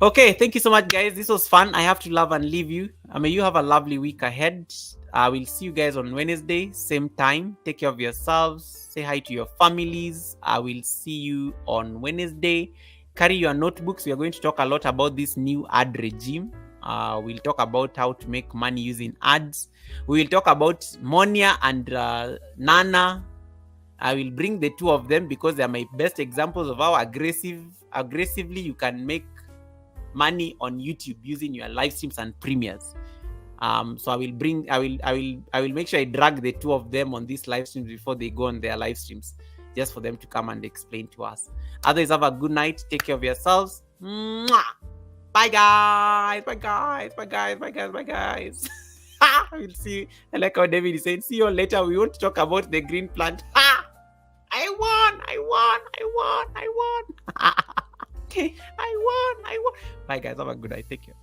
Okay, thank you so much, guys. This was fun. I have to love and leave you. May you have a lovely week ahead. I will see you guys on Wednesday, same time. Take care of yourselves. Say hi to your families. I will see you on Wednesday. Carry your notebooks. We are going to talk a lot about this new ad regime. We'll talk about how to make money using ads. We will talk about Monia and Nana. I will bring the two of them because they are my best examples of how aggressively you can make money on YouTube using your live streams and premieres. So I will make sure I drag the two of them on these live streams before they go on their live streams, just for them to come and explain to us. Otherwise, have a good night. Take care of yourselves. Mwah! Bye guys. We'll see you. I like how David is saying, see you later. We won't talk about the green plant. I won. I won. Bye guys. Have a good night. Take care.